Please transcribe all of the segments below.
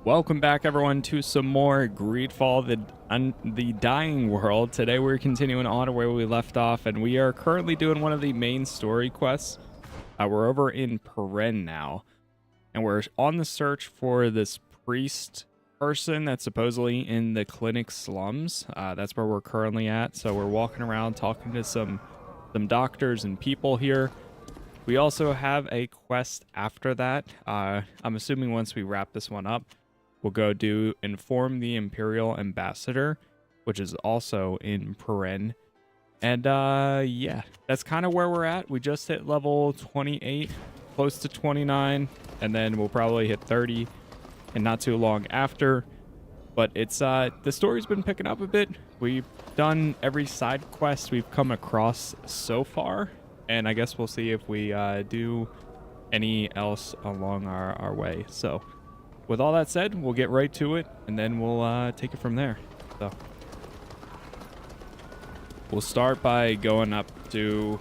Welcome back, everyone, to some more GreedFall, the Dying World. Today we're continuing on to where we left off, and we are currently doing one of the main story quests. We're over in Patron now, and we're on the search for this priest person that's supposedly in the clinic slums. That's where we're currently at, so we're walking around talking to some doctors and people here. We also have a quest after that. I'm assuming once we wrap this one up, we'll go do inform the Imperial Ambassador, which is also in Patron. And yeah, that's kind of where we're at. We just hit level 28, close to 29, and then we'll probably hit 30 and not too long after. But it's the story's been picking up a bit. We've done every side quest we've come across so far, and I guess we'll see if we do any else along our way. So with all that said, we'll get right to it, and then we'll take it from there. So we'll start by going up to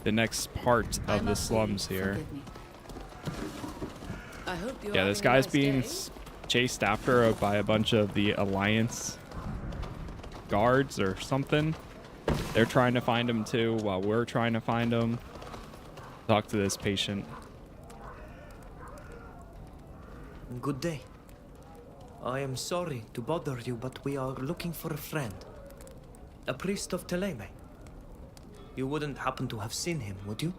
the next part of the slums here. Yeah, this guy's being chased after by a bunch of the Alliance guards or something. They're trying to find him too, while we're trying to find him. Talk to this patient. Good day. I am sorry to bother you, but we are looking for a friend. A priest of Teleme. You wouldn't happen to have seen him, would you?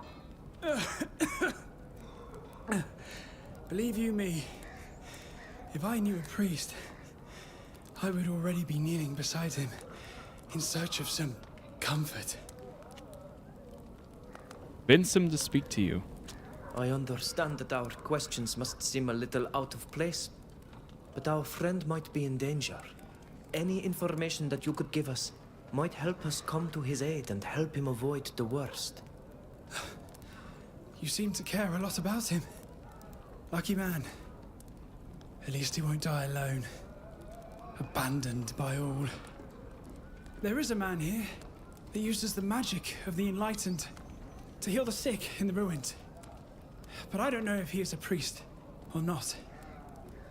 Believe you me, if I knew a priest, I would already be kneeling beside him in search of some comfort. Vincent to speak to you. I understand that our questions must seem a little out of place, but our friend might be in danger. Any information that you could give us might help us come to his aid and help him avoid the worst. You seem to care a lot about him. Lucky man. At least he won't die alone, abandoned by all. There is a man here that uses the magic of the enlightened to heal the sick in the ruins. But I don't know if he is a priest or not.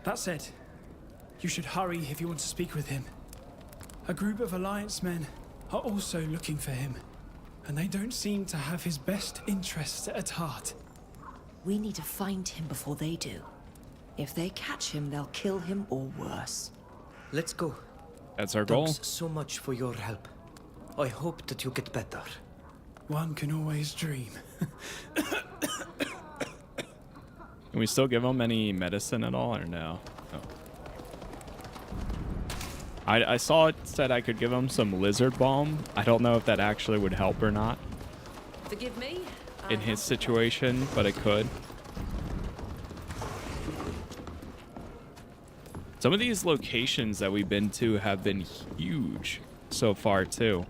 That said, you should hurry if you want to speak with him. A group of Alliance men are also looking for him, and they don't seem to have his best interests at heart. We need to find him before they do. If they catch him, they'll kill him or worse. Let's go. That's our goal. Thanks so much for your help. I hope that you get better. One can always dream. Can we still give him any medicine at all, or no? No. I saw it said I could give him some lizard balm. I don't know if that actually would help or not Forgive me? in his situation, but it could. Some of these locations that we've been to have been huge so far too.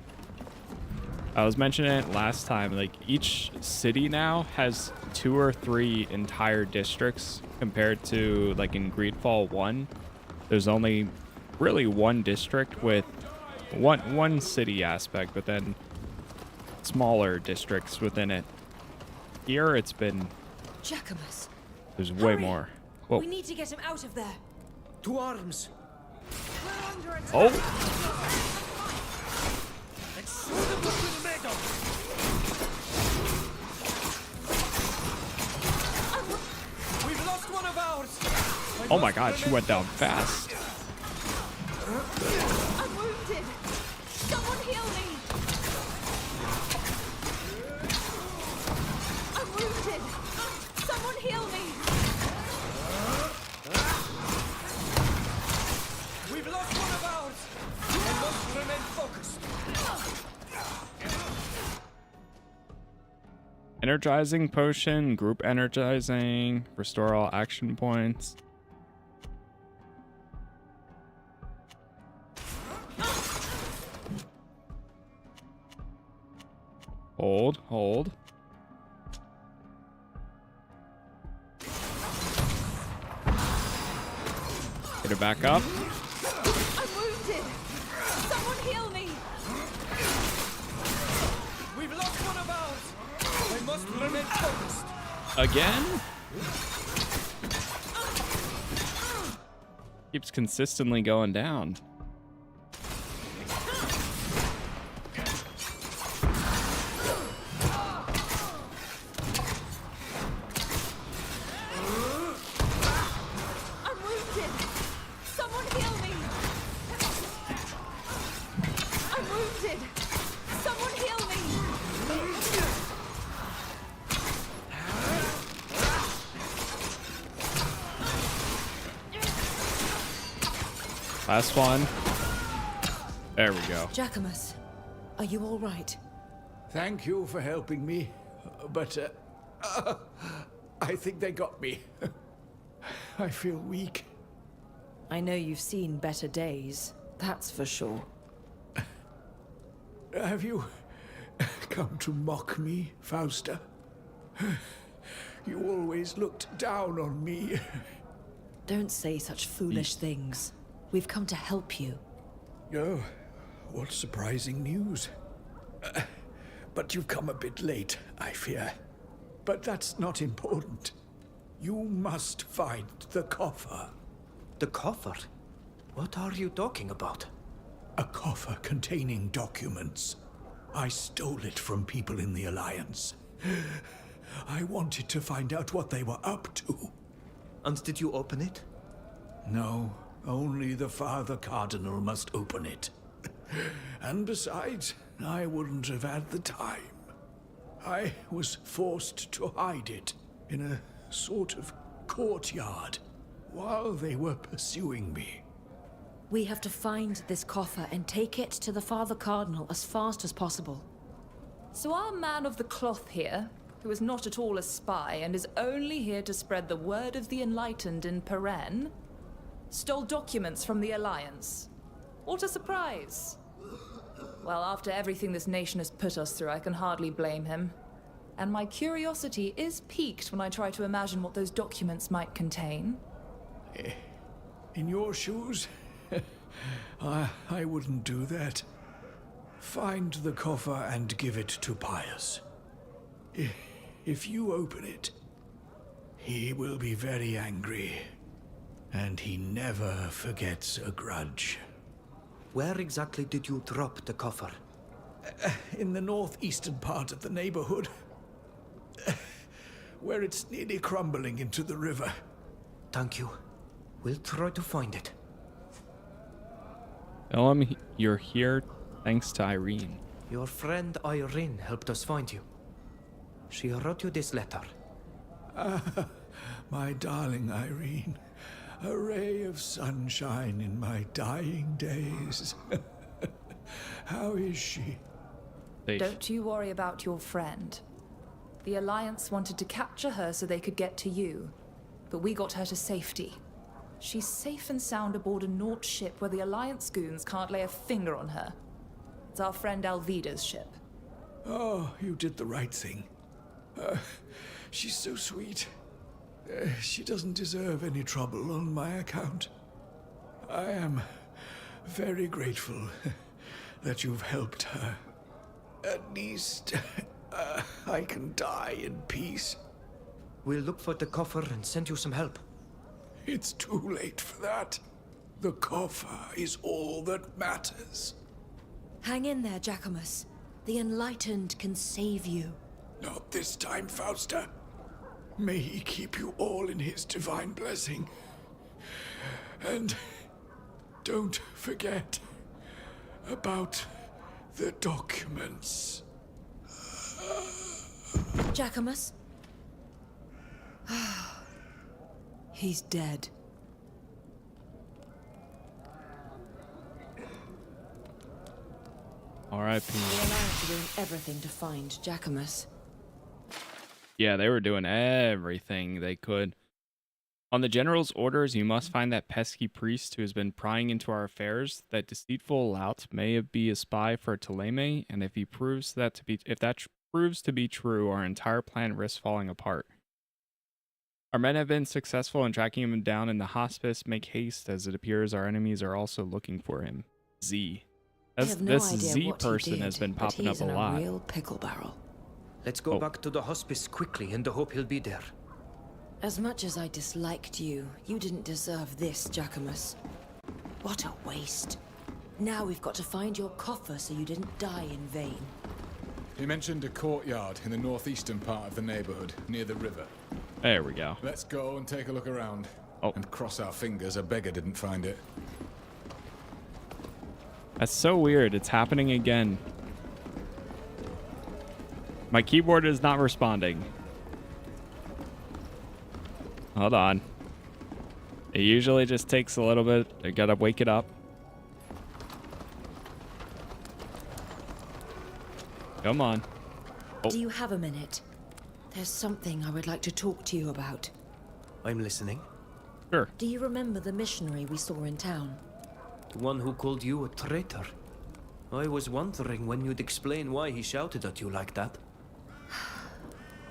I was mentioning it last time, like each city now has 2 or 3 entire districts compared to like in GreedFall 1. There's only really one district with one city aspect, but then smaller districts within it. Here it's been Jacamus. there's way more. Whoa. We need to get him out of there. To arms! Oh! We've lost one of ours! Oh my god, she went down fast. I'm wounded. Someone heal me. I'm wounded. Someone heal me. We've lost one of ours! We must remain focused! Energizing potion, group energizing, restore all action points. Hold. Get her back up. I'm wounded. Someone heal me. We've lost one of ours! We must remain focused! Again? Keeps consistently going down. I'm wounded! Someone heal me! I'm wounded! Someone heal me! Last one. There we go. Jacamus, are you all right? Thank you for helping me, but I think they got me. I feel weak. I know you've seen better days, that's for sure. Have you come to mock me, Fausta? You always looked down on me. Don't say such foolish things. We've come to help you. Oh, what surprising news. But you've come a bit late, I fear. But that's not important. You must find the coffer. The coffer? What are you talking about? A coffer containing documents. I stole it from people in the Alliance. I wanted to find out what they were up to. And did you open it? No, only the Father Cardinal must open it. And besides, I wouldn't have had the time. I was forced to hide it in a sort of courtyard while they were pursuing me. We have to find this coffer and take it to the Father Cardinal as fast as possible. So our man of the cloth here, who is not at all a spy and is only here to spread the word of the enlightened in Peren, stole documents from the Alliance. What a surprise! Well, after everything this nation has put us through, I can hardly blame him. And my curiosity is piqued when I try to imagine what those documents might contain. In your shoes, I wouldn't do that. Find the coffer and give it to Pius. If you open it, he will be very angry. And he never forgets a grudge. Where exactly did you drop the coffer? In the northeastern part of the neighborhood. Where it's nearly crumbling into the river. Thank you. We'll try to find it. Tell him you're here thanks to Irene. Your friend Irene helped us find you. She wrote you this letter. My darling Irene. A ray of sunshine in my dying days. How is she? Safe. Don't you worry about your friend. The Alliance wanted to capture her so they could get to you, but we got her to safety. She's safe and sound aboard a Naut ship where the Alliance goons can't lay a finger on her. It's our friend Alvida's ship. Oh, you did the right thing. She's so sweet. She doesn't deserve any trouble on my account. I am very grateful that you've helped her. At least I can die in peace. We'll look for the coffer and send you some help. It's too late for that. The coffer is all that matters. Hang in there, Jacamus. The Enlightened can save you. Not this time, Fausta. May he keep you all in his divine blessing. And don't forget about the documents. Jacamus? He's dead. R.I.P. The Alliance are doing everything to find Jacamus. Yeah, they were doing everything they could. On the General's orders, you must find that pesky priest who has been prying into our affairs. That deceitful lout may be a spy for Ptolemy, and if that proves to be true, our entire plan risks falling apart. Our men have been successful in tracking him down in the hospice. Make haste, as it appears our enemies are also looking for him. Z. This Z person has been popping up a lot. A real pickle barrel. Let's go back to the hospice quickly in the hope he'll be there. As much as I disliked you, you didn't deserve this, Jacamus. What a waste. Now we've got to find your coffer so you didn't die in vain. He mentioned a courtyard in the northeastern part of the neighborhood, near the river. There we go. Let's go and take a look around. Oh. And cross our fingers a beggar didn't find it. That's so weird. It's happening again. My keyboard is not responding. Hold on. It usually just takes a little bit. I gotta wake it up. Come on. Oh. Do you have a minute? There's something I would like to talk to you about. I'm listening. Sure. Do you remember the missionary we saw in town? The one who called you a traitor. I was wondering when you'd explain why he shouted at you like that.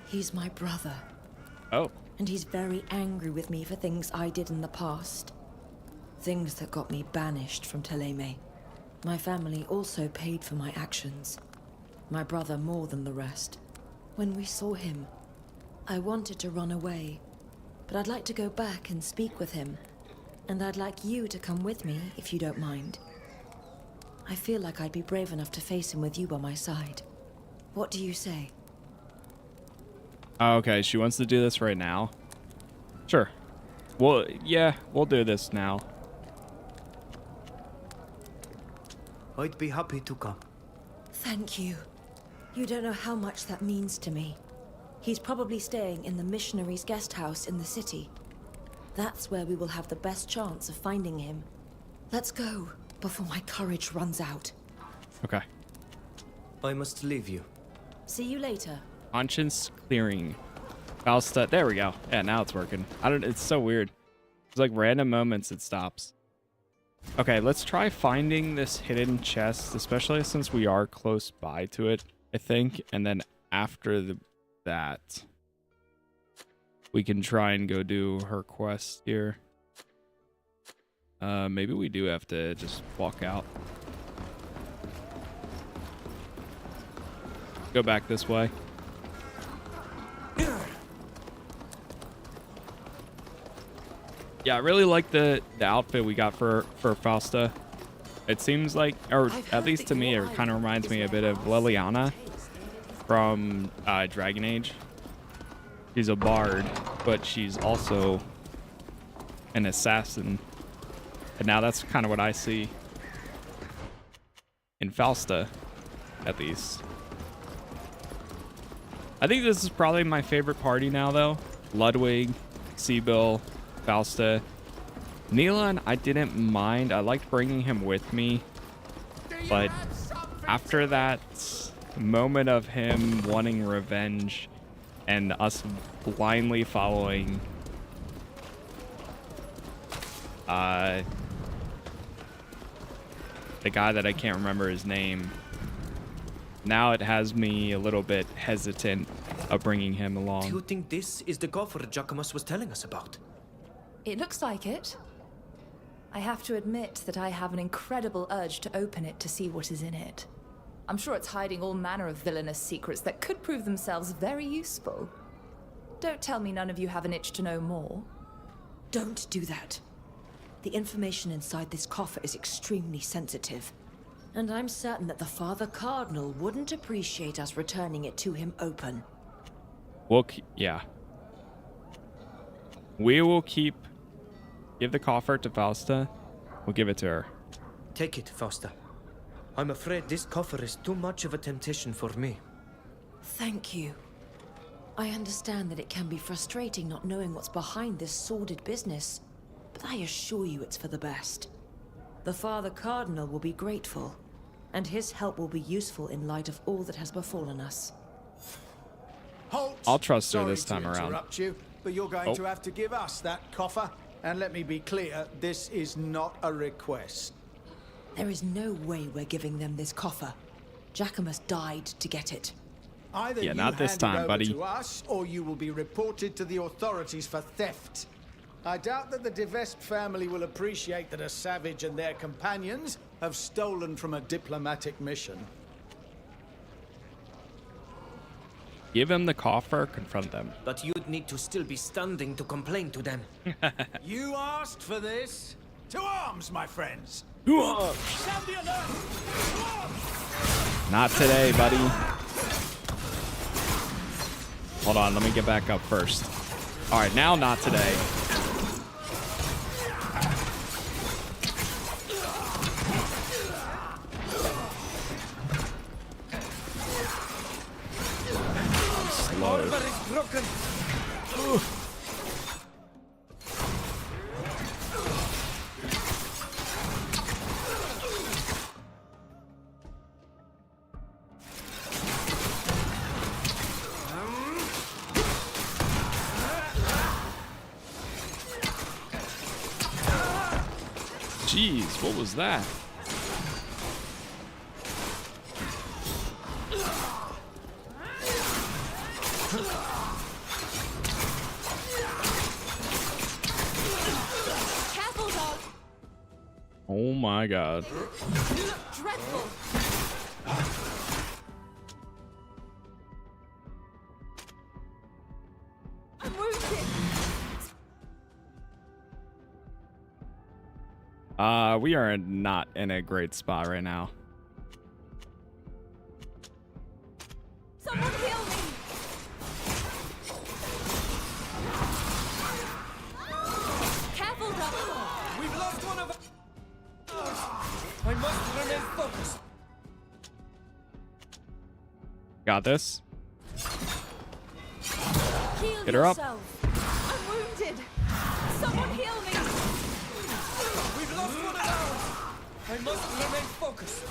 He's my brother, Oh. and he's very angry with me for things I did in the past. Things that got me banished from Teleme. My family also paid for my actions. My brother more than the rest. When we saw him, I wanted to run away, but I'd like to go back and speak with him. And I'd like you to come with me, if you don't mind. I feel like I'd be brave enough to face him with you by my side. What do you say? Oh, okay, she wants to do this right now. Sure. Well, yeah, we'll do this now. I'd be happy to come. Thank you. You don't know how much that means to me. He's probably staying in the missionary's guest house in the city. That's where we will have the best chance of finding him. Let's go, before my courage runs out. Okay. I must leave you. See you later. Conscience clearing. Fausta. There we go. Yeah, now it's working. It's so weird. It's like random moments it stops. Okay, let's try finding this hidden chest, especially since we are close by to it, I think. And then after that, we can try and go do her quest here. Maybe we do have to just walk out. Go back this way. Yeah, I really like the outfit we got for Fausta. It seems like, or at least to me, it kind of reminds me a bit of Liliana from Dragon Age. She's a bard, but she's also an assassin. And now that's kind of what I see in Fausta, at least. I think this is probably my favorite party now, though. Ludwig, Sibyl, Fausta. Neelan, I didn't mind. I liked bringing him with me. But after that moment of him wanting revenge and us blindly following the guy that I can't remember his name, now it has me a little bit hesitant of bringing him along. Do you think this is the coffer Jacamus was telling us about? It looks like it. I have to admit that I have an incredible urge to open it to see what is in it. I'm sure it's hiding all manner of villainous secrets that could prove themselves very useful. Don't tell me none of you have an itch to know more. Don't do that. The information inside this coffer is extremely sensitive. And I'm certain that the Father Cardinal wouldn't appreciate us returning it to him open. Yeah. We will give the coffer to Fausta. We'll give it to her. Take it, Fausta. I'm afraid this coffer is too much of a temptation for me. Thank you. I understand that it can be frustrating not knowing what's behind this sordid business, but I assure you it's for the best. The Father Cardinal will be grateful, and his help will be useful in light of all that has befallen us. Halt! I'll trust her Sorry this time to around. interrupt you, but you're going to have to give us that coffer. And let me be clear, this is not a request. There is no way we're giving them this coffer. Jacamus died to get it. Either Yeah, you not this hand time, it over buddy. to us, or you will be reported to the authorities for theft. I doubt that the Devest family will appreciate that a savage and their companions have stolen from a diplomatic mission. Give him the coffer, confront them. But you'd need to still be standing to complain to them. You asked for this. To arms, my friends. Sound the alert! Not today, buddy. Hold on, let me get back up first. All right, now not today. Slow. Is broken. Jeez, what was that? Careful, dog. Oh my god. Dreadful. I'm wounded. We are not in a great spot right now. Someone heal me. Careful, dog. We've lost one of I must remain focused. Got this. Heal Get her up. yourself. I'm wounded. Someone heal me. We've lost one of ours. I must remain focused.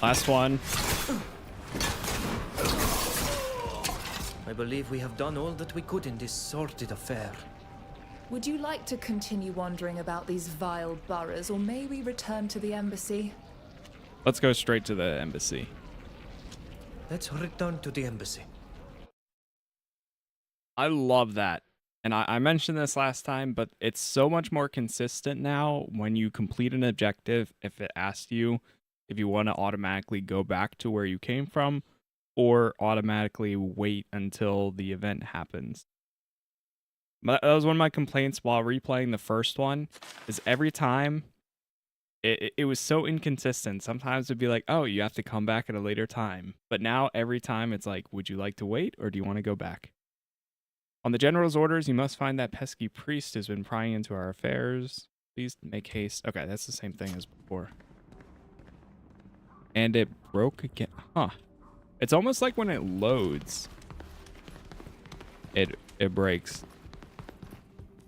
Last one. I believe we have done all that we could in this sordid affair. Would you like to continue wandering about these vile boroughs, or may we return to the embassy? Let's go straight to the embassy. Let's return to the embassy. I love that. And I mentioned this last time, but it's so much more consistent now when you complete an objective. If it asks you if you want to automatically go back to where you came from or automatically wait until the event happens. But that was one of my complaints while replaying the first one, is every time it was so inconsistent. Sometimes it'd be like, oh, you have to come back at a later time. But now every time it's like, would you like to wait or do you want to go back? On the general's orders, you must find that pesky priest who's been prying into our affairs. Please make haste. Okay, that's the same thing as before. And it broke again. Huh. It's almost like when it loads, it breaks.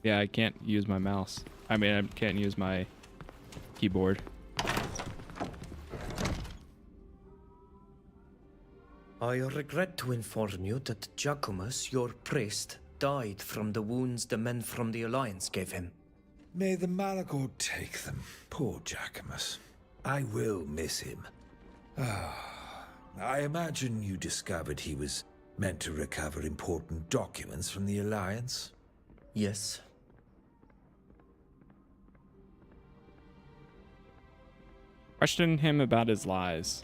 Yeah, I can't use my mouse. I mean, I can't use my keyboard. I regret to inform you that Jacamus, your priest, died from the wounds the men from the Alliance gave him. May the Laroque take them. Poor Jacamus. I will miss him. I imagine you discovered he was meant to recover important documents from the Alliance? Yes. Question him about his lies.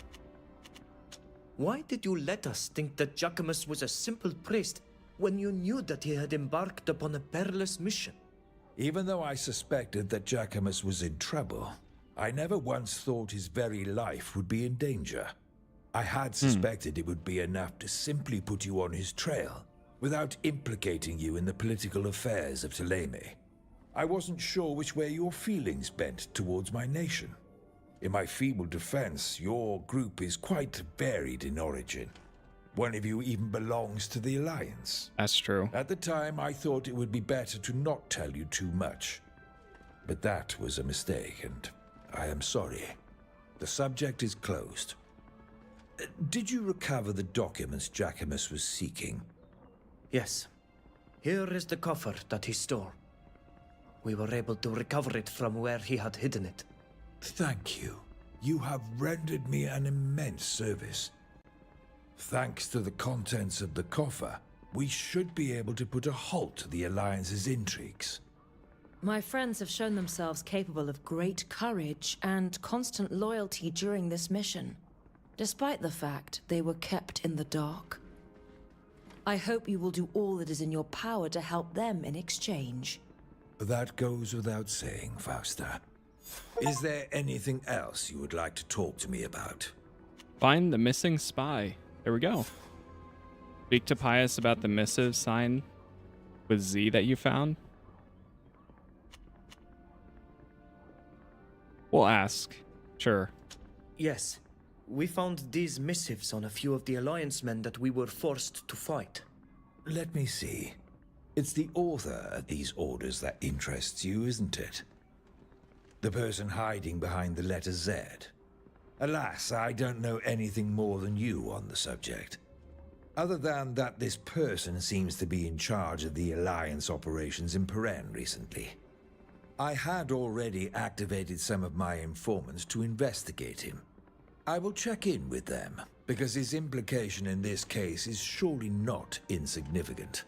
Why did you let us think that Jacamus was a simple priest when you knew that he had embarked upon a perilous mission? Even though I suspected that Jacamus was in trouble, I never once thought his very life would be in danger. I had suspected it would be enough to simply put you on his trail, without implicating you in the political affairs of Thélème. I wasn't sure which way your feelings bent towards my nation. In my feeble defense, your group is quite varied in origin. One of you even belongs to the Alliance. That's true. At the time, I thought it would be better to not tell you too much. But that was a mistake, and I am sorry. The subject is closed. Did you recover the documents Jacamus was seeking? Yes. Here is the coffer that he stole. We were able to recover it from where he had hidden it. Thank you. You have rendered me an immense service. Thanks to the contents of the coffer, we should be able to put a halt to the Alliance's intrigues. My friends have shown themselves capable of great courage and constant loyalty during this mission. despite the fact they were kept in the dark. I hope you will do all that is in your power to help them in exchange. That goes without saying, Fausta. Is there anything else you would like to talk to me about? Find the missing spy. There we go. Speak to Pius about the missive signed with Z that you found. We'll ask. Sure. Yes, we found these missives on a few of the Alliance men that we were forced to fight. Let me see. It's the author of these orders that interests you, isn't it? The person hiding behind the letter Z. Alas, I don't know anything more than you on the subject. Other than that this person seems to be in charge of the Alliance operations in Peren recently. I had already activated some of my informants to investigate him. I will check in with them, because his implication in this case is surely not insignificant.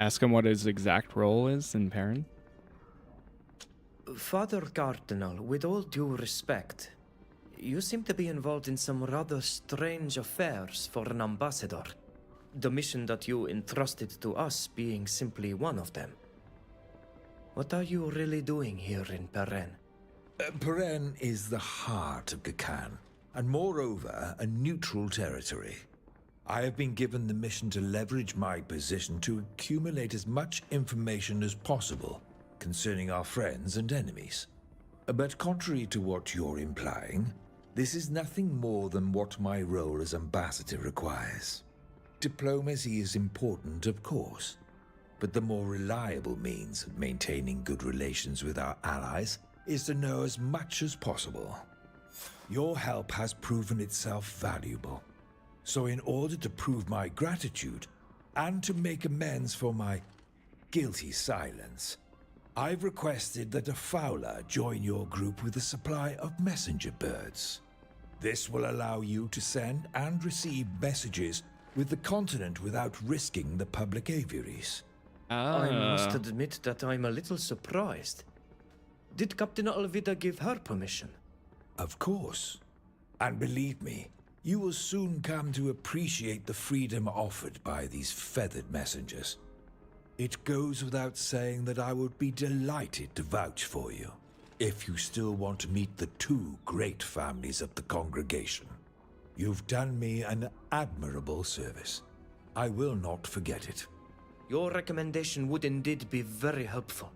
Ask him what his exact role is in Peren. Father Cardinal, with all due respect, you seem to be involved in some rather strange affairs for an ambassador. The mission that you entrusted to us being simply one of them. What are you really doing here in Peren? Peren is the heart of Gacan, and moreover, a neutral territory. I have been given the mission to leverage my position to accumulate as much information as possible concerning our friends and enemies. But contrary to what you're implying, this is nothing more than what my role as ambassador requires. Diplomacy is important, of course, but the more reliable means of maintaining good relations with our allies is to know as much as possible. Your help has proven itself valuable, so in order to prove my gratitude and to make amends for my guilty silence, I've requested that a Fowler join your group with a supply of messenger birds. This will allow you to send and receive messages with the continent without risking the public aviaries. I must admit that I'm a little surprised. Did Captain Alvida give her permission? Of course. And believe me, you will soon come to appreciate the freedom offered by these feathered messengers. It goes without saying that I would be delighted to vouch for you, if you still want to meet the two great families of the congregation. You've done me an admirable service. I will not forget it. Your recommendation would indeed be very helpful.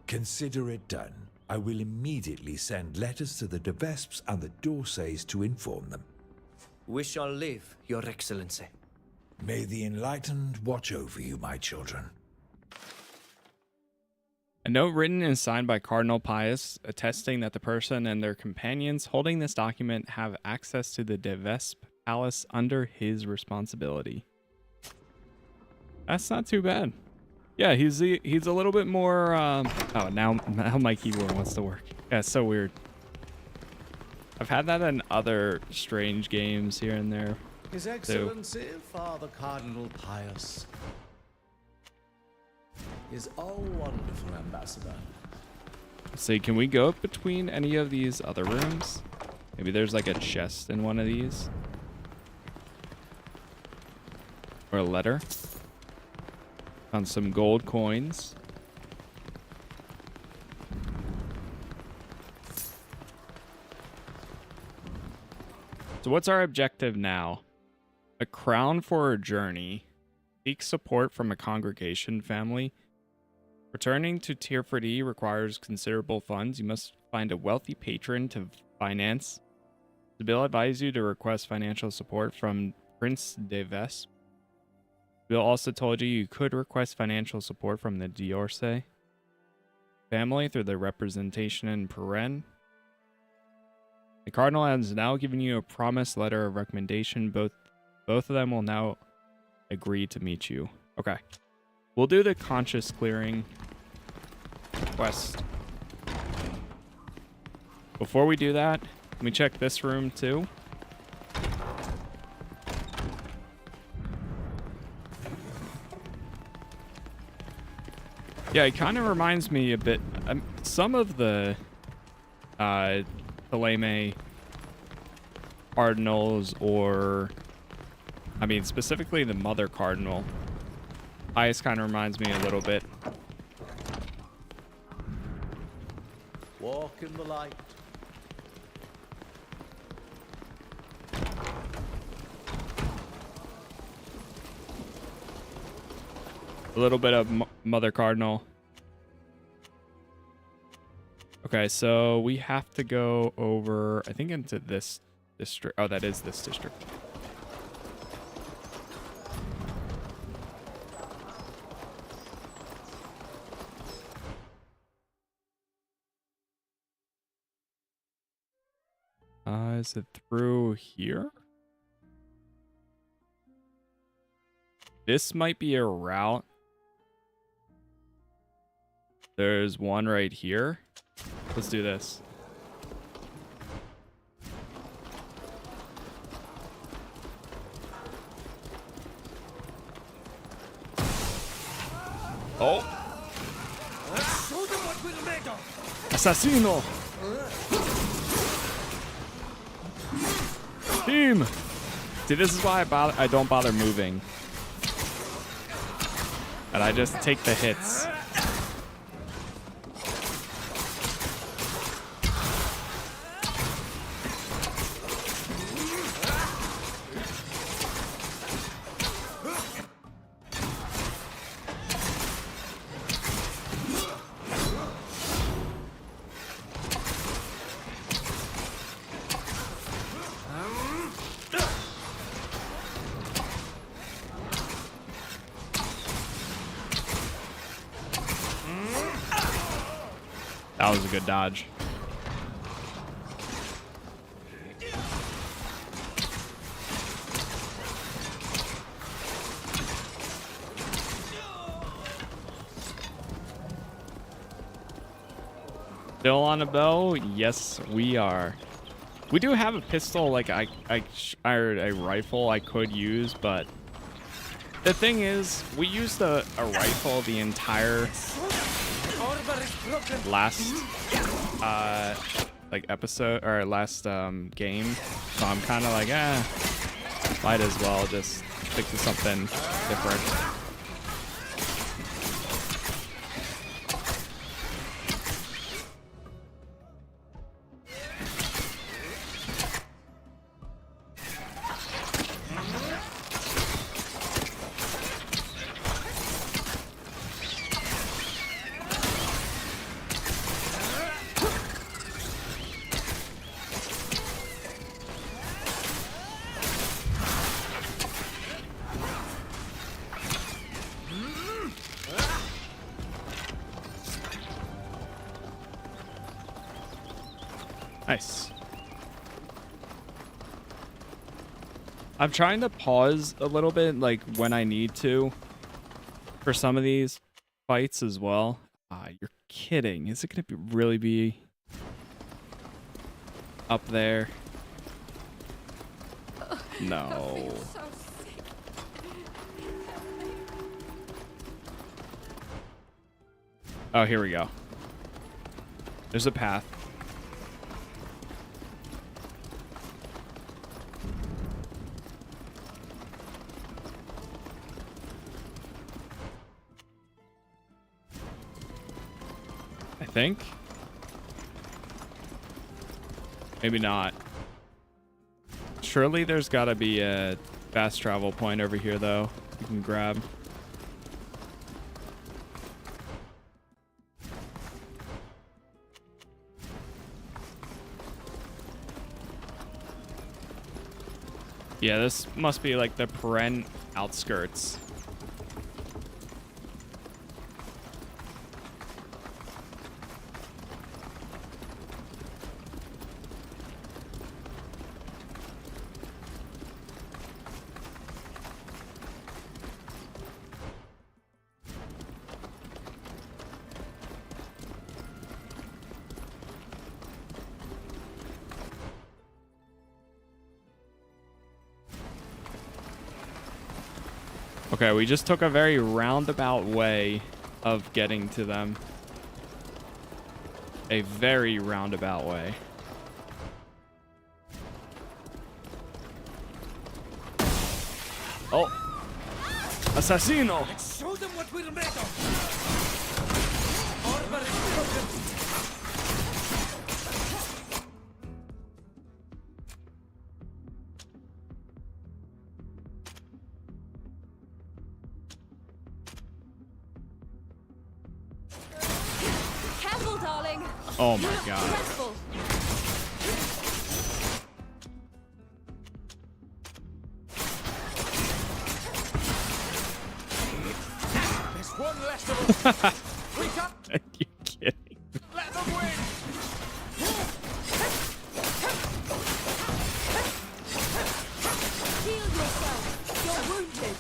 Consider it done. I will immediately send letters to the De Vesps and the Dorsays to inform them. We shall leave, Your Excellency. May the Enlightened watch over you, my children. A note written and signed by Cardinal Pius attesting that the person and their companions holding this document have access to the De Vesp Palace under his responsibility. That's not too bad. Yeah, he's a little bit more. Oh, now my keyboard wants to work. Yeah, it's so weird. I've had that in other strange games here and there. His Excellency, Father Cardinal Pius, is a wonderful ambassador. Let's see, can we go between any of these other rooms? Maybe there's like a chest in one of these. Or a letter. Found some gold coins. So what's our objective now? A crown for a journey. Seek support from a congregation family. Returning to Tier 4D requires considerable funds. You must find a wealthy patron to finance. The bill advises you to request financial support from Prince de Vesp. Bill also told you could request financial support from the D'Orsay family through their representation in Peren. The Cardinal has now given you a promised letter of recommendation. Both of them will now agree to meet you. Okay. We'll do the conscious clearing quest. Before we do that, let me check this room too. Yeah, it kind of reminds me a bit. Some of the Theleme cardinals, or I mean specifically the mother cardinal. Ice kind of reminds me a little bit. Walk in the light. A little bit of mother cardinal. Okay, so we have to go over, I think, into this district. Oh, that is this district. Is it through here? This might be a route. There's one right here. Let's do this. Oh. Assassino. Team. See, this is why I don't bother moving. And I just take the hits. That was a good dodge. Still on a bow? Yes, we are. We do have a pistol, like a rifle I could use, but the thing is, we used a rifle the entire last like episode or last game, so I'm kind of like, might as well just stick to something different. Nice. I'm trying to pause a little bit, like when I need to, for some of these fights as well. You're kidding. Is it going to really be up there? No. Oh, here we go. There's a path. I think. Maybe not. Surely there's got to be a fast travel point over here, though. You can grab. Yeah, this must be like the Paren outskirts. Okay, we just took a very roundabout way of getting to them. A very roundabout way. Oh. Assassino. Show them what we're made of. Armor is broken. Careful, darling. Oh You my look god. dreadful. There's one less of us. We can't Are you kidding? let them win. Heal yourself. You're wounded.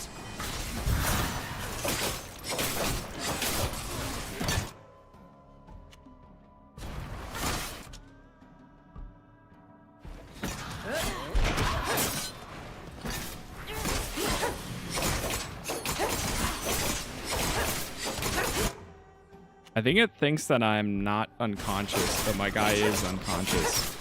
I think it thinks that I'm not unconscious, but my guy is unconscious.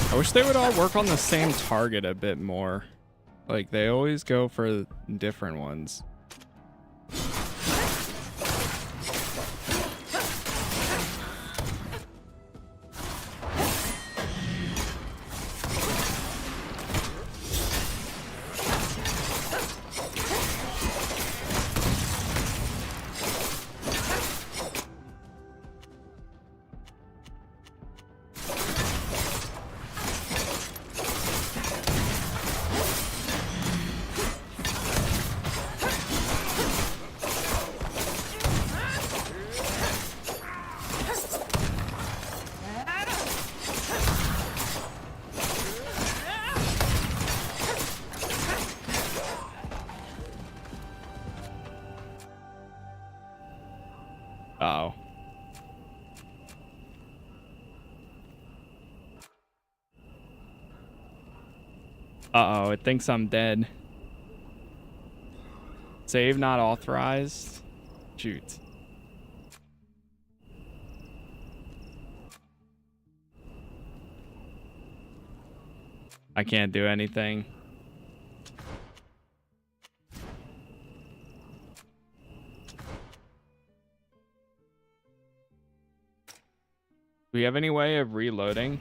I wish they would all work on the same target a bit more. Like, they always go for different ones. Uh-oh. Uh-oh, it thinks I'm dead. Save not authorized. Shoot. I can't do anything. Do we have any way of reloading?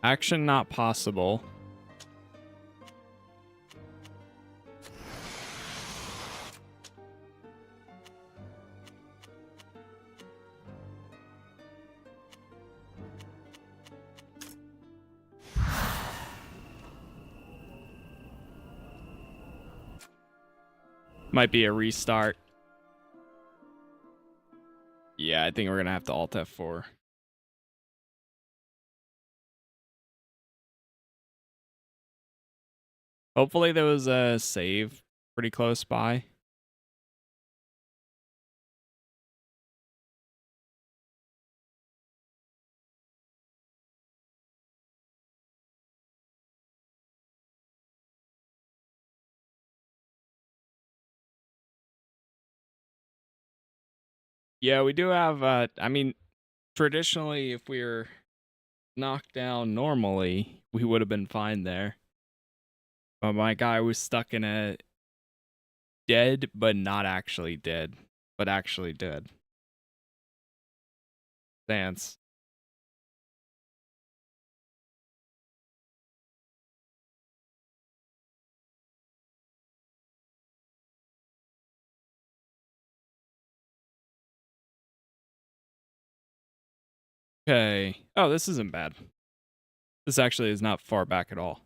Action not possible. Might be a restart. Yeah, I think we're gonna have to Alt F4. Hopefully there was a save pretty close by. Yeah, we do have, I mean, traditionally, if we were knocked down normally, we would have been fine there. But my guy was stuck in a dead, but not actually dead, but actually dead stance. Okay. Oh, this isn't bad. This actually is not far back at all.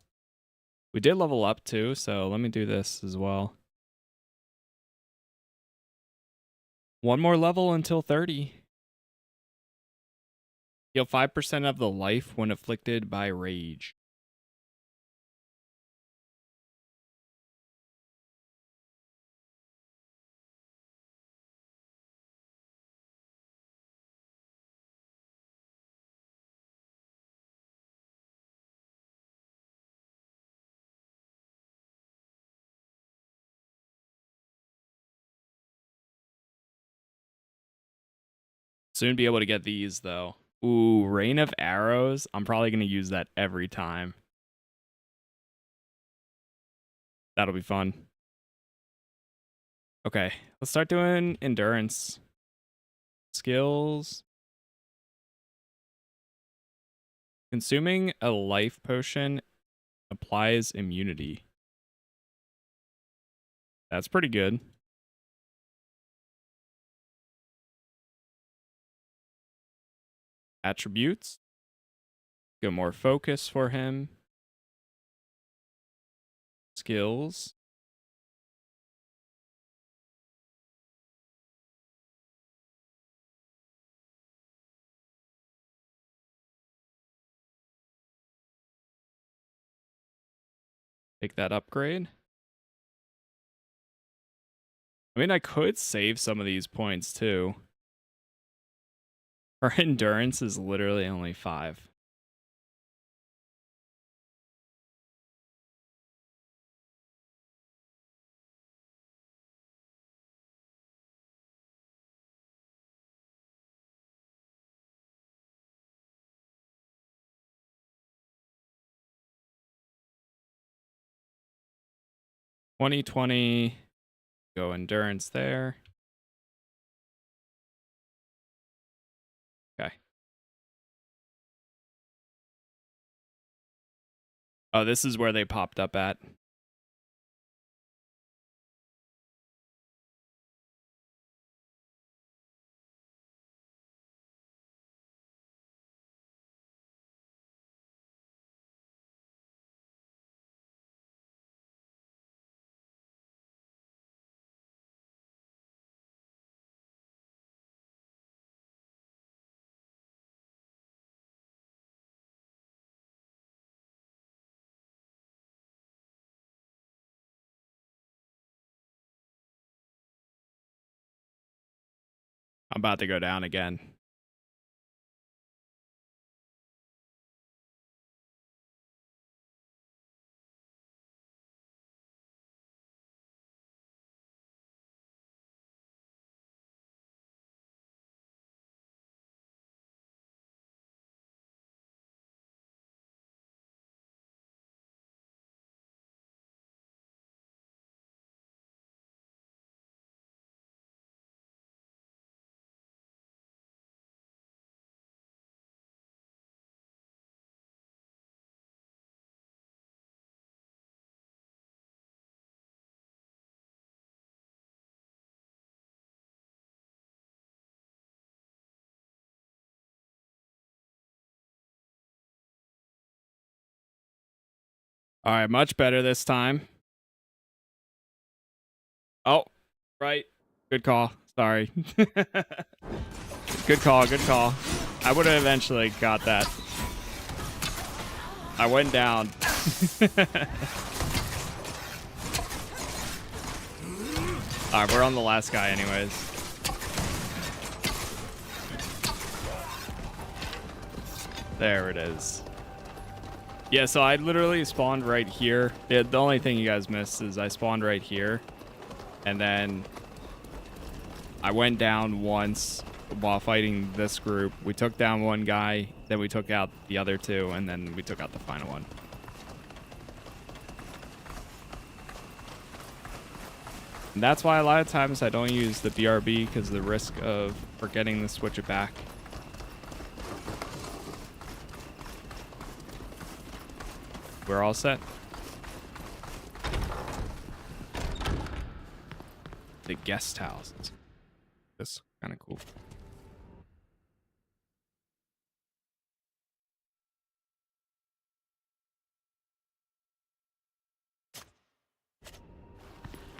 We did level up too, so let me do this as well. One more level until 30. Heal 5% of the life when afflicted by rage. Soon be able to get these though. Ooh, Rain of Arrows. I'm probably going to use that every time. That'll be fun. Okay, let's start doing endurance. Skills. Consuming a life potion applies immunity. That's pretty good. Attributes. Get more focus for him. Skills. Take that upgrade. I mean, I could save some of these points too. Our endurance is literally only 5. $20. Go endurance there. Okay. Oh, this is where they popped up at. I'm about to go down again. All right, much better this time. Oh, right. Good call. Sorry. Good call, good call. I would have eventually got that. I went down. All right, we're on the last guy anyways. There it is. Yeah, so I literally spawned right here. The only thing you guys missed is I spawned right here. And then I went down once while fighting this group. We took down one guy, then we took out the other two, and then we took out the final one. And that's why a lot of times I don't use the BRB, because the risk of forgetting to switch it back. We're all set. The guest house. This is kind of cool.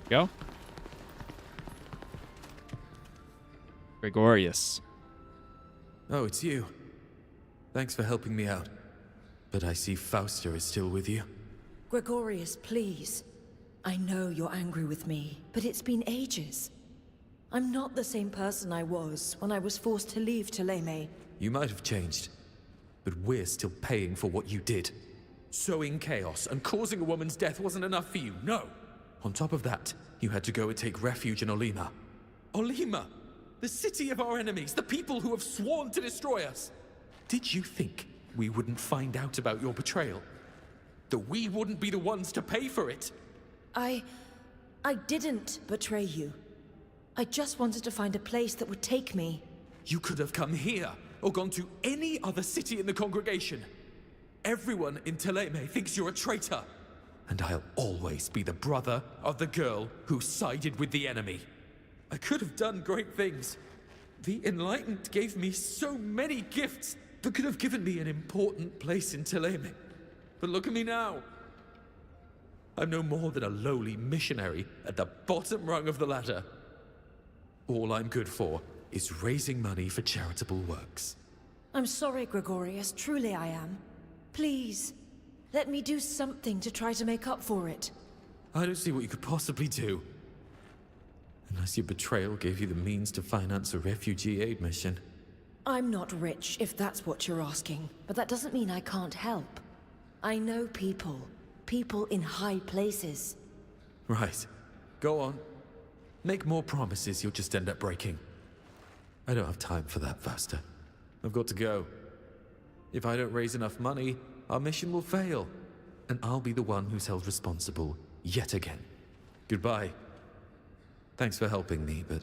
Go. Gregorius. Oh, it's you. Thanks for helping me out. But I see Fausta is still with you. Gregorius, please. I know you're angry with me, but it's been ages. I'm not the same person I was when I was forced to leave Thélème. You might have changed, but we're still paying for what you did. Sowing chaos and causing a woman's death wasn't enough for you, no! On top of that, you had to go and take refuge in Olima. Olima! The city of our enemies, the people who have sworn to destroy us! Did you think we wouldn't find out about your betrayal? That we wouldn't be the ones to pay for it? I didn't betray you. I just wanted to find a place that would take me. You could have come here, or gone to any other city in the congregation. Everyone in Thélème thinks you're a traitor. And I'll always be the brother of the girl who sided with the enemy. I could have done great things. The Enlightened gave me so many gifts that could have given me an important place in Thélème. But look at me now. I'm no more than a lowly missionary at the bottom rung of the ladder. All I'm good for is raising money for charitable works. I'm sorry, Gregorius. Truly I am. Please, let me do something to try to make up for it. I don't see what you could possibly do. Unless your betrayal gave you the means to finance a refugee aid mission. I'm not rich, if that's what you're asking. But that doesn't mean I can't help. I know people. People in high places. Right. Go on. Make more promises you'll just end up breaking. I don't have time for that, Fausta. I've got to go. If I don't raise enough money, our mission will fail. And I'll be the one who's held responsible yet again. Goodbye. Thanks for helping me, but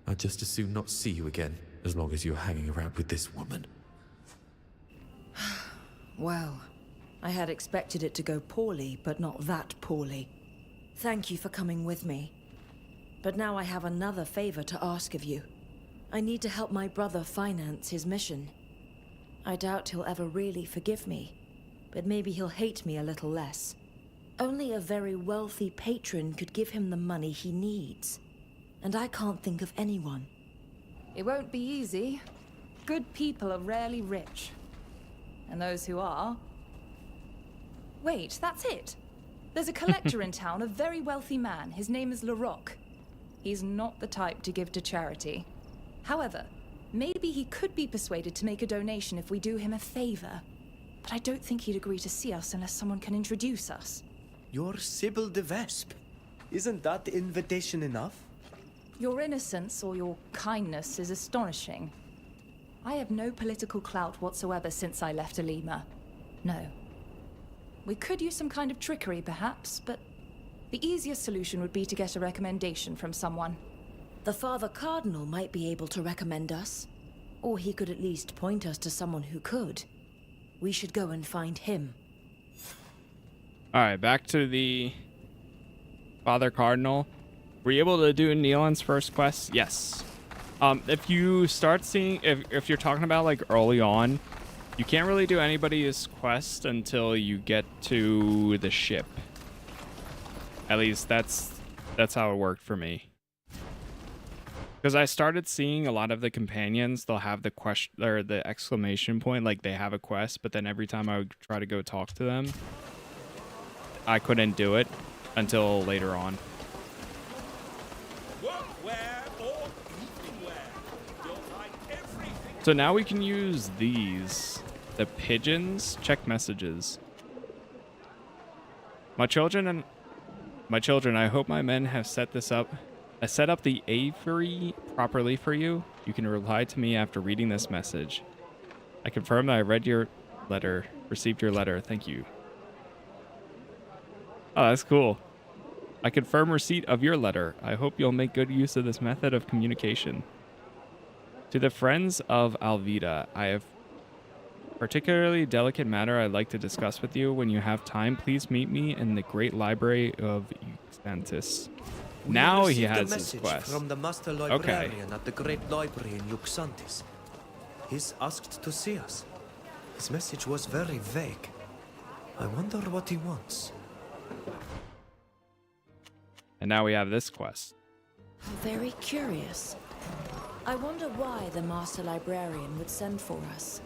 I'd just as soon not see you again, as long as you're hanging around with this woman. Well, I had expected it to go poorly, but not that poorly. Thank you for coming with me. But now I have another favor to ask of you. I need to help my brother finance his mission. I doubt he'll ever really forgive me, but maybe he'll hate me a little less. Only a very wealthy patron could give him the money he needs. And I can't think of anyone. It won't be easy. Good people are rarely rich. And those who are... Wait, that's it. There's a collector in town, a very wealthy man. His name is Laroque. He's not the type to give to charity. However, maybe he could be persuaded to make a donation if we do him a favor. But I don't think he'd agree to see us unless someone can introduce us. You're Sybil de Vespe. Isn't that invitation enough? Your innocence or your kindness is astonishing. I have no political clout whatsoever since I left Olima. No. We could use some kind of trickery, perhaps, but the easiest solution would be to get a recommendation from someone. The Father Cardinal might be able to recommend us. Or he could at least point us to someone who could. We should go and find him. Alright, back to the Father Cardinal. Were you able to do Nealon's first quest? Yes. If you start seeing, if you're talking about like early on, you can't really do anybody's quest until you get to the ship. At least that's how it worked for me. Because I started seeing a lot of the companions, they'll have the question or the exclamation point, like they have a quest, but then every time I would try to go talk to them, I couldn't do it until later on. So now we can use these. The pigeons. Check messages. My children, I hope my men have set up the aviary properly for you. You can reply to me after reading this message. I confirm that I read your letter, received your letter. Thank you. Oh, that's cool. I confirm receipt of your letter. I hope you'll make good use of this method of communication. To the friends of Alvida, I have particularly delicate matter I'd like to discuss with you. When you have time, please meet me in the great library of Uxantis. Now he has his quest. From the master librarian at the great library in Uxantis. He's asked to see us. His message was very vague. I wonder what he wants. And now we have this quest. Very curious. I wonder why the Master Librarian would send for us.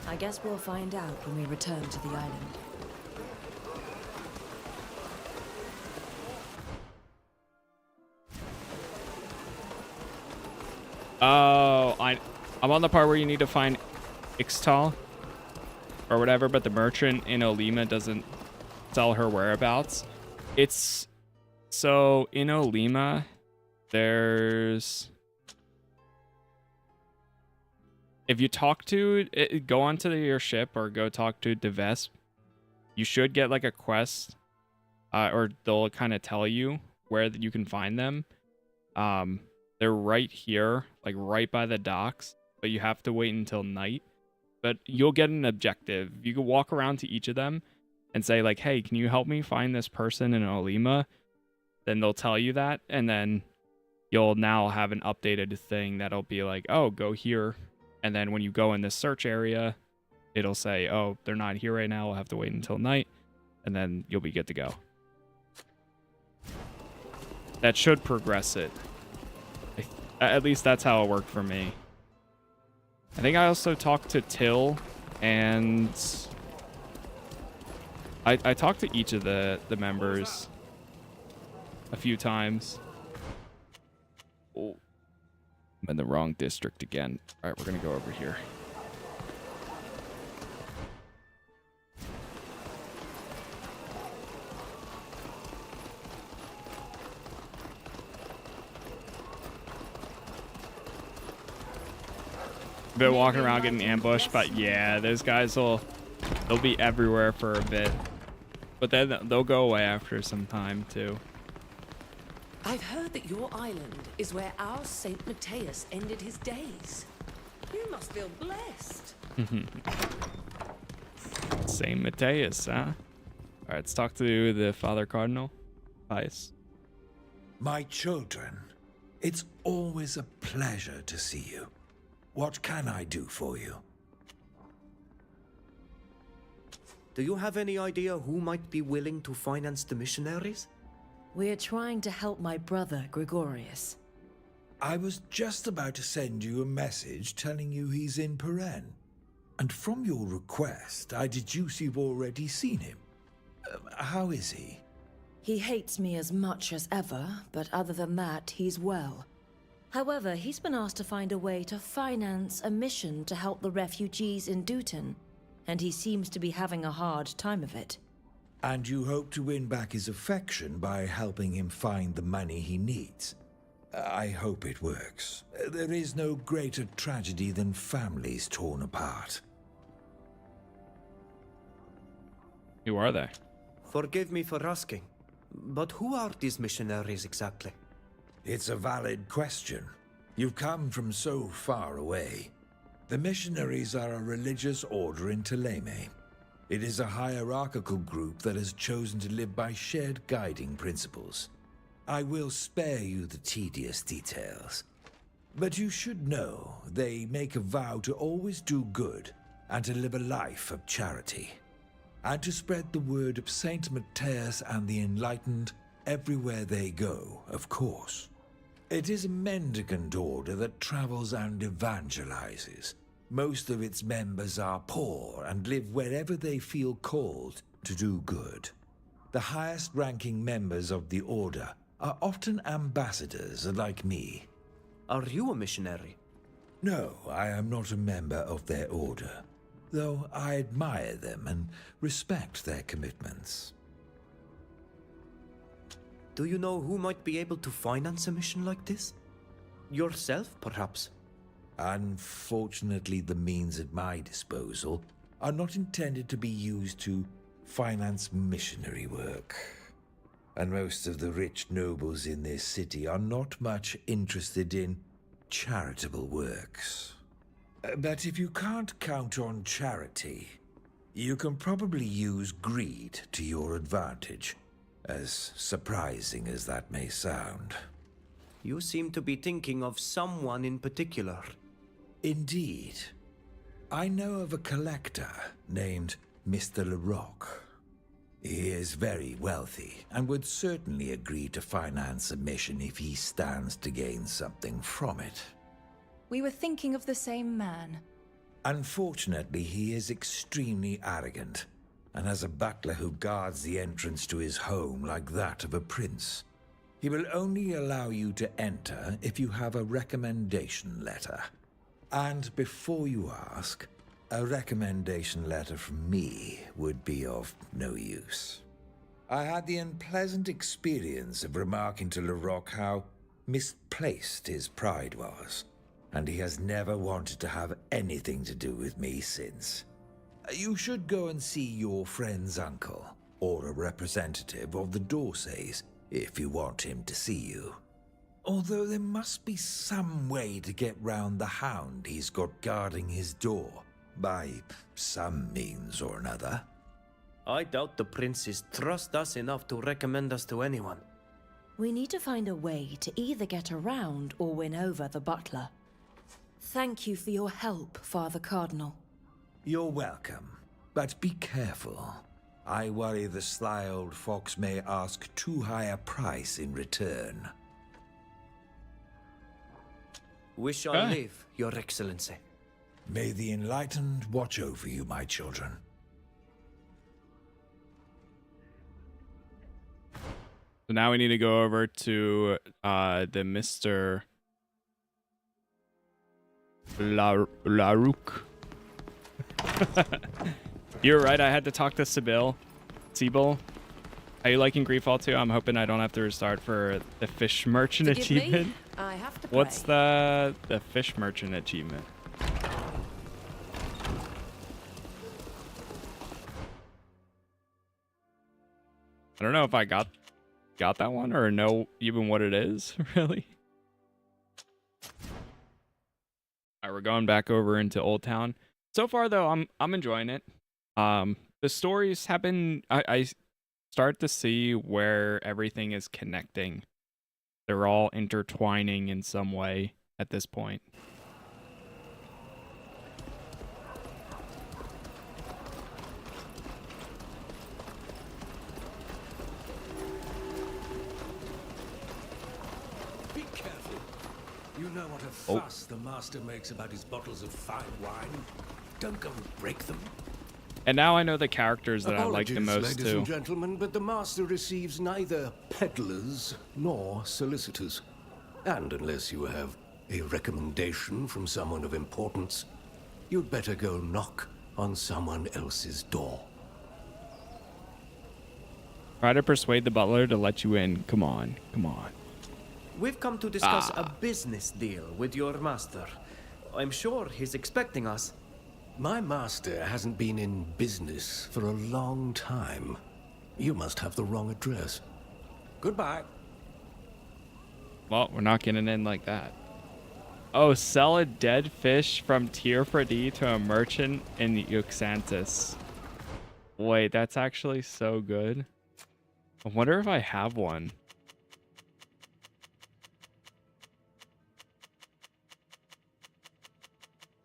I guess we'll find out when we return to the island. Oh, I'm on the part where you need to find Ixtal or whatever, but the merchant in Olima doesn't tell her whereabouts. It's so in Olima, there's, if you talk to go onto your ship or go talk to Devesp, you should get like a quest, or they'll kind of tell you where you can find them. They're right here, like right by the docks, but you have to wait until night. But you'll get an objective. You can walk around to each of them and say like, hey, can you help me find this person in Olima? Then they'll tell you that, and then you'll now have an updated thing that'll be like, oh, go here. And then when you go in this search area, it'll say, oh, they're not here right now. We'll have to wait until night, and then you'll be good to go. That should progress it. At least that's how it worked for me. I think I also talked to Till, and I talked to each of the members a few times. Oh, I'm in the wrong district again. All right, we're gonna go over here. Been walking around getting ambushed, but yeah, those guys they'll be everywhere for a bit, but then they'll go away after some time too. I've heard that your island is where our Saint Matthias ended his days. You must feel blessed. Saint Matthias, huh? All right, let's talk to the Father Cardinal. Pius. My children, it's always a pleasure to see you. What can I do for you? Do you have any idea who might be willing to finance the missionaries? We're trying to help my brother, Gregorius. I was just about to send you a message telling you he's in Peren. And from your request, I deduce you've already seen him. How is he? He hates me as much as ever, but other than that, he's well. However, he's been asked to find a way to finance a mission to help the refugees in Duton, and he seems to be having a hard time of it. And you hope to win back his affection by helping him find the money he needs. I hope it works. There is no greater tragedy than families torn apart. Who are they? Forgive me for asking, but who are these missionaries exactly? It's a valid question. You've come from so far away. The missionaries are a religious order in Thélème. It is a hierarchical group that has chosen to live by shared guiding principles. I will spare you the tedious details. But you should know they make a vow to always do good and to live a life of charity, and to spread the word of Saint Matthias and the enlightened everywhere they go, of course. It is a mendicant order that travels and evangelizes. Most of its members are poor and live wherever they feel called to do good. The highest-ranking members of the order are often ambassadors like me. Are you a missionary? No, I am not a member of their order, though I admire them and respect their commitments. Do you know who might be able to finance a mission like this? Yourself, perhaps? Unfortunately, the means at my disposal are not intended to be used to finance missionary work. And most of the rich nobles in this city are not much interested in charitable works. But if you can't count on charity, you can probably use greed to your advantage. As surprising as that may sound. You seem to be thinking of someone in particular. Indeed. I know of a collector named Mr. Laroque. He is very wealthy and would certainly agree to finance a mission if he stands to gain something from it. We were thinking of the same man. Unfortunately, he is extremely arrogant and has a butler who guards the entrance to his home like that of a prince. He will only allow you to enter if you have a recommendation letter. And before you ask, a recommendation letter from me would be of no use. I had the unpleasant experience of remarking to Laroque how misplaced his pride was, and he has never wanted to have anything to do with me since. You should go and see your friend's uncle, or a representative of the Dorsays, if you want him to see you. Although there must be some way to get round the hound he's got guarding his door, by some means or another. I doubt the princes trust us enough to recommend us to anyone. We need to find a way to either get around or win over the butler. Thank you for your help, Father Cardinal. You're welcome, but be careful. I worry the sly old fox may ask too high a price in return. We shall live, Your Excellency. May the Enlightened watch over you, my children. So now we need to go over to the Mr. Laroque. You're right, I had to talk to Sibyl. Are you liking GreedFall 2? I'm hoping I don't have to restart for the fish merchant achievement. I have to What's pray. the fish merchant achievement? I don't know if I got that one or know even what it is, really. All right, we're going back over into Old Town. So far, though, I'm enjoying it. The stories have been... I start to see where everything is connecting. They're all intertwining in some way at this point. Be careful. You know what a fuss the master makes about his bottles of fine wine. Don't go and break them. And now I know the characters that I like the Apologies, most, ladies too. and gentlemen, but the master receives neither peddlers nor solicitors. And unless you have a recommendation from someone of importance, you'd better go knock on someone else's door. Try to persuade the butler to let you in. Come on, come on. We've come to discuss a business deal with your master. I'm sure he's expecting us. My master hasn't been in business for a long time. You must have the wrong address. Goodbye. Well, we're not getting in like that. Oh, sell a dead fish from Tierfredi to a merchant in Yuxantis. Wait, that's actually so good. I wonder if I have one.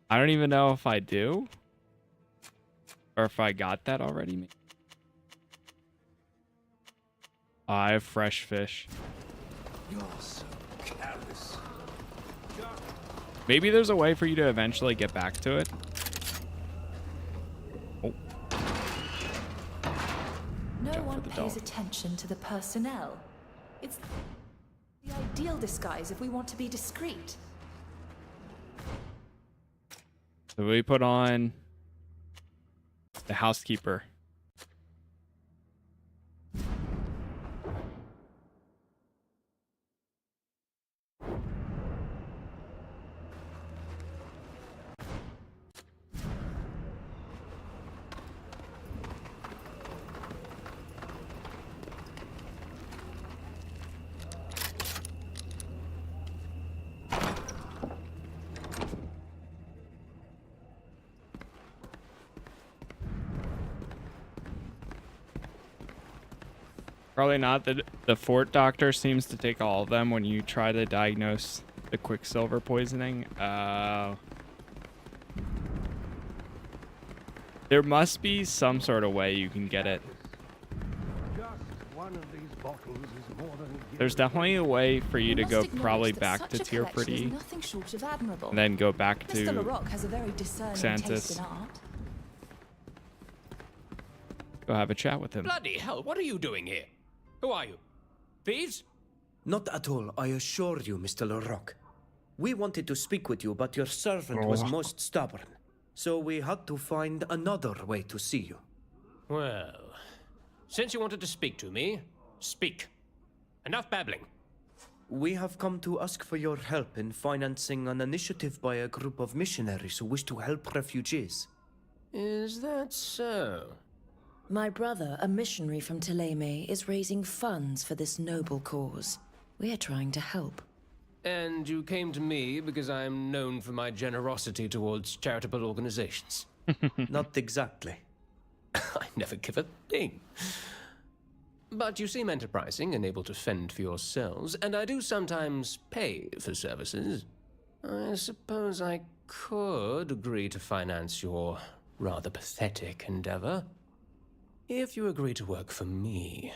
I don't even know if I do. Or if I got that already. I have fresh fish. You're so careless. Maybe there's a way for you to eventually get back to it. Oh. No Jump one for the pays dog. attention to the personnel. It's the ideal disguise if we want to be discreet. So we put on the housekeeper. Probably not. The fort doctor seems to take all of them when you try to diagnose the quicksilver poisoning. There must be some sort of way you can get it. one of these bottles is more than There's definitely a way for you to We go must acknowledge probably that back such to a Tier collection is Pretty, nothing short of admirable. and then go back Mr. to Laroque has a very discerning Xantus. taste in art. go have a chat with him. Bloody hell, what are you doing here? Who are you? Thieves? Not at all, I assure you, Mr. Laroque. We wanted to speak with you, but your servant was most stubborn. So we had to find another way to see you. Well, since you wanted to speak to me, speak. Enough babbling. We have come to ask for your help in financing an initiative by a group of missionaries who wish to help refugees. Is that so? My brother, a missionary from Thélème, is raising funds for this noble cause. We are trying to help. And you came to me because I'm known for my generosity towards charitable organizations. Not exactly. I never give a thing. But you seem enterprising and able to fend for yourselves, and I do sometimes pay for services. I suppose I could agree to finance your rather pathetic endeavor. If you agree to work for me.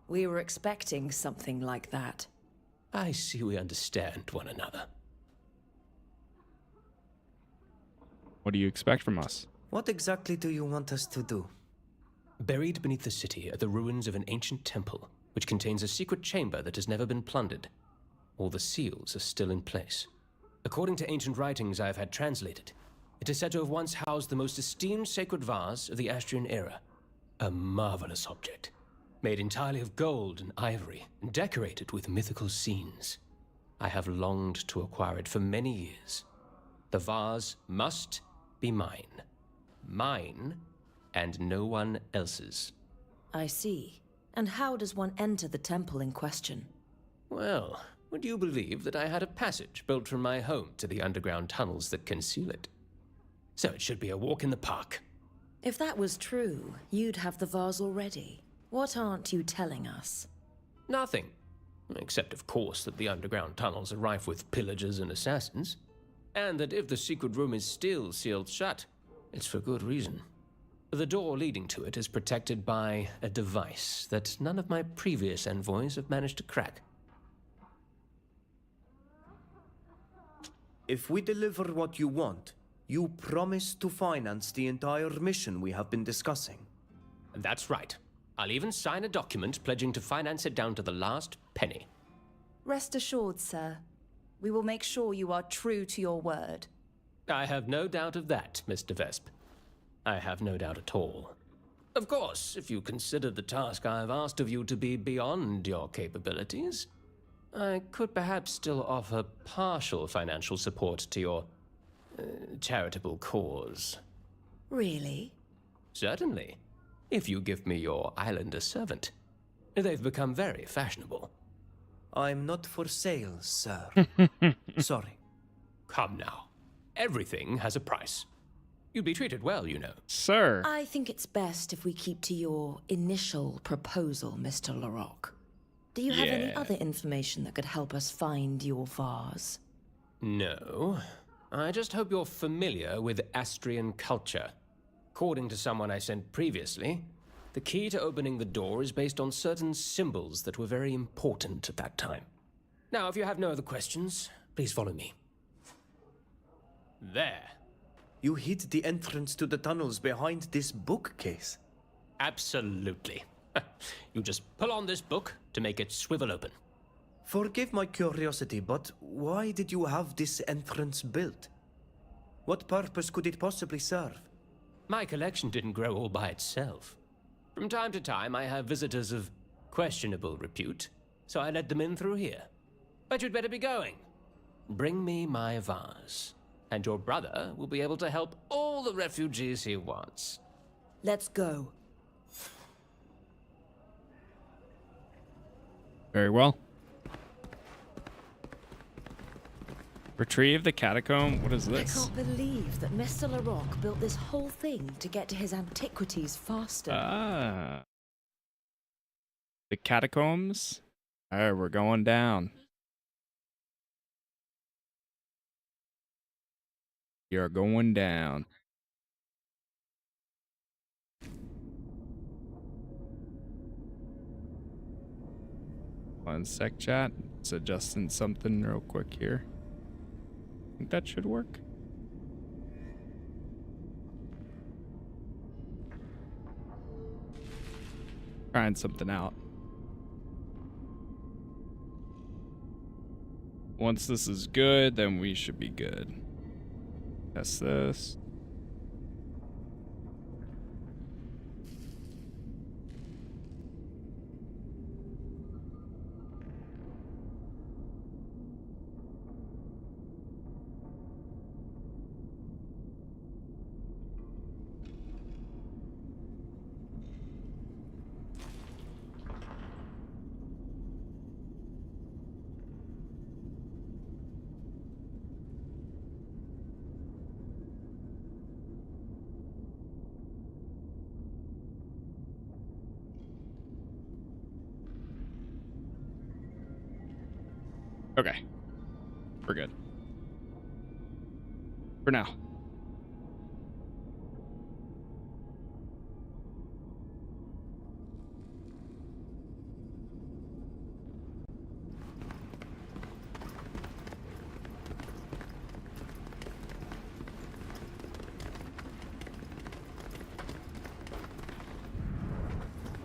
We were expecting something like that. I see we understand one another. What do you expect from us? What exactly do you want us to do? Buried beneath the city are the ruins of an ancient temple, which contains a secret chamber that has never been plundered. All the seals are still in place. According to ancient writings I have had translated, it is said to have once housed the most esteemed sacred vase of the Astrian era. A marvelous object, made entirely of gold and ivory, and decorated with mythical scenes. I have longed to acquire it for many years. The vase must be mine. Mine, and no one else's. I see. And how does one enter the temple in question? Well, would you believe that I had a passage built from my home to the underground tunnels that conceal it? So it should be a walk in the park. If that was true, you'd have the vase already. What aren't you telling us? Nothing. Except, of course, that the underground tunnels are rife with pillagers and assassins. And that if the secret room is still sealed shut, it's for good reason. The door leading to it is protected by a device that none of my previous envoys have managed to crack. If we deliver what you want, you promise to finance the entire mission we have been discussing. That's right. I'll even sign a document pledging to finance it down to the last penny. Rest assured, sir. We will make sure you are true to your word. I have no doubt of that, Mr. Vesp. I have no doubt at all. Of course, if you consider the task I have asked of you to be beyond your capabilities, I could perhaps still offer partial financial support to your charitable cause. Really? Certainly. If you give me your islander servant. They've become very fashionable. I'm not for sale, sir. Sorry. Come now. Everything has a price. You'd be treated well, you know. Sir. I think it's best if we keep to your initial proposal, Mr. Laroque. Do you have any other information that could help us find your vase? No. I just hope you're familiar with Astrian culture. According to someone I sent previously, the key to opening the door is based on certain symbols that were very important at that time. Now, if you have no other questions, please follow me. There. You hid the entrance to the tunnels behind this bookcase. Absolutely. You just pull on this book to make it swivel open. Forgive my curiosity, but why did you have this entrance built? What purpose could it possibly serve? My collection didn't grow all by itself. From time to time, I have visitors of questionable repute, so I let them in through here. But you'd better be going. Bring me my vase, and your brother will be able to help all the refugees he wants. Let's go. Very well. Retrieve the catacomb. What is this? I can't believe that Mr. Laroque built this whole thing to get to his antiquities faster. Ah. The catacombs. Alright, we're going down. You're going down. One sec, chat. It's adjusting something real quick here. Think that should work. Trying something out. Once this is good, then we should be good. Test this. Okay. We're good. For now.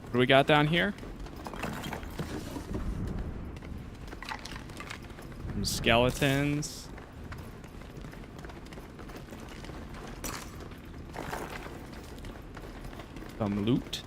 What do we got down here? Some skeletons. Some loot.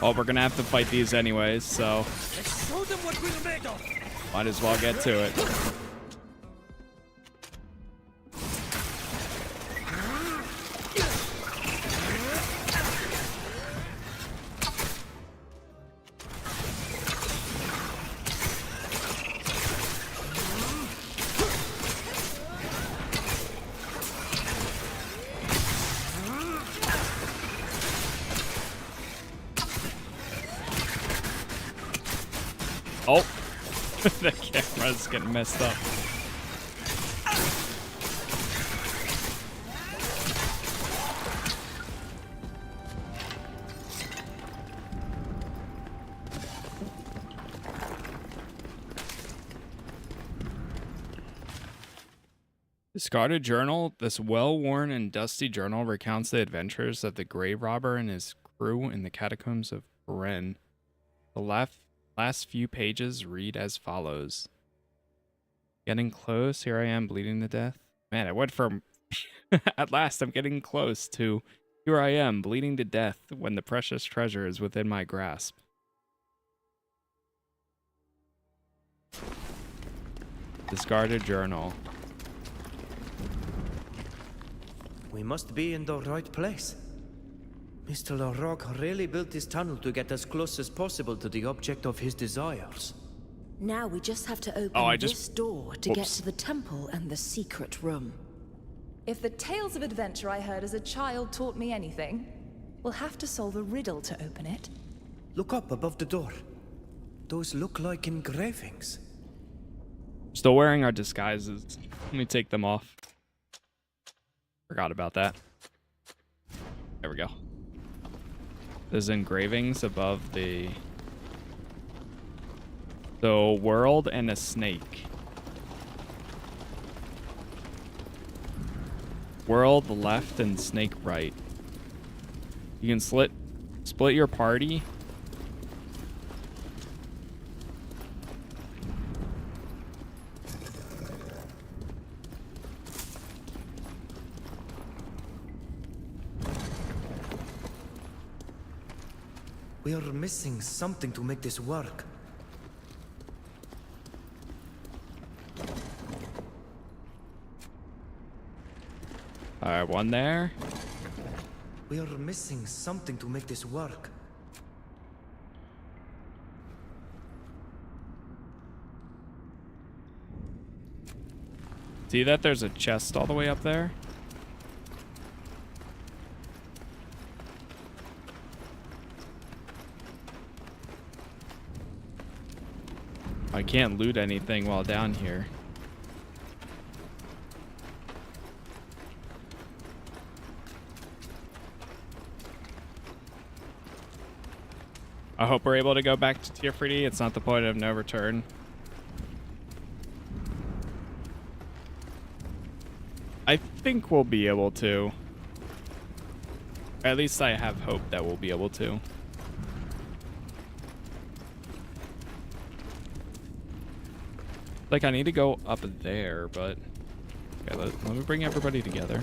Oh, we're gonna have to fight these anyways, so Let's show them what we're made of. might as well get to it. Oh, the camera's getting messed up. Discarded journal. This well-worn and dusty journal recounts the adventures of the grave robber and his crew in the catacombs of Peren. The last few pages read as follows. Getting close. Here I am, bleeding to death. Man, I went from at last I'm getting close to here I am, bleeding to death when the precious treasure is within my grasp. Discarded journal. We must be in the right place. Mr. Laroque really built this tunnel to get as close as possible to the object of his desires. Now we just have to open this door to get to the temple and the secret room. If the tales of adventure I heard as a child taught me anything, we'll have to solve a riddle to open it. Look up above the door. Those look like engravings. Still wearing our disguises. Let me take them off. Forgot about that. There we go. There's engravings above the world and a snake. World left and snake right. You can split your party. We are missing something to make this work. Alright, one there. We are missing something to make this work. See that there's a chest all the way up there? I can't loot anything while down here. I hope we're able to go back to tier 3D. It's not the point of no return. I think we'll be able to. At least I have hope that we'll be able to. Like, I need to go up there, but... Okay, let me bring everybody together.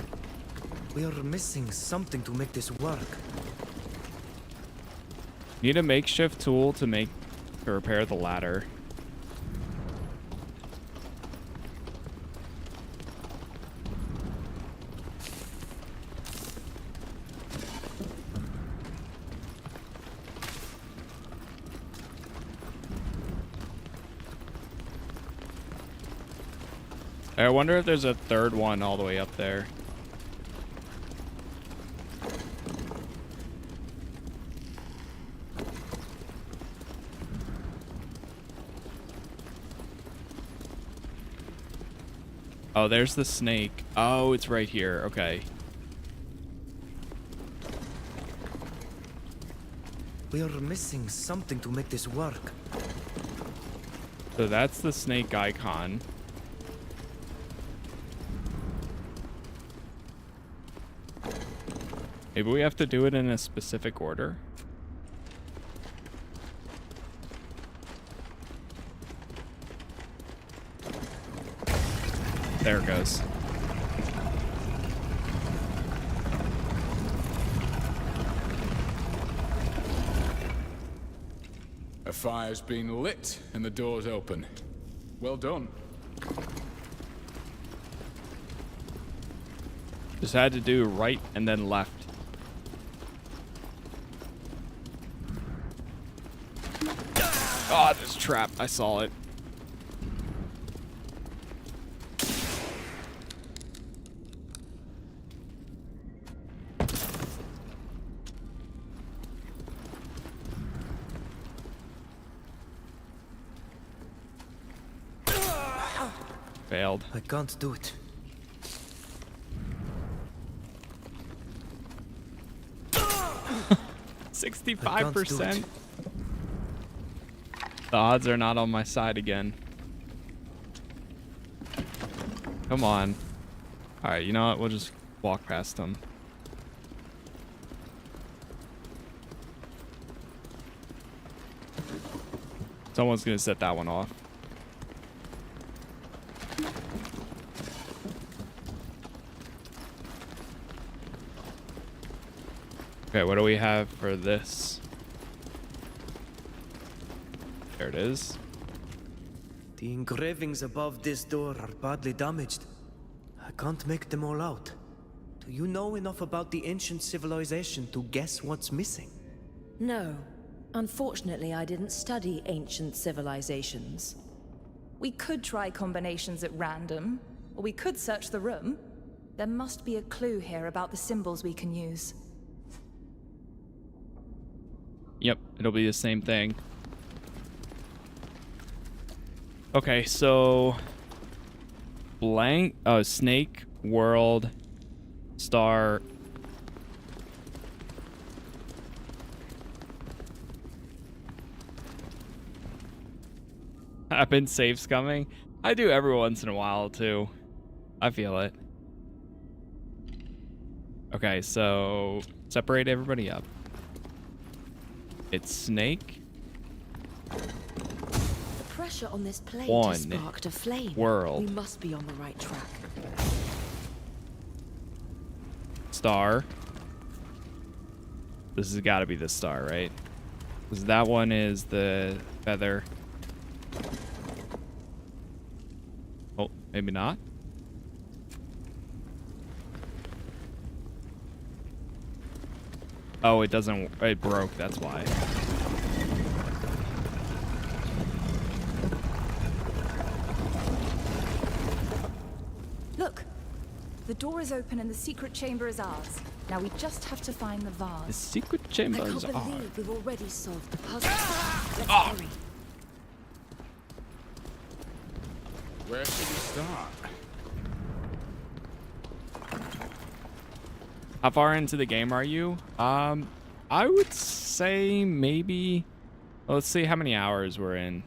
We are missing something to make this work. Need a makeshift tool to repair the ladder. I wonder if there's a third one all the way up there. Oh, there's the snake. Oh, it's right here. Okay. We are missing something to make this work. So that's the snake icon. Maybe we have to do it in a specific order. There it goes. A fire's been lit and the door's open. Well done. Just had to do right and then left. Oh, this trap. I saw it. Failed. I can't do it. $65%. The odds are not on my side again. Come on. Alright, you know what? We'll just walk past them. Someone's gonna set that one off. Okay, what do we have for this? There it is. The engravings above this door are badly damaged. I can't make them all out. Do you know enough about the ancient civilization to guess what's missing? No. Unfortunately, I didn't study ancient civilizations. We could try combinations at random, or we could search the room. There must be a clue here about the symbols we can use. Yep, it'll be the same thing. Okay, so blank, oh, snake, world, star. I've been safe scumming. I do every once in a while too. I feel it. Okay, so separate everybody up. It's snake. The pressure on this plate One has sparked a flame. world. We must be on the right track. Star. This has got to be the star, right? Because that one is the feather. Oh, maybe not. Oh, it doesn't. It broke. That's why. door is open and the secret chamber is ours. Now we just have to find the The vase. secret chamber I is can't ours. believe we've already solved the puzzle. Let's Ah! hurry. Where should we start? How far into the game are you? I would say maybe, let's see how many hours we're in.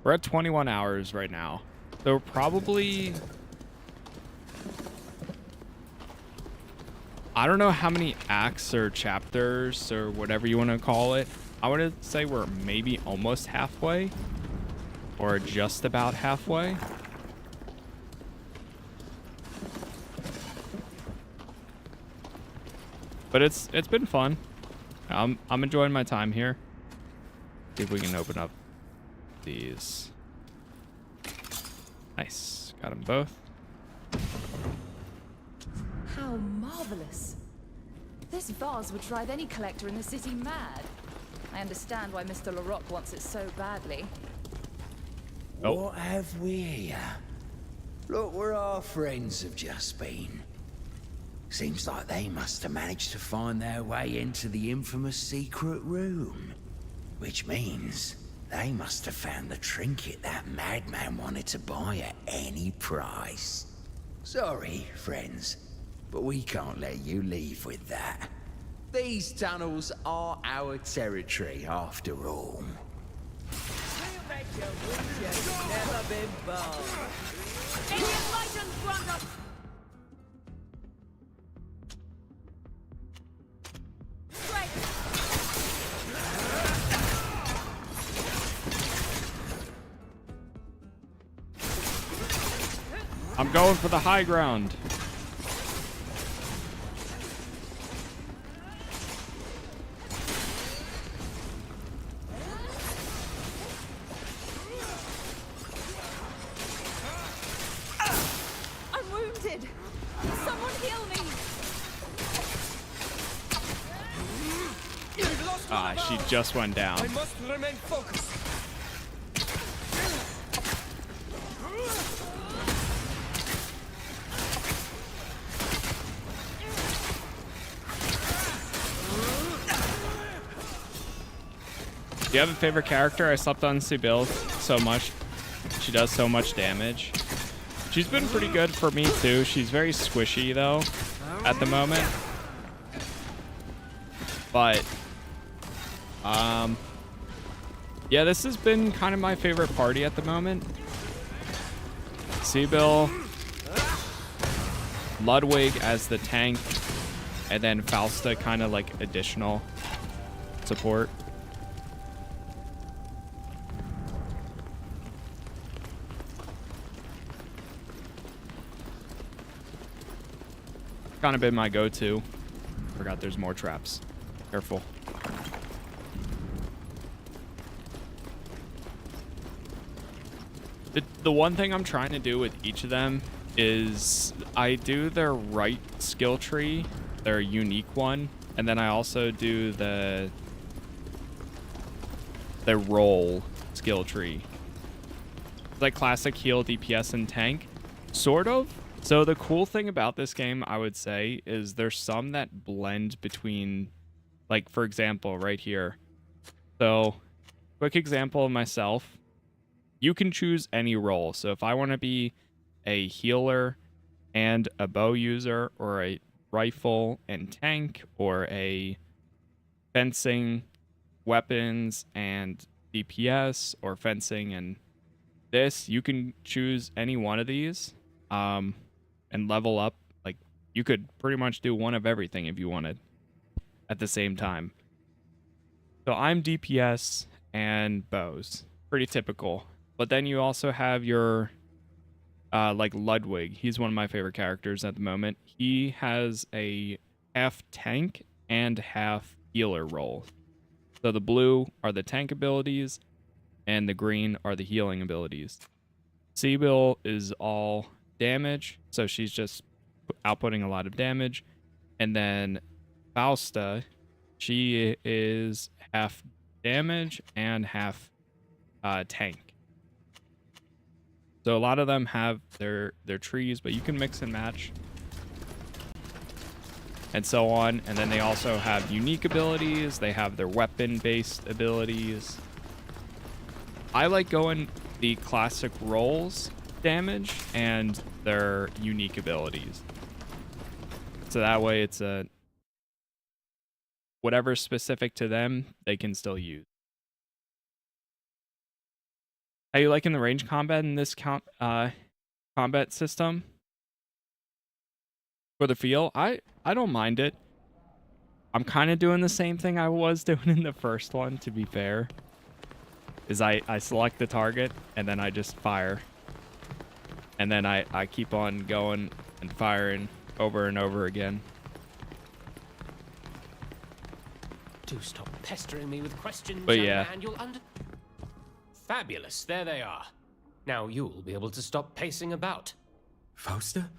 We're at 21 hours right now. So we're probably, I don't know how many acts or chapters or whatever you want to call it. I would say we're maybe almost halfway or just about halfway. But it's been fun. I'm enjoying my time here. See if we can open up these. Nice. Got them both. How marvelous. This vase would drive any collector in the city mad. I understand why Mr. Laroque wants it so badly. Oh. What have we here? Look where our friends have just been. Seems like they must have managed to find their way into the infamous secret room. Which means they must have found the trinket that madman wanted to buy at any price. Sorry, friends, but we can't let you leave with that. These tunnels are our territory, after all. Never been bold. Alien legends, Brother! I'm going for the high ground. I'm wounded. Someone heal me. Ah, she just went down. I must remain focused. Do you have a favorite character? I slept on Sibyl so much. She does so much damage. She's been pretty good for me too. She's very squishy though at the moment. But yeah, this has been kind of my favorite party at the moment. Sibyl, Ludwig as the tank, and then Fausta kind of like additional support. Kind of been my go-to. Forgot there's more traps. Careful. The one thing I'm trying to do with each of them is I do their right skill tree, their unique one, and then I also do the roll skill tree. Like classic heal, DPS, and tank, sort of. So the cool thing about this game, I would say, is there's some that blend between, like, for example, right here. So, quick example of myself. You can choose any role. So if I want to be a healer and a bow user, or a rifle and tank, or a fencing, weapons, and DPS, or fencing and this, you can choose any one of these. And level up. Like, you could pretty much do one of everything if you wanted at the same time. So I'm DPS and bows, pretty typical. But then you also have your like Ludwig. He's one of my favorite characters at the moment. He has a half tank and half healer role. So the blue are the tank abilities and the green are the healing abilities. Sibyl is all damage, so she's just outputting a lot of damage. And then Fausta, she is half damage and half tank. So a lot of them have their trees, but you can mix and match. and so on. And then they also have unique abilities. They have their weapon-based abilities. I like going the classic rolls damage and their unique abilities. So that way it's a whatever's specific to them, they can still use. How you liking the range combat in this combat system? For the feel, I don't mind it. I'm kind of doing the same thing I was doing in the first one, to be fair. Is I select the target and then I just fire. And then I keep on going and firing over and over again. Do stop pestering me with questions, But young yeah. man. You'll Fabulous. There they are. Now you'll be able to stop pacing about. Fausta?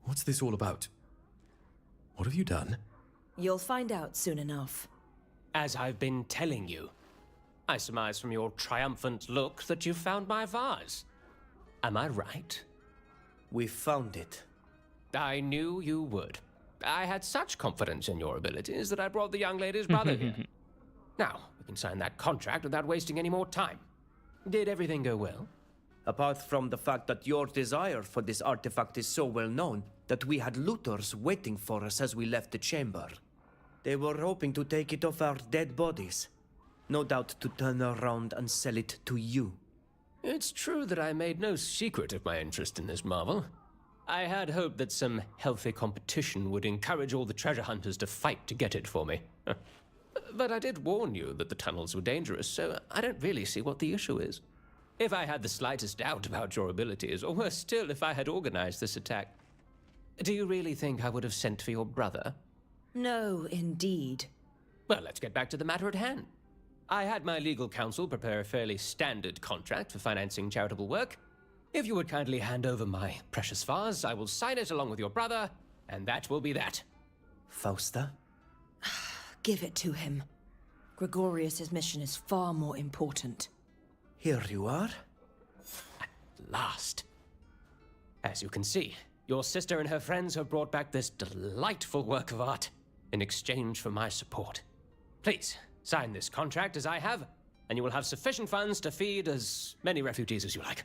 What's this all about? What have you done? You'll find out soon enough. As I've been telling you, I surmise from your triumphant look that you found my vase. Am I right? We found it. I knew you would. I had such confidence in your abilities that I brought the young lady's brother here. Now, we can sign that contract without wasting any more time. Did everything go well? Apart from the fact that your desire for this artifact is so well known that we had looters waiting for us as we left the chamber. They were hoping to take it off our dead bodies. No doubt to turn around and sell it to you. It's true that I made no secret of my interest in this marvel. I had hoped that some healthy competition would encourage all the treasure hunters to fight to get it for me. But I did warn you that the tunnels were dangerous, so I don't really see what the issue is. If I had the slightest doubt about your abilities, or worse still, if I had organized this attack, do you really think I would have sent for your brother? No, indeed. Well, let's get back to the matter at hand. I had my legal counsel prepare a fairly standard contract for financing charitable work. If you would kindly hand over my precious vase, I will sign it along with your brother, and that will be that. Fausta? Give it to him. Gregorius's mission is far more important. Here you are. At last. As you can see, your sister and her friends have brought back this delightful work of art in exchange for my support. Please, sign this contract as I have, and you will have sufficient funds to feed as many refugees as you like.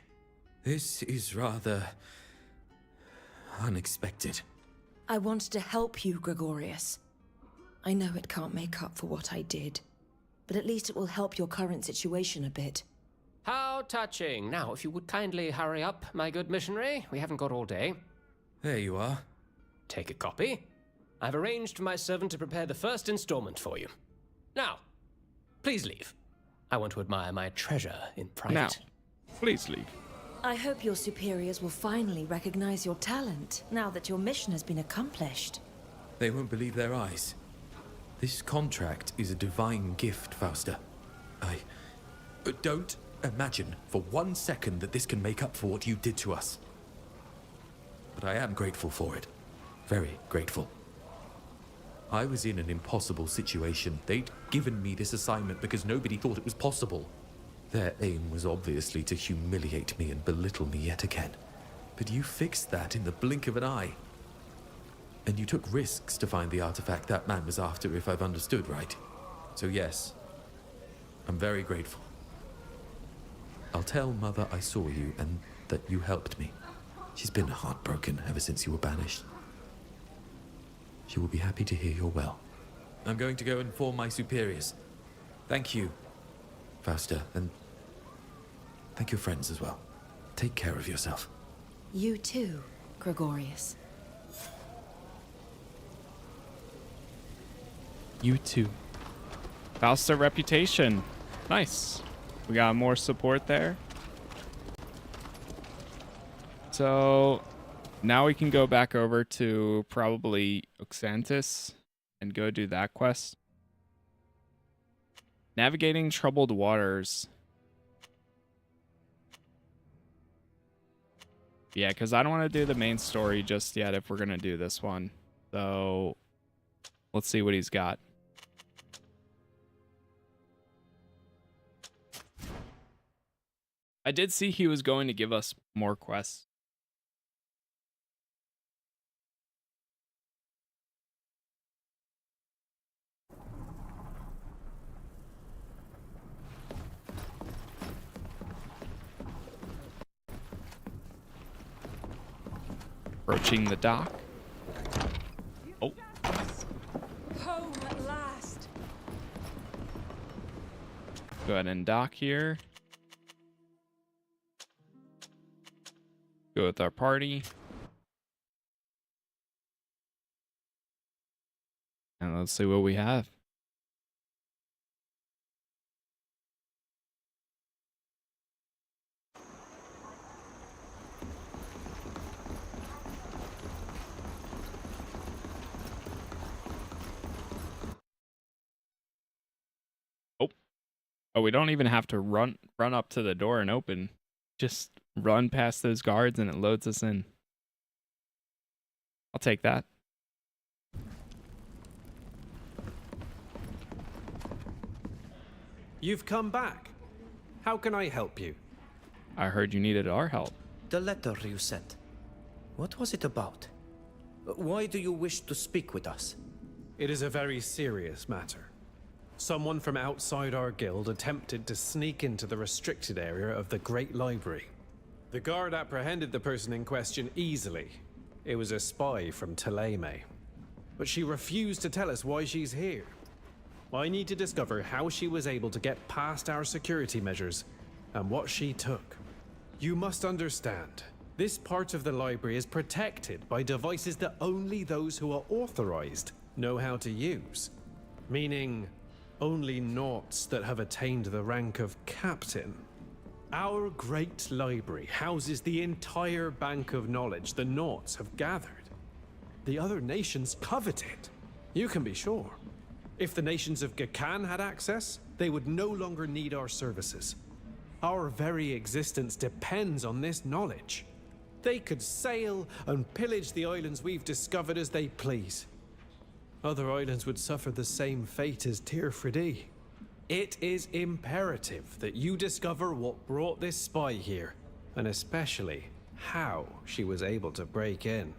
This is rather unexpected. I wanted to help you, Gregorius. I know it can't make up for what I did, but at least it will help your current situation a bit. How touching. Now, if you would kindly hurry up, my good missionary. We haven't got all day. There you are. Take a copy. I've arranged for my servant to prepare the first installment for you. Now, please leave. I want to admire my treasure in private. Now, please leave. I hope your superiors will finally recognize your talent, now that your mission has been accomplished. They won't believe their eyes. This contract is a divine gift, Fausta. I don't imagine for 1 second that this can make up for what you did to us. But I am grateful for it. Very grateful. I was in an impossible situation. They'd given me this assignment because nobody thought it was possible. Their aim was obviously to humiliate me and belittle me yet again. But you fixed that in the blink of an eye. And you took risks to find the artifact that man was after, if I've understood right. So yes, I'm very grateful. I'll tell Mother I saw you and that you helped me. She's been heartbroken ever since you were banished. She will be happy to hear you're well. I'm going to go inform my superiors. Thank you, Fausta, and thank your friends as well. Take care of yourself. You too, Gregorius. You too. Fausta reputation. Nice. We got more support there. So now we can go back over to probably Oxantis and go do that quest. Navigating troubled waters. Yeah, because I don't want to do the main story just yet if we're going to do this one. So let's see what he's got. I did see he was going to give us more quests. Approaching the dock. Oh. Home at last. Go ahead and dock here. Go with our party. And let's see what we have. Oh, we don't even have to run up to the door and open. Just run past those guards and it loads us in. I'll take that. You've come back. How can I help you? I heard you needed our help. The letter you sent. What was it about? Why do you wish to speak with us? It is a very serious matter. Someone from outside our guild attempted to sneak into the restricted area of the Great Library. The guard apprehended the person in question easily. It was a spy from Thélème. But she refused to tell us why she's here. I need to discover how she was able to get past our security measures and what she took. You must understand, this part of the library is protected by devices that only those who are authorized know how to use. Meaning, only Naughts that have attained the rank of captain. Our great library houses the entire bank of knowledge the Naughts have gathered. The other nations covet it, you can be sure. If the nations of Gacan had access, they would no longer need our services. Our very existence depends on this knowledge. They could sail and pillage the islands we've discovered as they please. Other islands would suffer the same fate as Tirfridi. It is imperative that you discover what brought this spy here, and especially how she was able to break in.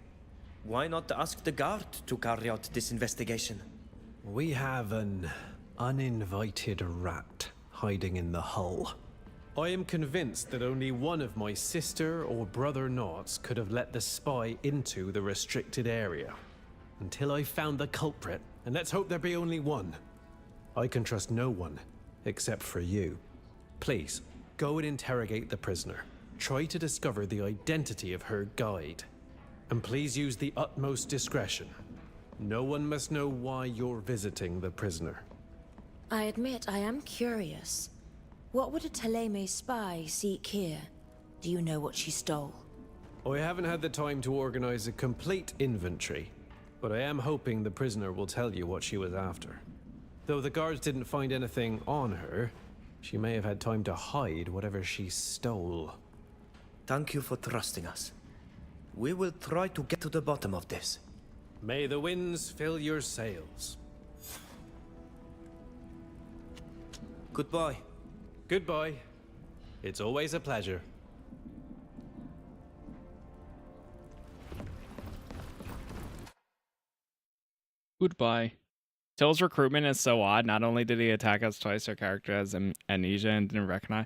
Why not ask the guard to carry out this investigation? We have an uninvited rat hiding in the hull. I am convinced that only one of my sister or brother Naughts could have let the spy into the restricted area. Until I found the culprit, and let's hope there be only one. I can trust no one, except for you. Please, go and interrogate the prisoner. Try to discover the identity of her guide. And please use the utmost discretion. No one must know why you're visiting the prisoner. I admit I am curious. What would a Thélème spy seek here? Do you know what she stole? I haven't had the time to organize a complete inventory, but I am hoping the prisoner will tell you what she was after. Though the guards didn't find anything on her, she may have had time to hide whatever she stole. Thank you for trusting us. We will try to get to the bottom of this. May the winds fill your sails. Goodbye. Goodbye. It's always a pleasure. Goodbye. Till's recruitment is so odd. Not only did he attack us twice, our character has amnesia and didn't recognize.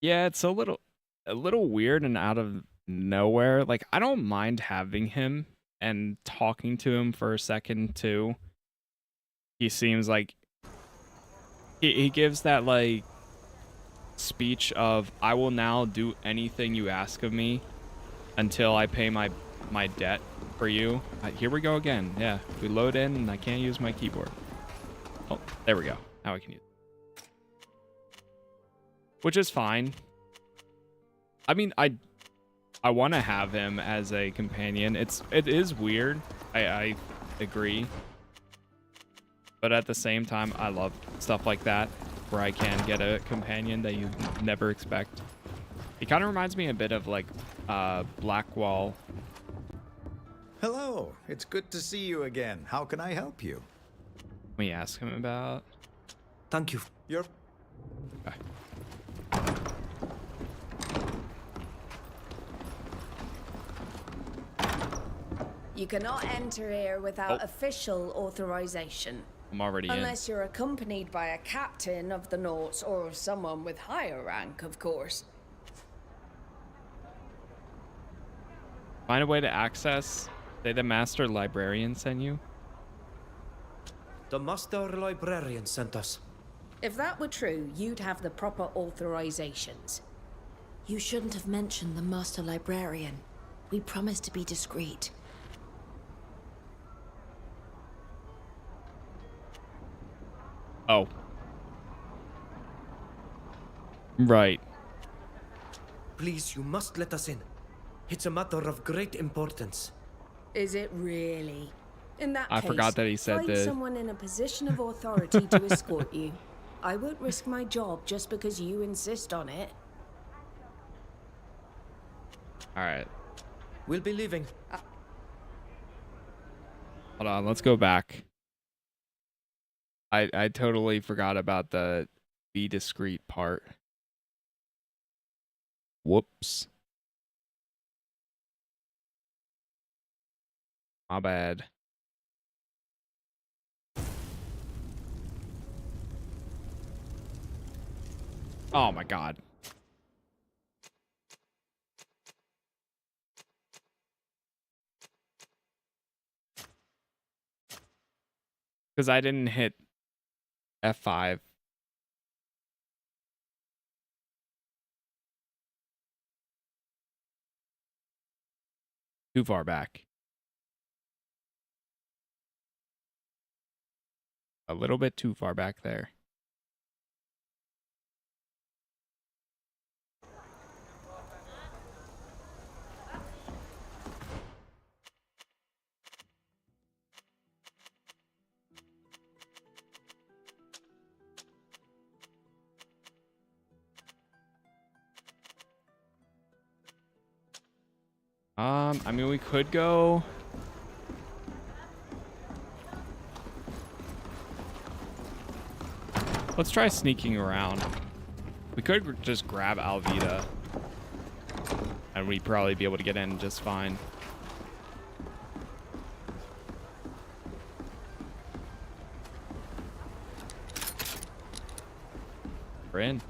Yeah, it's a little weird and out of nowhere. Like, I don't mind having him and talking to him for a second too. He seems like he gives that like speech of, I will now do anything you ask of me until I pay my debt for you. Here we go again. Yeah, we load in and I can't use my keyboard. Oh, there we go. Now I can use it. Which is fine. I mean, I want to have him as a companion. It is weird. I agree. But at the same time, I love stuff like that where I can get a companion that you never expect. It kind of reminds me a bit of like Blackwall. Hello, it's good to see you again. How can I help you? We ask him about. Thank you. You're. Okay. You cannot enter here without official authorization. I'm already Unless you're accompanied by a captain of the Naughts or someone with higher rank, of course. Find a way to access. Say the master librarian sent you. The master librarian sent us. If that were true, you'd have the proper authorizations. You shouldn't have mentioned the master librarian. We promised to be discreet. Oh. Right. Please, you must let us in. It's a matter of great importance. Is it really? In that I case, forgot that he said find that. someone in a position of authority to escort you. I won't risk my job just because you insist on it. All right. We'll be leaving. Hold on. Let's go back. I totally forgot about the be discreet part. Whoops. My bad. Oh my god. Because I didn't hit F5. Too far back. A little bit too far back there. I mean, we could go. Let's try sneaking around. We could just grab Alvida, and we'd probably be able to get in just fine. We're in.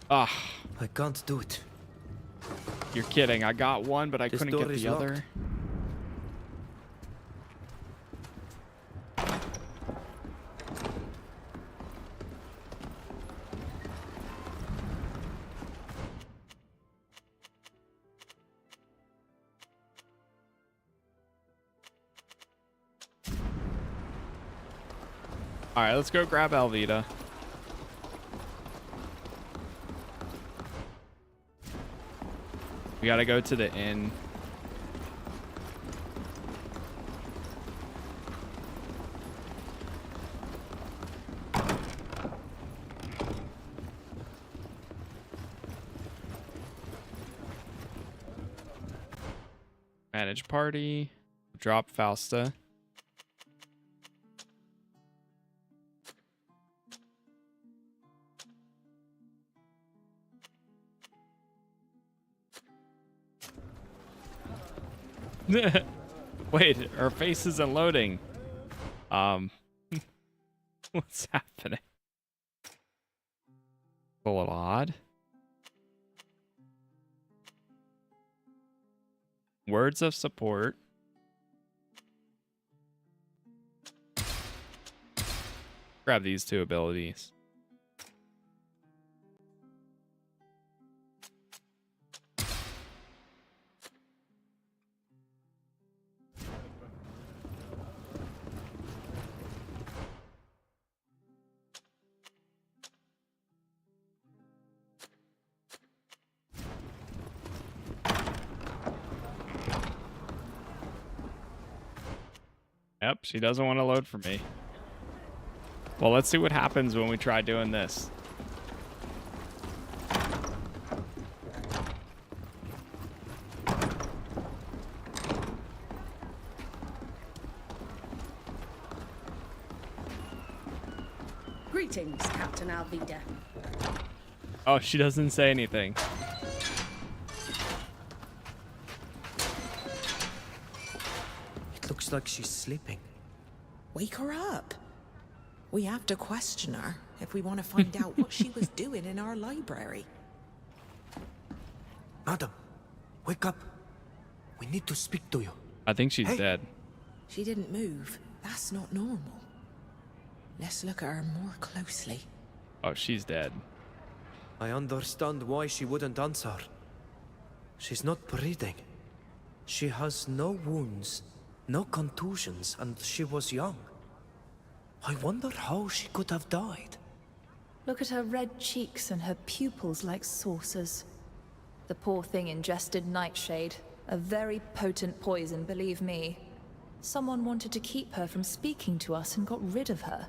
Ah, I can't do it. You're kidding. I got one, but I This couldn't door get is the locked. other. All right, let's go grab Alvida. We gotta go to the inn. Manage party. Drop Fausta. Wait, her face isn't loading. What's happening? A little odd. Words of support. Grab these two abilities. Yep, she doesn't want to load for me. Well, let's see what happens when we try doing this. Greetings, Captain Alvida. Oh, she doesn't say anything. It looks like she's sleeping. Wake her up. We have to question her if we want to find out what she was doing in our library. Madam, wake up. We need to speak to you. I think she's dead. She didn't move. That's not normal. Let's look at her more closely. Oh, she's dead. I understand why she wouldn't answer. She's not breathing. She has no wounds, no contusions, and she was young. I wonder how she could have died. Look at her red cheeks and her pupils like saucers. The poor thing ingested nightshade, a very potent poison, believe me. Someone wanted to keep her from speaking to us and got rid of her.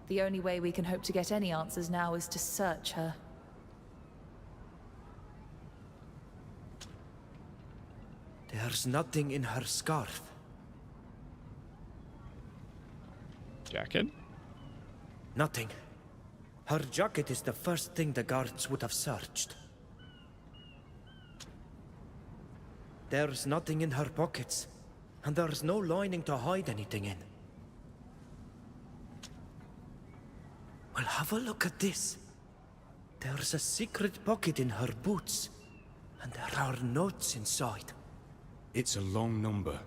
The only way we can hope to get any answers now is to search her. There's nothing in her scarf. Jacket? Nothing. Her jacket is the first thing the guards would have searched. There's nothing in her pockets, and there's no lining to hide anything in. Well, have a look at this. There's a secret pocket in her boots, and there are notes inside. It's a long number.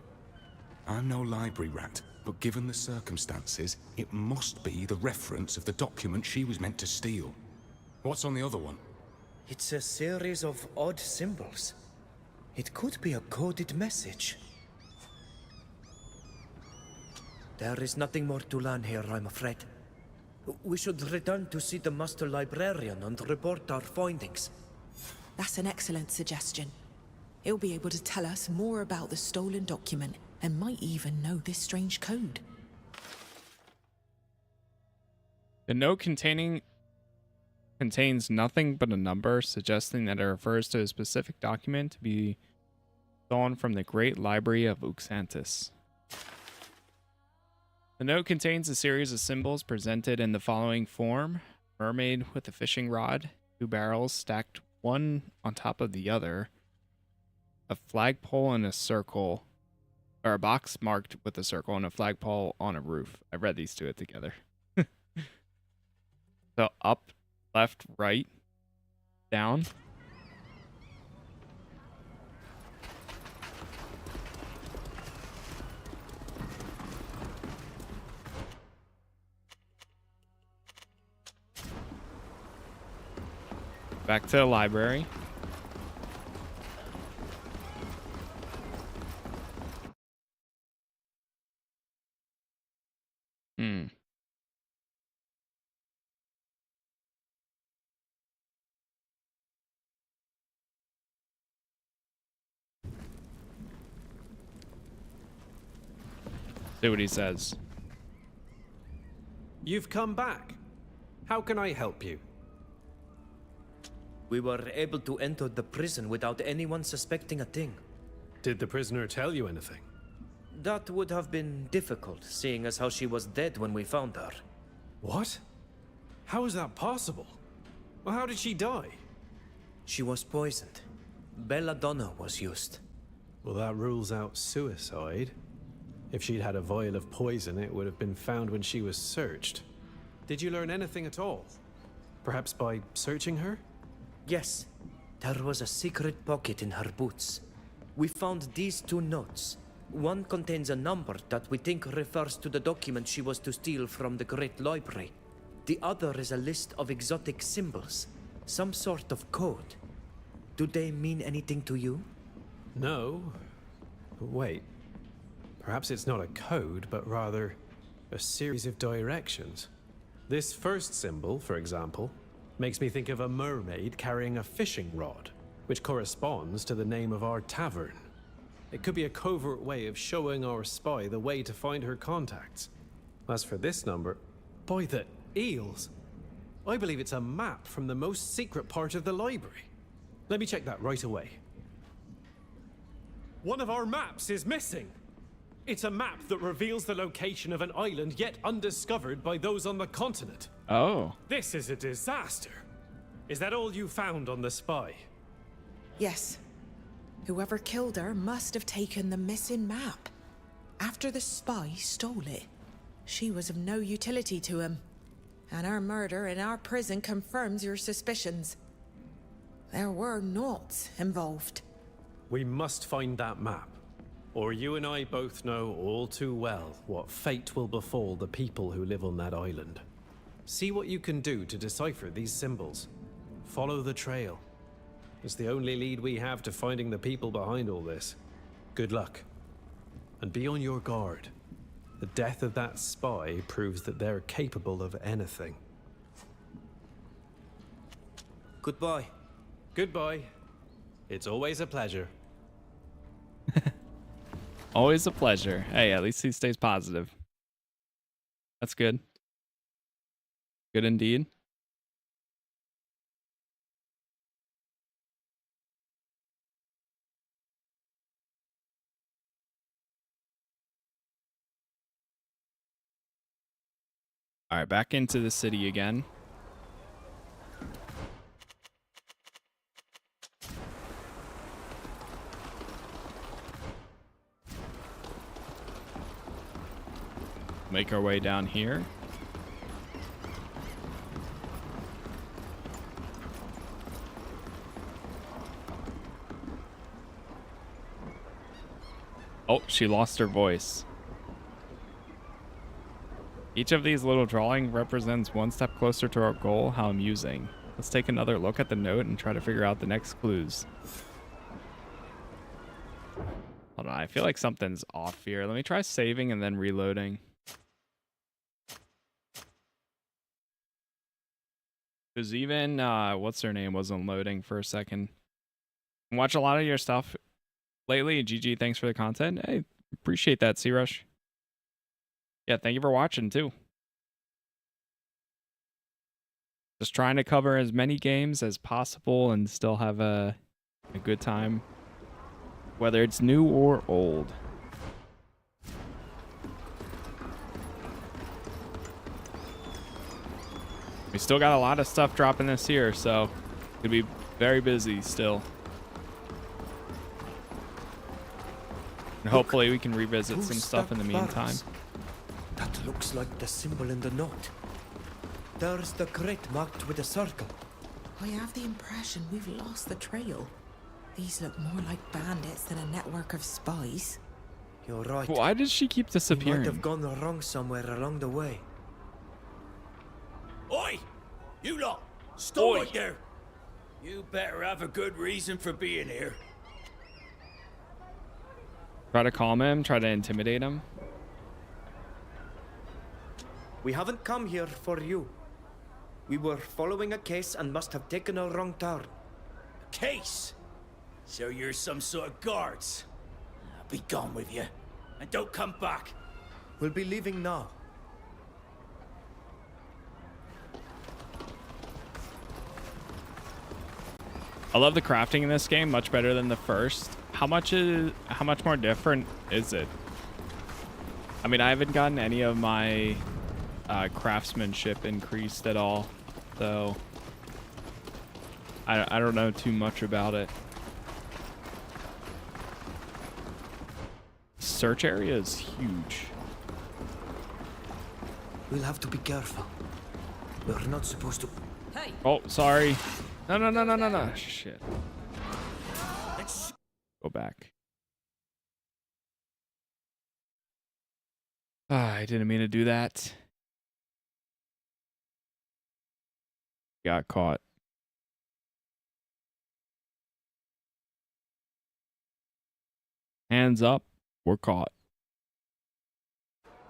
I'm no library rat, but given the circumstances, it must be the reference of the document she was meant to steal. What's on the other one? It's a series of odd symbols. It could be a coded message. There is nothing more to learn here, I'm afraid. We should return to see the Master Librarian and report our findings. That's an excellent suggestion. He'll be able to tell us more about the stolen document and might even know this strange code. The note contains nothing but a number, suggesting that it refers to a specific document to be stolen from the Great Library of Uxantis. The note contains a series of symbols presented in the following form: mermaid with a fishing rod, 2 barrels stacked one on top of the other, a flagpole and a circle, or a box marked with a circle and a flagpole on a roof. I read these two together. So up, left, right, down. Back to the library. See what he says. You've come back. How can I help you? We were able to enter the prison without anyone suspecting a thing. Did the prisoner tell you anything? That would have been difficult, seeing as how she was dead when we found her. What? How is that possible? Well, how did she die? She was poisoned. Belladonna was used. Well, that rules out suicide. If she'd had a vial of poison, it would have been found when she was searched. Did you learn anything at all? Perhaps by searching her? Yes. There was a secret pocket in her boots. We found these 2 notes. One contains a number that we think refers to the document she was to steal from the Great Library. The other is a list of exotic symbols. Some sort of code. Do they mean anything to you? No. Wait. Perhaps it's not a code, but rather a series of directions. This first symbol, for example, makes me think of a mermaid carrying a fishing rod, which corresponds to the name of our tavern. It could be a covert way of showing our spy the way to find her contacts. As for this number, by the eels, I believe it's a map from the most secret part of the library. Let me check that right away. One of our maps is missing. It's a map that reveals the location of an island yet undiscovered by those on the continent. Oh. This is a disaster. Is that all you found on the spy? Yes. Whoever killed her must have taken the missing map. After the spy stole it, She was of no utility to him, and her murder in our prison confirms your suspicions. There were naughts involved. We must find that map, or you and I both know all too well what fate will befall the people who live on that island. See what you can do to decipher these symbols. Follow the trail. It's the only lead we have to finding the people behind all this. Good luck. And be on your guard. The death of that spy proves that they're capable of anything. Goodbye. Goodbye. It's always a pleasure. Always a pleasure. Hey, at least he stays positive. That's good. Good indeed. All right, back into the city again. Make our way down here. Oh, she lost her voice. Each of these little drawings represents one step closer to our goal. How amusing. Let's take another look at the note and try to figure out the next clues. Hold on, I feel like something's off here. Let me try saving and then reloading. Because even, what's her name wasn't loading for a second. Watch a lot of your stuff lately. GG, thanks for the content. Hey, appreciate that, C-Rush. Yeah, thank you for watching, too. Just trying to cover as many games as possible and still have a good time, whether it's new or old. We still got a lot of stuff dropping this year, so could be very busy still. And hopefully we can revisit some stuff in the meantime. That looks like the symbol in the note. There's the crate marked with a circle. I have the impression we've lost the trail. These look more like bandits than a network of spies. You're right. Why does she keep We disappearing? might have gone wrong somewhere along the way. Oi! You lot! Stop right there! You better have a good reason for being here. Try to calm him, try to intimidate him. We haven't come here for you. We were following a case and must have taken a wrong turn. Case? So you're some sort of guards? Be gone with you. And don't come back. We'll be leaving now. I love the crafting in this game, much better than the first. How much more different is it? I mean, I haven't gotten any of my craftsmanship increased at all, so I don't know too much about it. Search area is huge. We'll have to be careful. We're not supposed to... Hey! Oh, sorry. No. Shit. Go back. I didn't mean to do that. Got caught. Hands up. We're caught.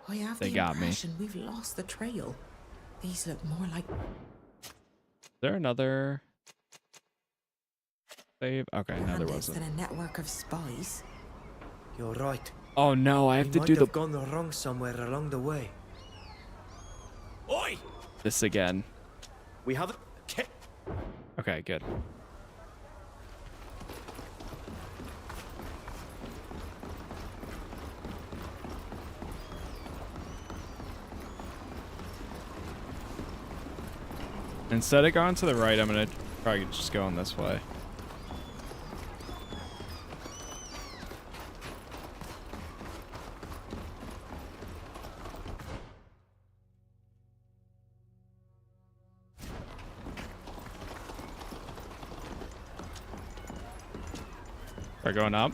I have They the got me. impression we've lost the trail. These look more like... Is there another save? Okay, no, there bandits wasn't. than a network of spies. You're right. Oh no, I have We to might do have gone wrong somewhere along the way. Oi! this again. We haven't... Okay, good. Instead of going to the right, I'm gonna probably just go on this way. Try going up.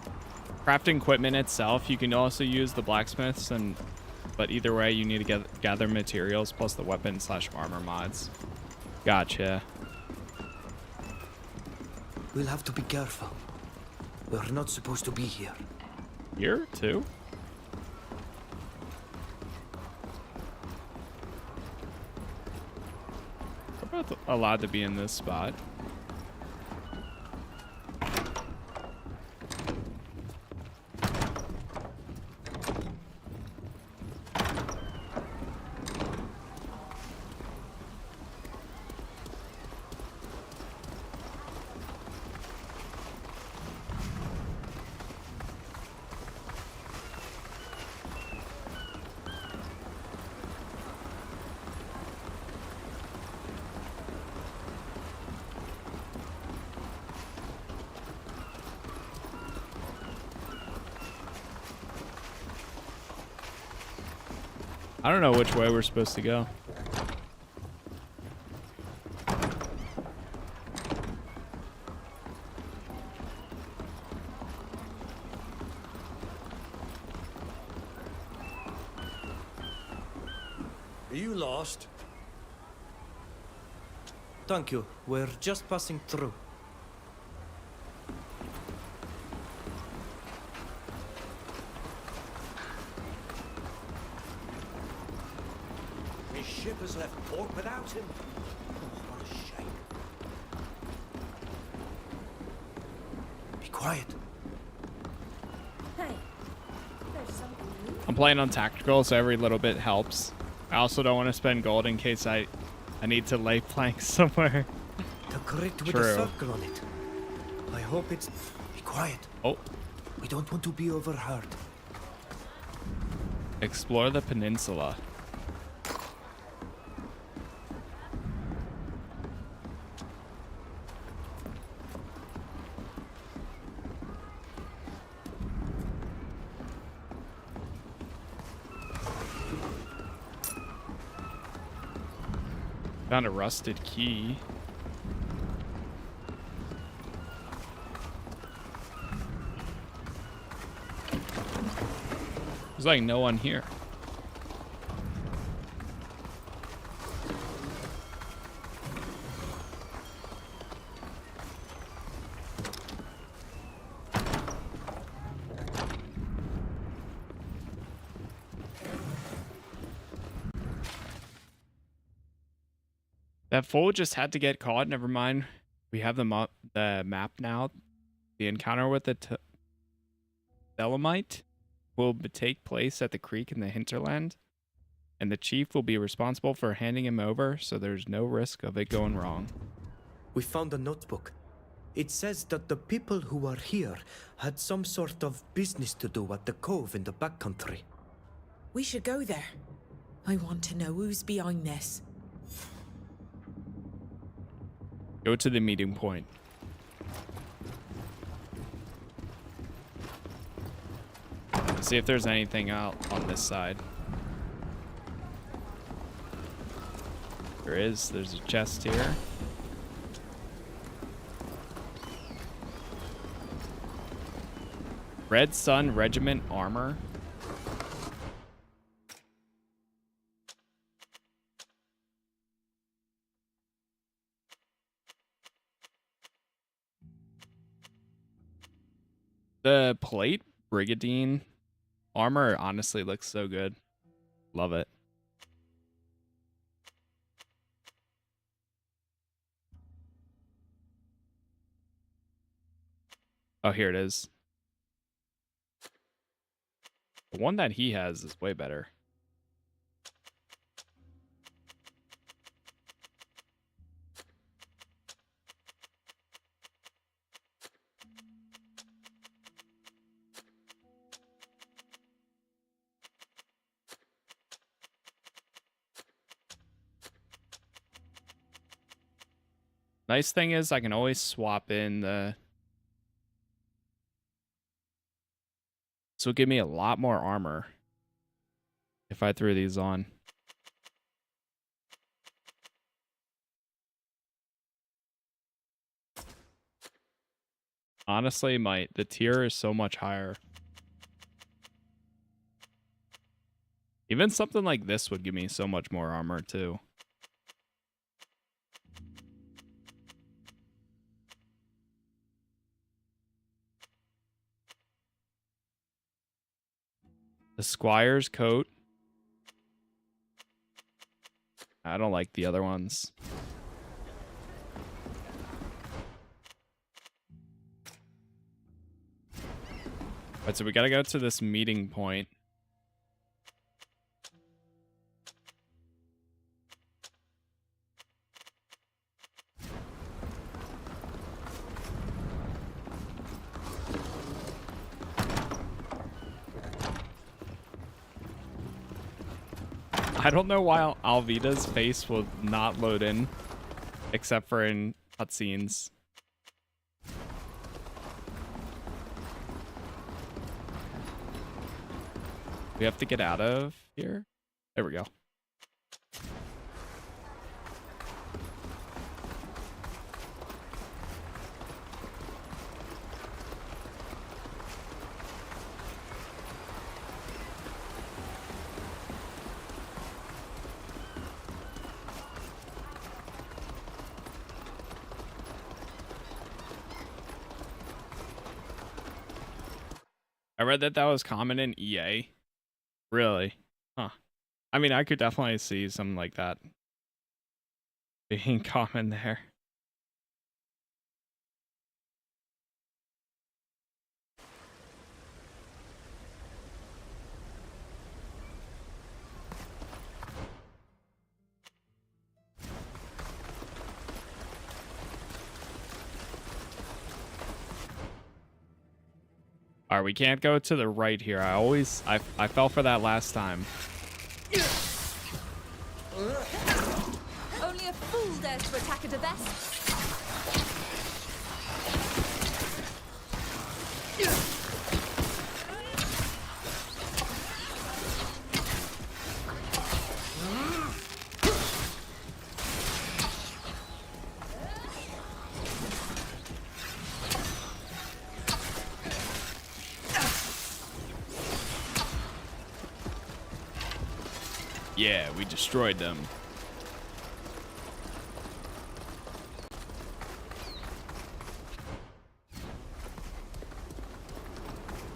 Crafting equipment itself, you can also use the blacksmiths, but either way, you need to gather materials plus the weapon/armor mods. Gotcha. We'll have to be careful. We're not supposed to be here. Here, too? We're both allowed to be in this spot. I don't know which way we're supposed to go. Are you lost? Thank you. We're just passing through. His ship has left port without him. Oh, what a shame. Be quiet. Hey, there's something new. I'm playing on tactical, so every little bit helps. I also don't want to spend gold in case I need to lay planks somewhere. The crate with True. a circle on it. I hope it's... Be quiet. Oh. We don't want to be overheard. Explore the peninsula. Found a rusted key. There's like no one here. That fool just had to get caught. Never mind. We have the map now. The encounter with the Thelemite will take place at the creek in the hinterland, and the chief will be responsible for handing him over, so there's no risk of it going wrong. We found a notebook. It says that the people who are here had some sort of business to do at the cove in the backcountry. We should go there. I want to know who's behind this. Go to the meeting point. See if there's anything out on this side. There is. There's a chest here. Red Sun Regiment armor. The plate brigandine armor honestly looks so good. Love it. Oh, here it is. The one that he has is way better. Nice thing is I can always swap in the... So it'll give me a lot more armor if I threw these on. Honestly, the tier is so much higher. Even something like this would give me so much more armor too. The squire's coat. I don't like the other ones. Alright, so we gotta go to this meeting point. I don't know why Alvida's face will not load in, except for in cutscenes. We have to get out of here. There we go. I read that was common in EA. Really? Huh. I mean, I could definitely see something like that being common there. All right, we can't go to the right here. I fell for that last time. Only a fool dares to attack a Devest. Yeah, we destroyed them.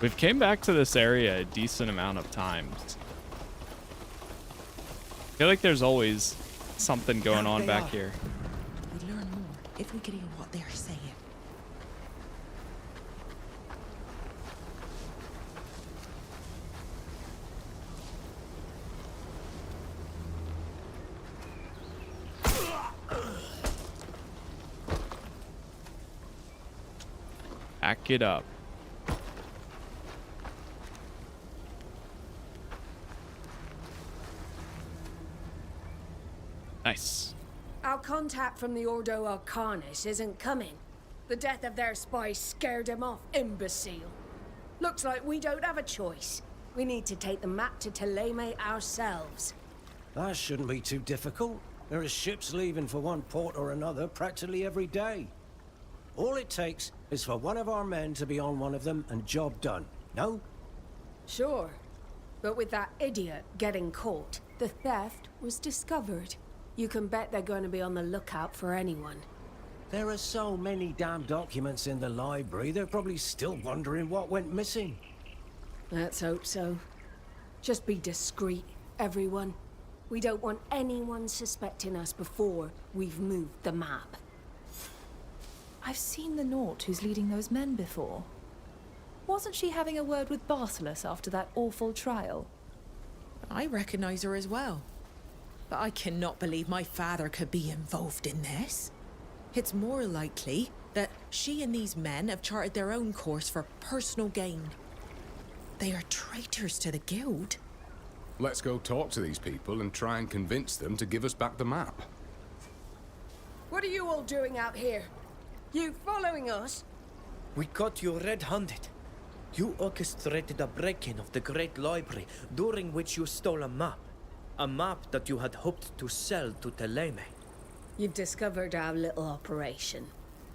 We've came back to this area a decent amount of times. I feel like there's always something going on back here. We learn more if we can hear what they're saying. Back it up. Nice. Our contact from the Ordo Arcanus isn't coming. The death of their spy scared him off, imbecile. Looks like we don't have a choice. We need to take the map to Thélème ourselves. That shouldn't be too difficult. There are ships leaving for one port or another practically every day. All it takes is for one of our men to be on one of them and job done, no? Sure. But with that idiot getting caught, the theft was discovered. You can bet they're going to be on the lookout for anyone. There are so many damn documents in the library, they're probably still wondering what went missing. Let's hope so. Just be discreet, everyone. We don't want anyone suspecting us before we've moved the map. I've seen the Naut who's leading those men before. Wasn't she having a word with Bartholus after that awful trial? I recognize her as well. But I cannot believe my father could be involved in this. It's more likely that she and these men have charted their own course for personal gain. They are traitors to the guild. Let's go talk to these people and try and convince them to give us back the map. What are you all doing out here? You following us? We caught you red-handed. You orchestrated a break-in of the Great Library, during which you stole a map. A map that you had hoped to sell to Thélème. You've discovered our little operation.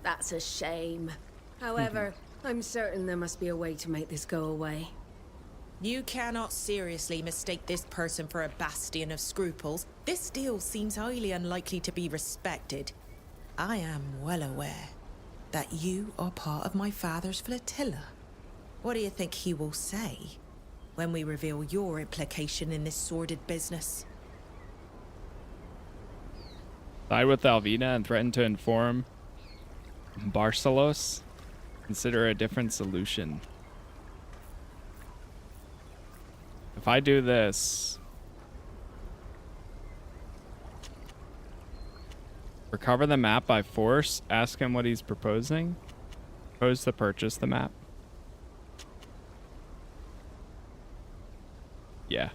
That's a shame. However, I'm certain there must be a way to make this go away. You cannot seriously mistake this person for a bastion of scruples. This deal seems highly unlikely to be respected. I am well aware that you are part of my father's flotilla. What do you think he will say when we reveal your implication in this sordid business? Side with Alvina and threaten to inform Barcelos. Consider a different solution. If I do this, recover the map by force, ask him what he's proposing, propose to purchase the map. Yeah.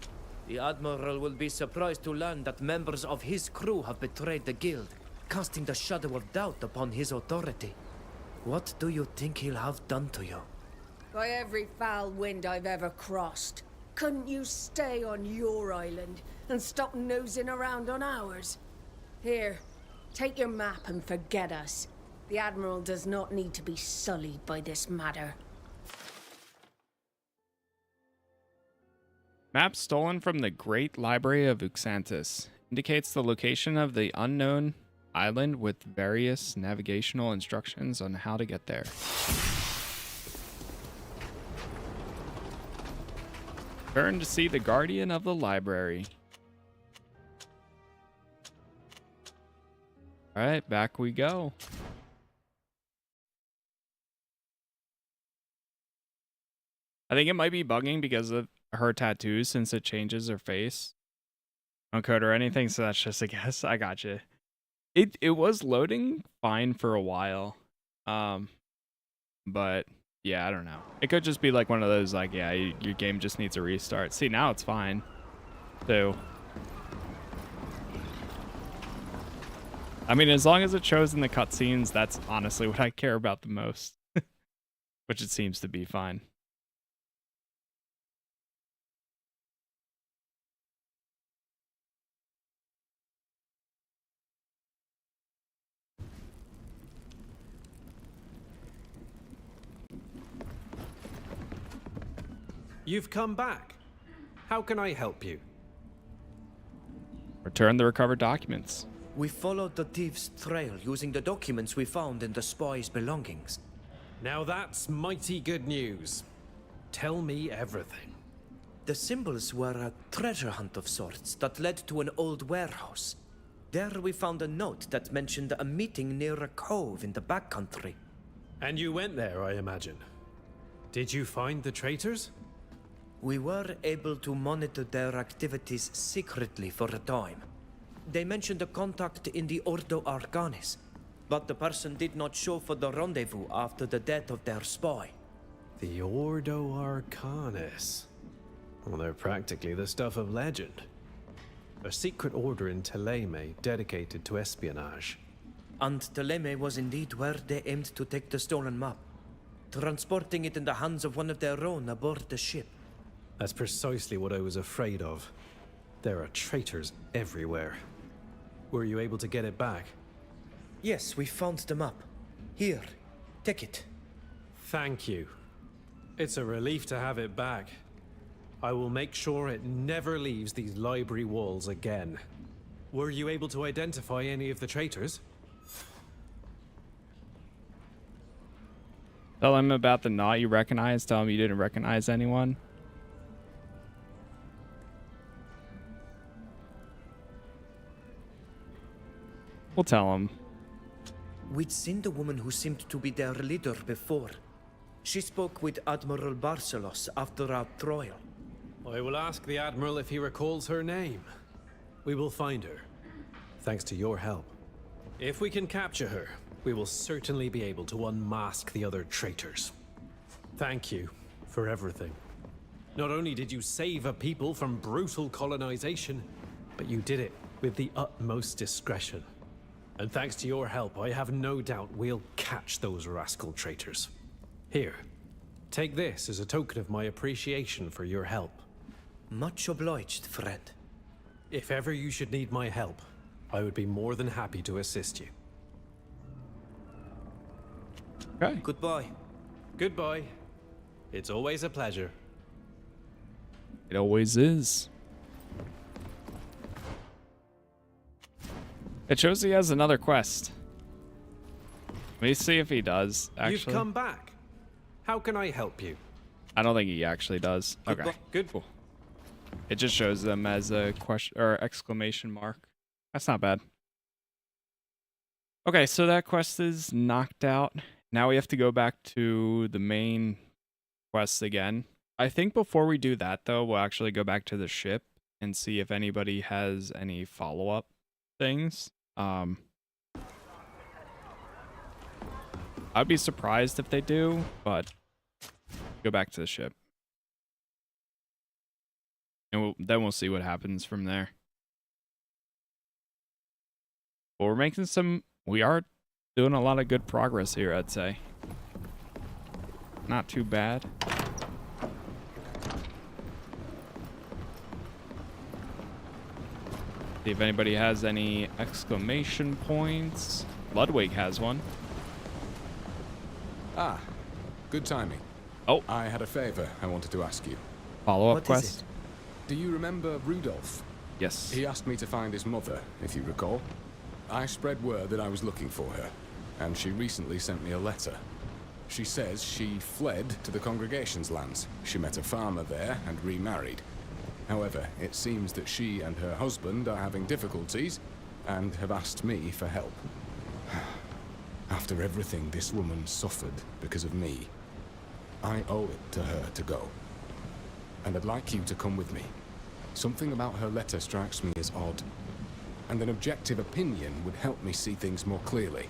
The Admiral will be surprised to learn that members of his crew have betrayed the guild, casting the shadow of doubt upon his authority. What do you think he'll have done to you? By every foul wind I've ever crossed. Couldn't you stay on your island and stop nosing around on ours? Here, take your map and forget us. The Admiral does not need to be sullied by this matter. Map stolen from the Great Library of Uxantis indicates the location of the unknown island with various navigational instructions on how to get there. Turn to see the guardian of the library. All right, back we go. I think it might be bugging because of her tattoos since it changes her face. No code or anything, so that's just a guess. I gotcha. It was loading fine for a while. But yeah, I don't know. It could just be like one of those like, yeah, your game just needs a restart. See, now it's fine. So I mean, as long as it shows in the cutscenes, that's honestly what I care about the most. Which it seems to be fine. You've come back. How can I help you? Return the recovered documents. We followed the thief's trail using the documents we found in the spy's belongings. Now that's mighty good news. Tell me everything. The symbols were a treasure hunt of sorts that led to an old warehouse. There we found a note that mentioned a meeting near a cove in the backcountry. And you went there, I imagine. Did you find the traitors? We were able to monitor their activities secretly for a time. They mentioned a contact in the Ordo Arcanis, but the person did not show for the rendezvous after the death of their spy. The Ordo Arcanis. Well, they're practically the stuff of legend. A secret order in Teleme dedicated to espionage. And Teleme was indeed where they aimed to take the stolen map, transporting it in the hands of one of their own aboard the ship. That's precisely what I was afraid of. There are traitors everywhere. Were you able to get it back? Yes, we found the map. Here, take it. Thank you. It's a relief to have it back. I will make sure it never leaves these library walls again. Were you able to identify any of the traitors? Tell him about the knot you recognized. Tell him you didn't recognize anyone. We'll tell him. We'd seen the woman who seemed to be their leader before. She spoke with Admiral Barcelos after our trial. I will ask the Admiral if he recalls her name. We will find her, thanks to your help. If we can capture her, we will certainly be able to unmask the other traitors. Thank you for everything. Not only did you save a people from brutal colonization, but you did it with the utmost discretion. And thanks to your help, I have no doubt we'll catch those rascal traitors. Here, take this as a token of my appreciation for your help. Much obliged, friend. If ever you should need my help, I would be more than happy to assist you. Okay. Goodbye. Goodbye. It's always a pleasure. It always is. It shows he has another quest. Let me see if he does, actually. You've come back. How can I help you? I don't think he actually does. Okay. Good. Cool. It just shows them as a question or exclamation mark. That's not bad. Okay, so that quest is knocked out. Now we have to go back to the main quest again. I think before we do that, though, we'll actually go back to the ship and see if anybody has any follow-up things. I'd be surprised if they do, but go back to the ship. And then we'll see what happens from there. But we're making we are doing a lot of good progress here, I'd say. Not too bad. See if anybody has any exclamation points. Ludwig has one. Ah, good timing. Oh. I had a favor I wanted to ask you. Follow-up quest? Do you remember Rudolph? Yes. He asked me to find his mother, if you recall. I spread word that I was looking for her, and she recently sent me a letter. She says she fled to the congregation's lands. She met a farmer there and remarried. However, it seems that she and her husband are having difficulties and have asked me for help. After everything this woman suffered because of me, I owe it to her to go. And I'd like you to come with me. Something about her letter strikes me as odd, and an objective opinion would help me see things more clearly,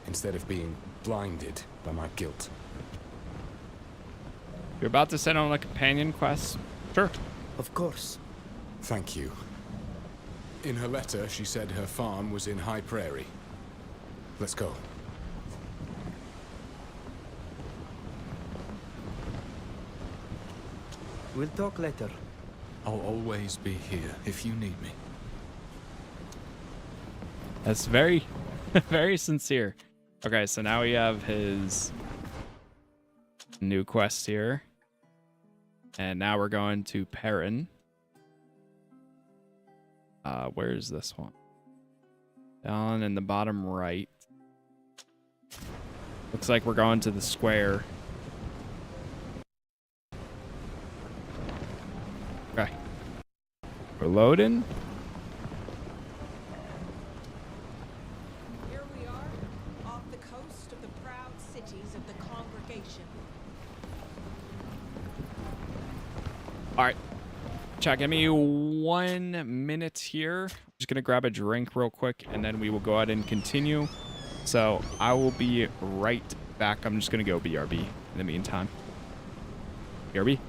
instead of being blinded by my guilt. You're about to send on a companion quest? Sure. Of course. Thank you. In her letter, she said her farm was in High Prairie. Let's go. We'll talk later. I'll always be here if you need me. That's very, very sincere. Okay, so now we have his new quest here. And now we're going to Perrin. Where's this one? Down in the bottom right. Looks like we're going to the square. Okay. We're loading. Here we are, off the coast of the proud cities of the congregation. All right. Chat, give me 1 minute here. I'm just going to grab a drink real quick, and then we will go ahead and continue. So I will be right back. I'm just going to go BRB in the meantime. BRB.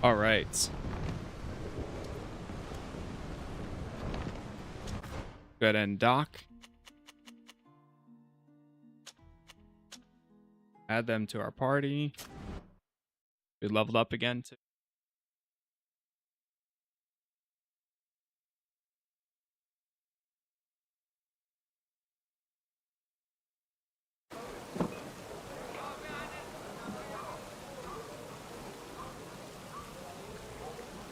All right. Good and dock. Add them to our party. We leveled up again too.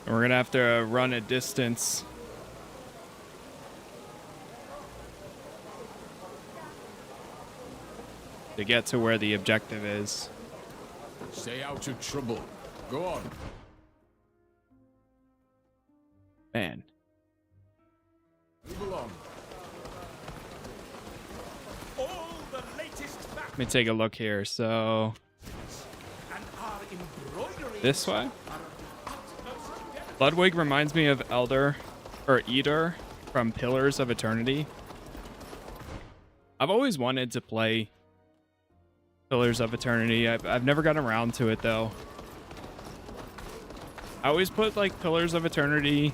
And we're gonna have to run a distance. To get to where the objective is. Stay out of trouble. Go on. Man. Move along. All the latest Let me take a look here. So and our embroidery. this way. Ludwig reminds me of Elder or Eater from Pillars of Eternity. I've always wanted to play Pillars of Eternity. I've never gotten around to it though. I always put like Pillars of Eternity,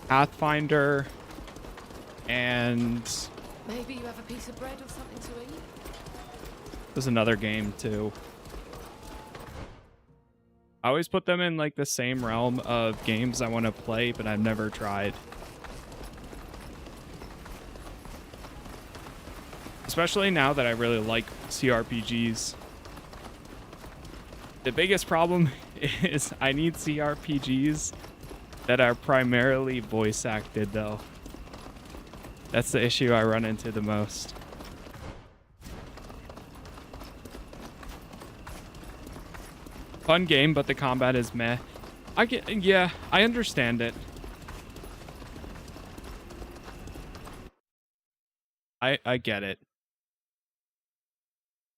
Pathfinder, and Maybe you have a piece of bread or something to eat? there's another game too. I always put them in like the same realm of games I want to play, but I've never tried. Especially now that I really like CRPGs. The biggest problem is I need CRPGs that are primarily voice acted though. That's the issue I run into the most. Fun game, but the combat is meh. Yeah, I understand it. I get it.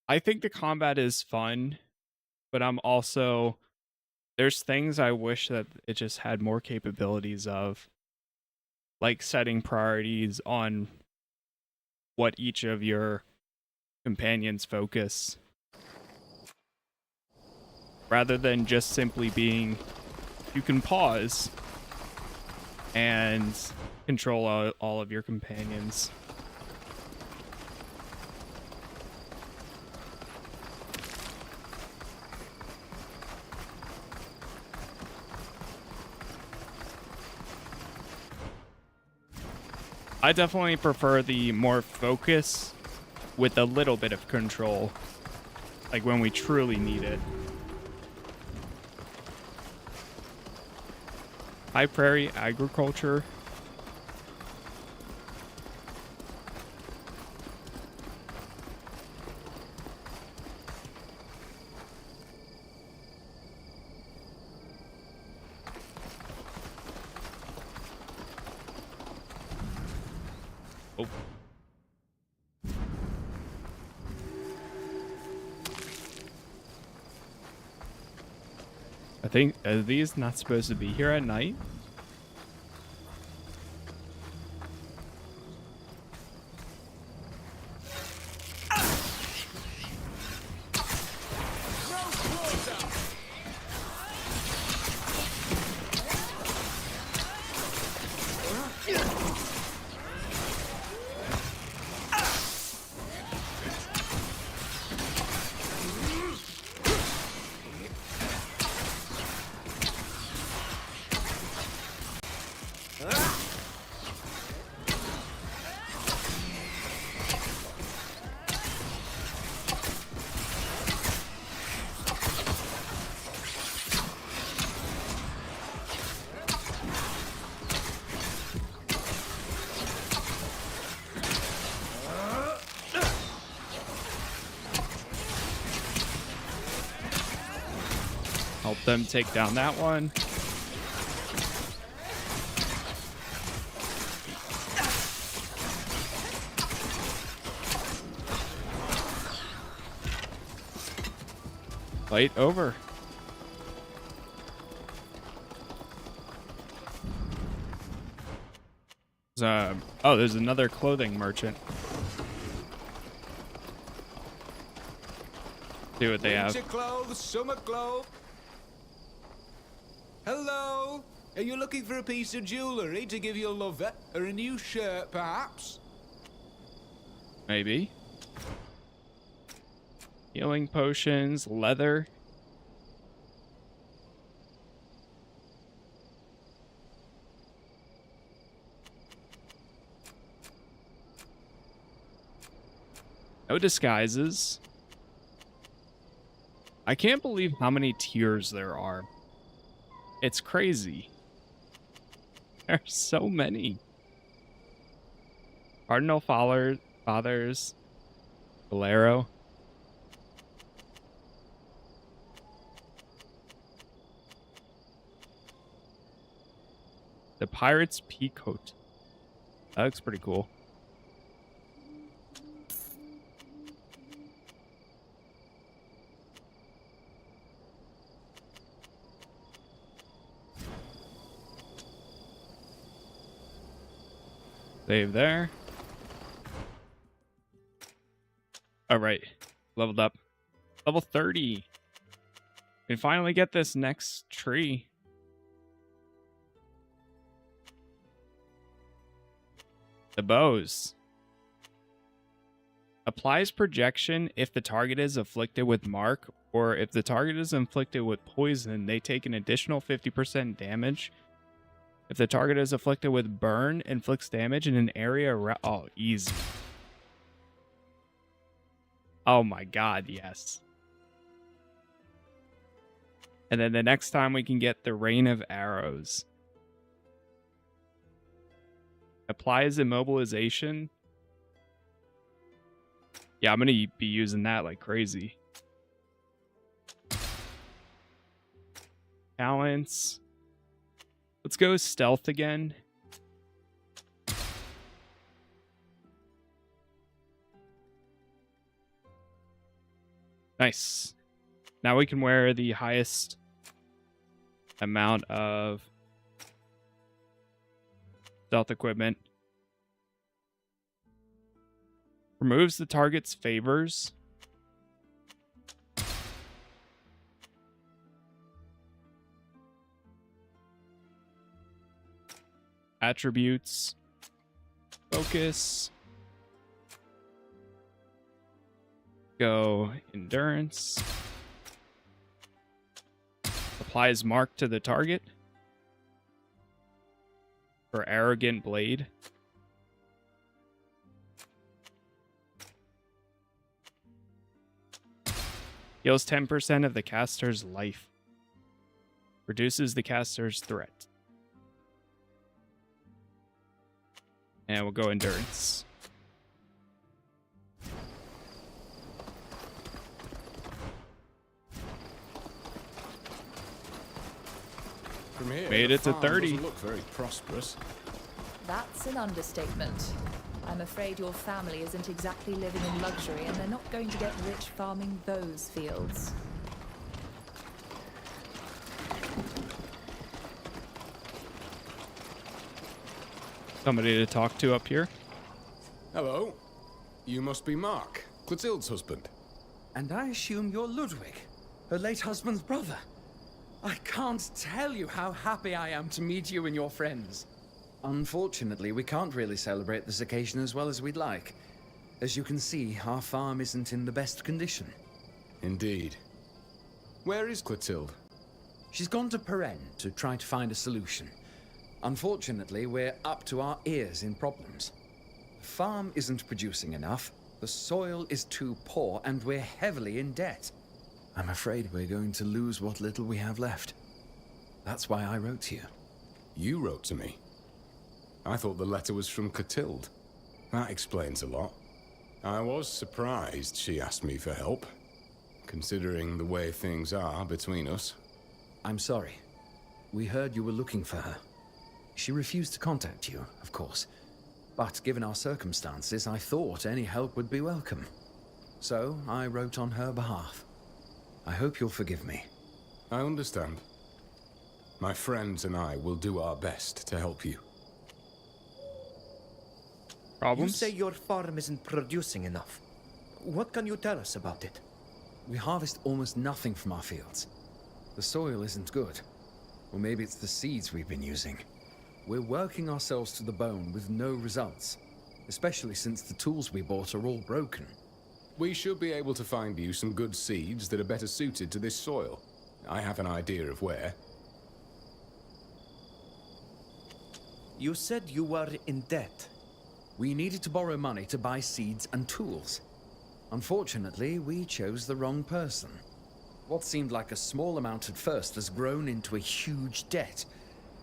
I think the combat is fun, but I'm also there's things I wish that it just had more capabilities of, like setting priorities on what each of your companions focus, rather than just simply being you can pause and control all of your companions. I definitely prefer the more focus with a little bit of control, like when we truly need it. High prairie agriculture. Oh. I think, are these not supposed to be here at night? Help them take down that one. Fight over. Oh, there's another clothing merchant. See what they have. Winter clothes, summer clothes. Hello? Are you looking for a piece of jewellery to give your lover? Or a new shirt, perhaps? Maybe. Healing potions, leather. No disguises. I can't believe how many tiers there are. It's crazy. There's so many. Cardinal Fathers. Bolero. The Pirate's Peacoat. That looks pretty cool. Save there. All right. Leveled up. Level 30. We finally get this next tree. The bows. Applies projection if the target is afflicted with mark, or if the target is inflicted with poison, they take an additional 50% damage. If the target is afflicted with burn, inflicts damage in an area around... Oh, easy. Oh my god, yes. And then the next time we can get the Rain of Arrows. Applies immobilization. Yeah, I'm going to be using that like crazy. Talents. Let's go stealth again. Nice. Now we can wear the highest amount of stealth equipment. Removes the target's favors. Attributes. Focus. Go endurance. Applies mark to the target. For arrogant blade. Heals 10% of the caster's life. Reduces the caster's threat. And we'll go endurance. From here, made the it to farm 30. Doesn't look very prosperous. That's an understatement. I'm afraid your family isn't exactly living in luxury, and they're not going to get rich farming those fields. Somebody to talk to up here. Hello. You must be Mark, Clotilde's husband. And I assume you're Ludwig, her late husband's brother. I can't tell you how happy I am to meet you and your friends. Unfortunately, we can't really celebrate this occasion as well as we'd like. As you can see, our farm isn't in the best condition. Indeed. Where is Clotilde? She's gone to Perenne to try to find a solution. Unfortunately, we're up to our ears in problems. The farm isn't producing enough, the soil is too poor, and we're heavily in debt. I'm afraid we're going to lose what little we have left. That's why I wrote to you. You wrote to me? I thought the letter was from Clotilde. That explains a lot. I was surprised she asked me for help, considering the way things are between us. I'm sorry. We heard you were looking for her. She refused to contact you, of course. But given our circumstances, I thought any help would be welcome. So I wrote on her behalf. I hope you'll forgive me. I understand. My friends and I will do our best to help you. You say your farm isn't producing enough. What can you tell us about it? We harvest almost nothing from our fields. The soil isn't good. Or maybe it's the seeds we've been using. We're working ourselves to the bone with no results, especially since the tools we bought are all broken. We should be able to find you some good seeds that are better suited to this soil. I have an idea of where. You said you were in debt. We needed to borrow money to buy seeds and tools. Unfortunately, we chose the wrong person. What seemed like a small amount at first has grown into a huge debt,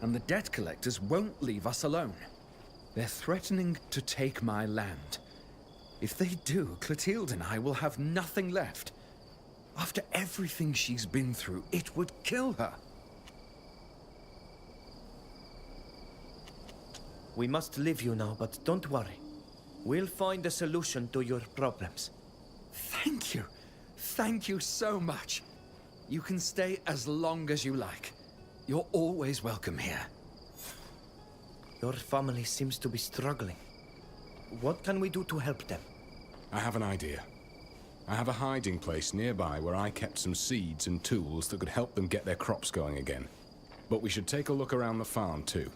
and the debt collectors won't leave us alone. They're threatening to take my land. If they do, Clotilde and I will have nothing left. After everything she's been through, it would kill her. We must leave you now, but don't worry. We'll find a solution to your problems. Thank you. Thank you so much. You can stay as long as you like. You're always welcome here. Your family seems to be struggling. What can we do to help them? I have an idea. I have a hiding place nearby where I kept some seeds and tools that could help them get their crops going again. But we should take a look around the farm too.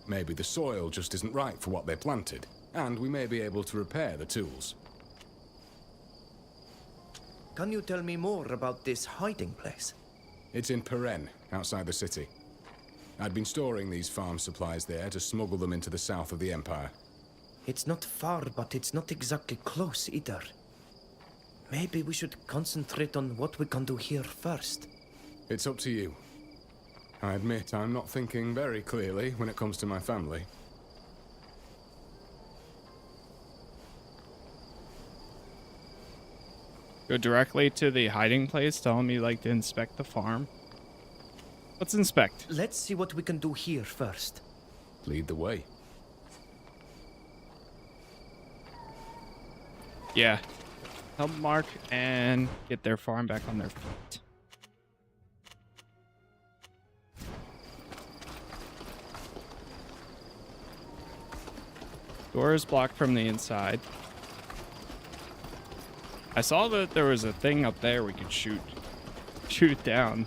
Maybe the soil just isn't right for what they planted, and we may be able to repair the tools. Can you tell me more about this hiding place? It's in Peren, outside the city. I'd been storing these farm supplies there to smuggle them into the south of the Empire. It's not far, but it's not exactly close either. Maybe we should concentrate on what we can do here first. It's up to you. I admit I'm not thinking very clearly when it comes to my family. Go directly to the hiding place, telling me like to inspect the farm. Let's inspect. Let's see what we can do here first. Lead the way. Yeah. Help Mark and get their farm back on their feet. Door is blocked from the inside. I saw that there was a thing up there we could shoot down.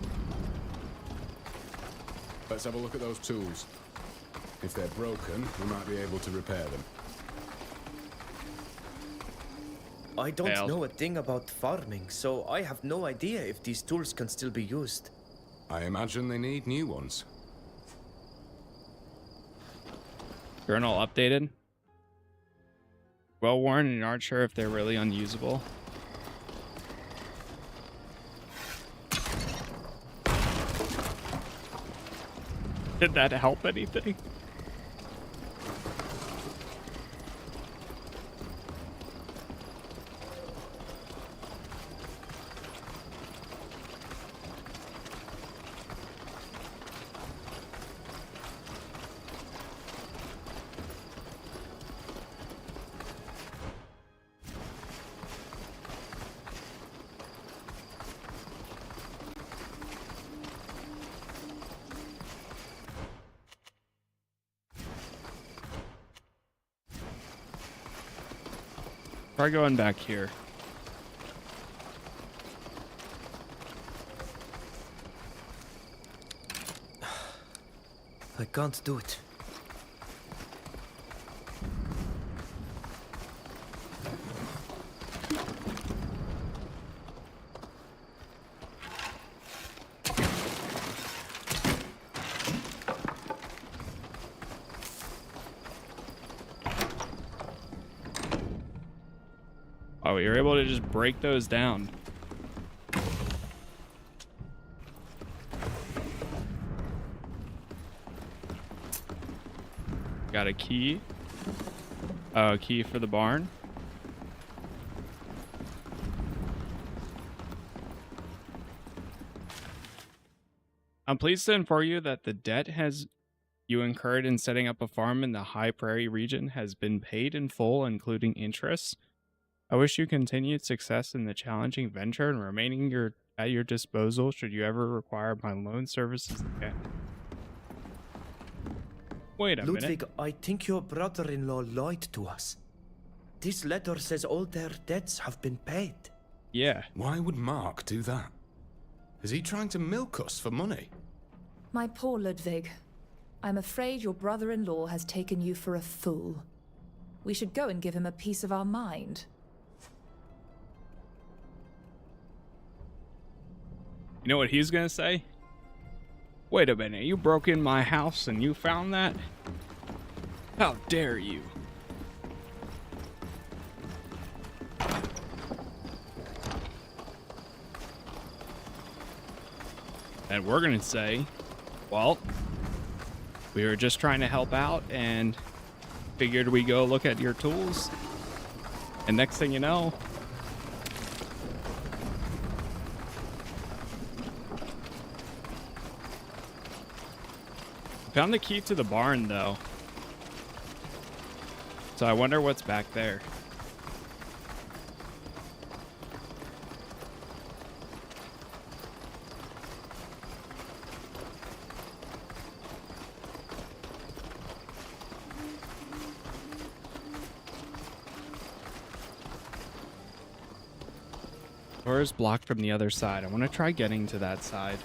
Let's have a look at those tools. If they're broken, we might be able to repair them. I don't know a thing about farming, so I have no idea if these tools can still be used. I imagine they need new ones. Journal updated. Well worn and aren't sure if they're really unusable. Did that help anything? Try going back here. I can't do it. Oh, you're able to just break those down. Got a key. Oh, a key for the barn. I'm pleased to inform you that the debt you incurred in setting up a farm in the High Prairie region has been paid in full, including interest. I wish you continued success in the challenging venture and remaining at your disposal should you ever require my loan services again. Wait a minute. Ludwig, I think your brother-in-law lied to us. This letter says all their debts have been paid. Yeah. Why would Mark do that? Is he trying to milk us for money? My poor Ludwig. I'm afraid your brother-in-law has taken you for a fool. We should go and give him a piece of our mind. You know what he's gonna say? Wait a minute, you broke in my house and you found that? How dare you? And we're gonna say, well, we were just trying to help out and figured we go look at your tools. And next thing you know, found the key to the barn though. So I wonder what's back there. Door is blocked from the other side. I want to try getting to that side.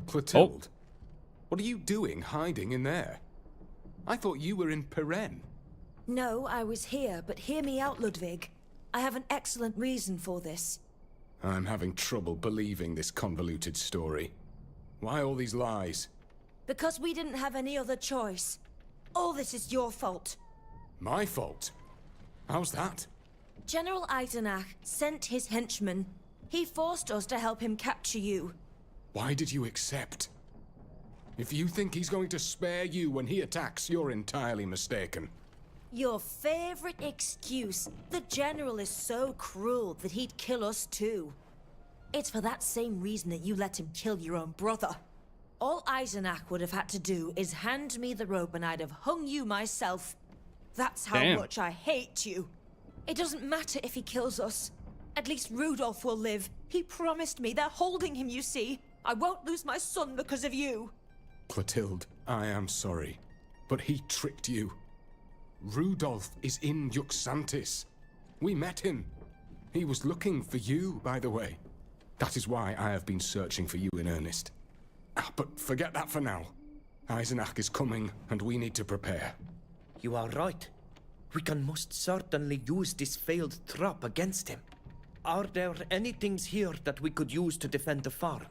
Clotilde, what are you doing hiding in there? I thought you were in Peren. No, I was here, but hear me out, Ludwig. I have an excellent reason for this. I'm having trouble believing this convoluted story. Why all these lies? Because we didn't have any other choice. All this is your fault. My fault? How's that? General Eisenach sent his henchmen. He forced us to help him capture you. Why did you accept? If you think he's going to spare you when he attacks, you're entirely mistaken. Your favorite excuse. The General is so cruel that he'd kill us too. It's for that same reason that you let him kill your own brother. All Eisenach would have had to do is hand me the rope and I'd have hung you myself. That's how much I hate you. It doesn't matter if he kills us. At least Rudolph will live. He promised me. They're holding him, you see. I won't lose my son because of you. Clotilde, I am sorry, but he tricked you. Rudolph is in Yuxantis. We met him. He was looking for you, by the way. That is why I have been searching for you in earnest. But forget that for now. Eisenach is coming, and we need to prepare. You are right. We can most certainly use this failed trap against him. Are there any things here that we could use to defend the farm?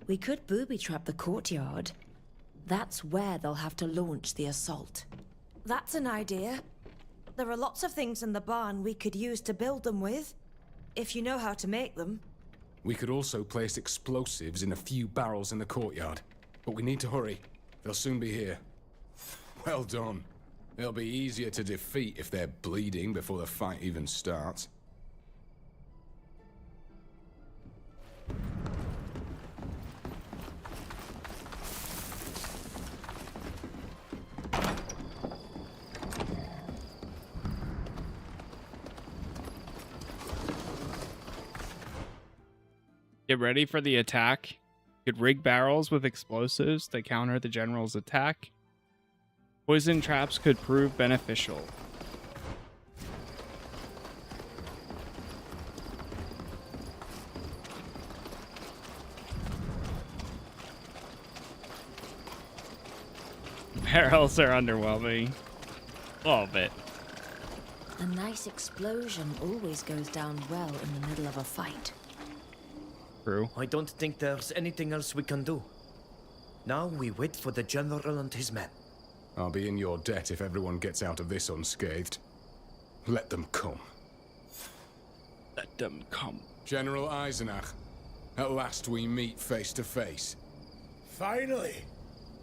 We could booby-trap the courtyard. That's where they'll have to launch the assault. That's an idea. There are lots of things in the barn we could use to build them with, if you know how to make them. We could also place explosives in a few barrels in the courtyard. But we need to hurry. They'll soon be here. Well done. They'll be easier to defeat if they're bleeding before the fight even starts. Get ready for the attack. Could rig barrels with explosives to counter the general's attack. Poison traps could prove beneficial. Barrels are underwhelming. A little bit. A nice explosion always goes down well in the middle of a fight. True. I don't think there's anything else we can do. Now we wait for the General and his men. I'll be in your debt if everyone gets out of this unscathed. Let them come. Let them come. General Eisenach, at last we meet face to face. Finally,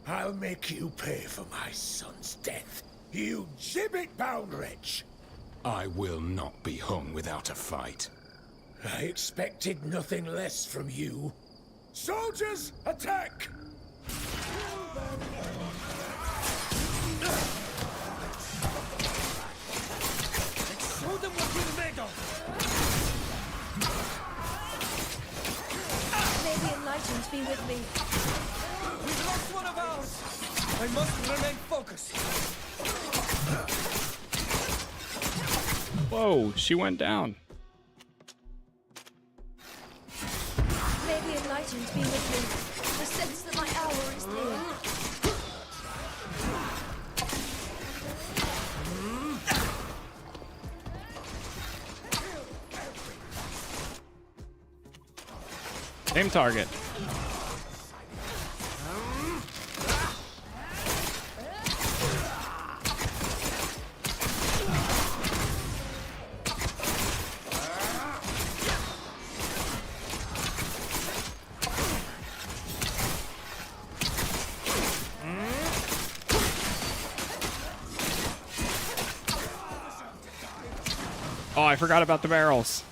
I'll make you pay for my son's death, you gibbet-bound wretch! I will not be hung without a fight. I expected nothing less from you. Soldiers, attack! Show them what we're made of! May the Enlightened be with me. We've lost one of ours! I must remain focused. Whoa, she went down. May the Enlightened be with me. I sense that my hour is near. Same target. Oh, I forgot about the barrels.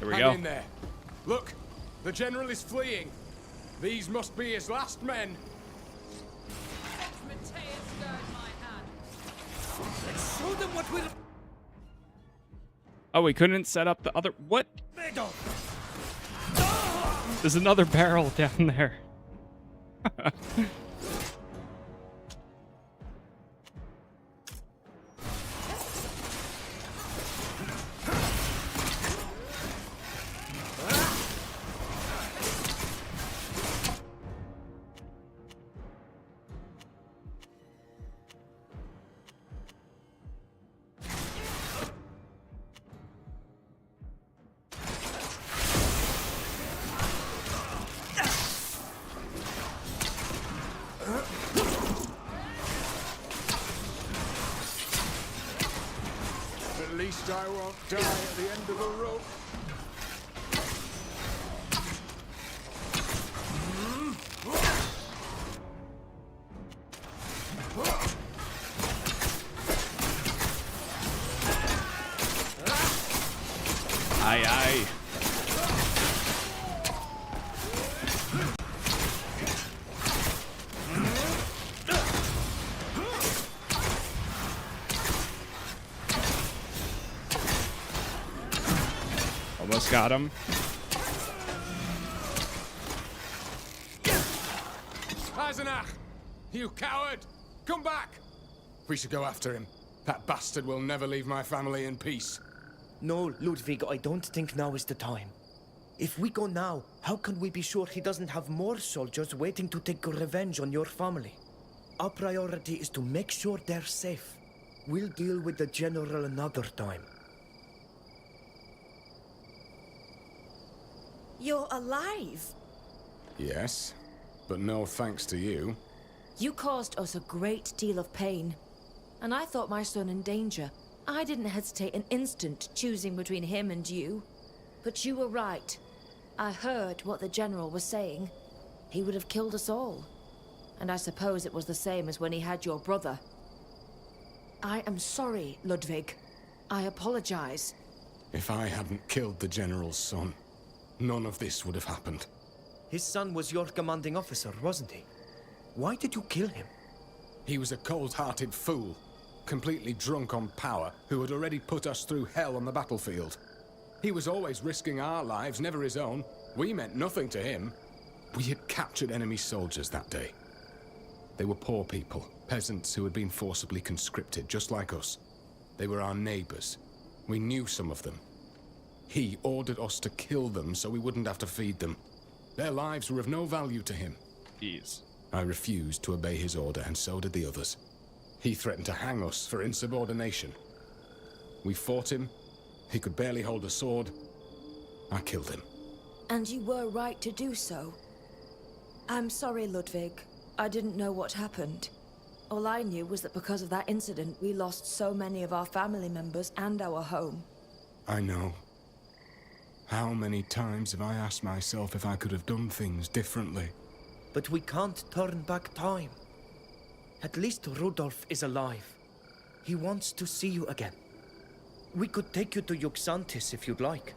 There we Hang go. in there. Look, the general is fleeing. These must be his last men. Show them what we're Oh, we couldn't set up the other. What? made of! There's another barrel down there. At least I won't die at the end of a rope. Aye, aye. Almost got him. Eisenach! You coward! Come back! We should go after him. That bastard will never leave my family in peace. No, Ludwig, I don't think now is the time. If we go now, how can we be sure he doesn't have more soldiers waiting to take revenge on your family? Our priority is to make sure they're safe. We'll deal with the general another time. You're alive. Yes, but no thanks to you. You caused us a great deal of pain. And I thought my son in danger. I didn't hesitate an instant choosing between him and you. But you were right. I heard what the general was saying. He would have killed us all. And I suppose it was the same as when he had your brother. I am sorry, Ludwig. I apologize. If I hadn't killed the general's son, none of this would have happened. His son was your commanding officer, wasn't he? Why did you kill him? He was a cold-hearted fool, completely drunk on power, who had already put us through hell on the battlefield. He was always risking our lives, never his own. We meant nothing to him. We had captured enemy soldiers that day. They were poor people, peasants who had been forcibly conscripted, just like us. They were our neighbors. We knew some of them. He ordered us to kill them so we wouldn't have to feed them. Their lives were of no value to him. Jeez. I refused to obey his order, and so did the others. He threatened to hang us for insubordination. We fought him. He could barely hold a sword. I killed him. And you were right to do so. I'm sorry, Ludwig. I didn't know what happened. All I knew was that because of that incident, we lost so many of our family members and our home. I know. How many times have I asked myself if I could have done things differently? But we can't turn back time. At least Rudolf is alive. He wants to see you again. We could take you to Juxantis if you'd like.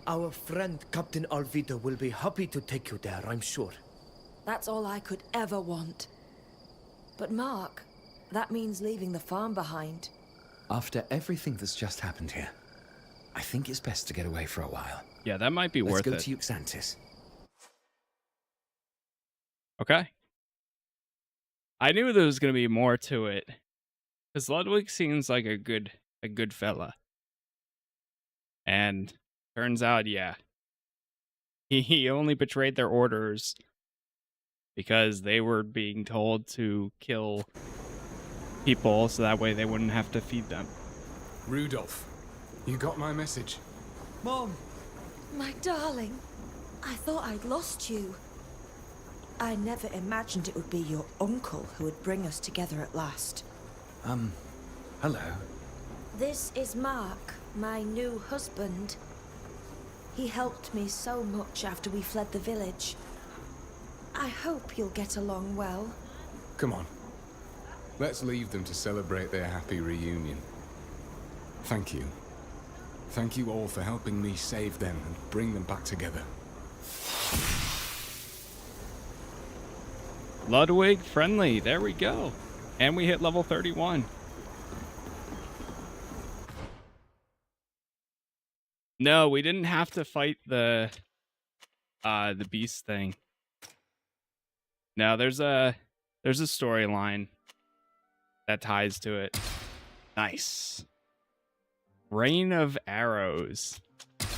Our friend Captain Alvida will be happy to take you there, I'm sure. That's all I could ever want. But Mark, that means leaving the farm behind. After everything that's just happened here, I think it's best to get away for a while. Yeah, that might be worth it. Let's go to Yuxantis. Okay. I knew there was going to be more to it. Because Ludwig seems like a good fella. And turns out, yeah. He only betrayed their orders because they were being told to kill people so that way they wouldn't have to feed them. Rudolph, you got my message? Mom! My darling, I thought I'd lost you. I never imagined it would be your uncle who would bring us together at last. Hello. This is Mark, my new husband. He helped me so much after we fled the village. I hope you'll get along well. Come on. Let's leave them to celebrate their happy reunion. Thank you. Thank you all for helping me save them and bring them back together. Ludwig friendly, there we go. And we hit level 31. No, we didn't have to fight the beast thing. No, there's a storyline that ties to it. Nice. Rain of arrows. That's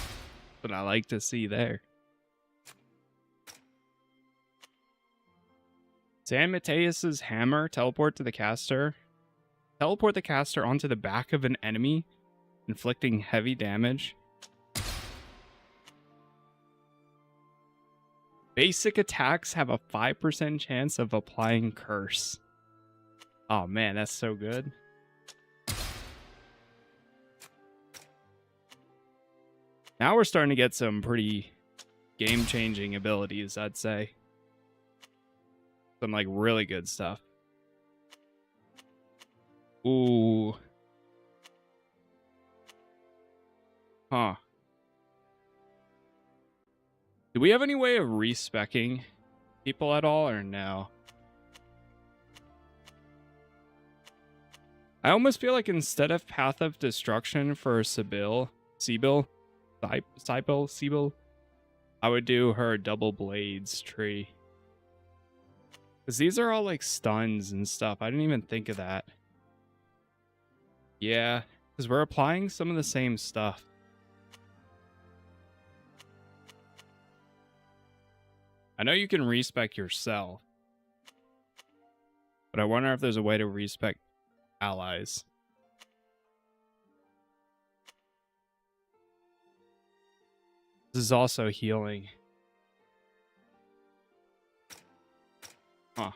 what I like to see there. San Mateus's hammer, teleport to the caster. Teleport the caster onto the back of an enemy, inflicting heavy damage. Basic attacks have a 5% chance of applying curse. Oh man, that's so good. Now we're starting to get some pretty game-changing abilities, I'd say. Some like really good stuff. Ooh. Huh. Do we have any way of respecking people at all, or no? I almost feel like instead of Path of Destruction for Sibyl, I would do her Double Blades tree. Because these are all like stuns and stuff. I didn't even think of that. Yeah, because we're applying some of the same stuff. I know you can respec yourself, but I wonder if there's a way to respec allies. This is also healing. Huh.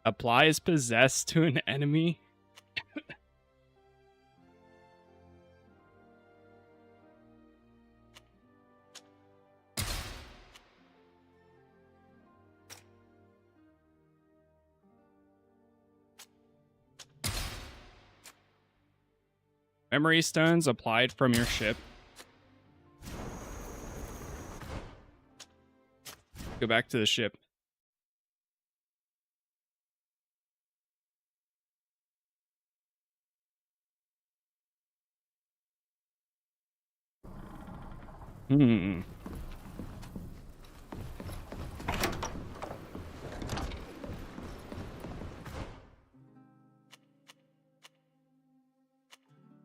Applies possess to an enemy. Memory stones applied from your ship. Go back to the ship.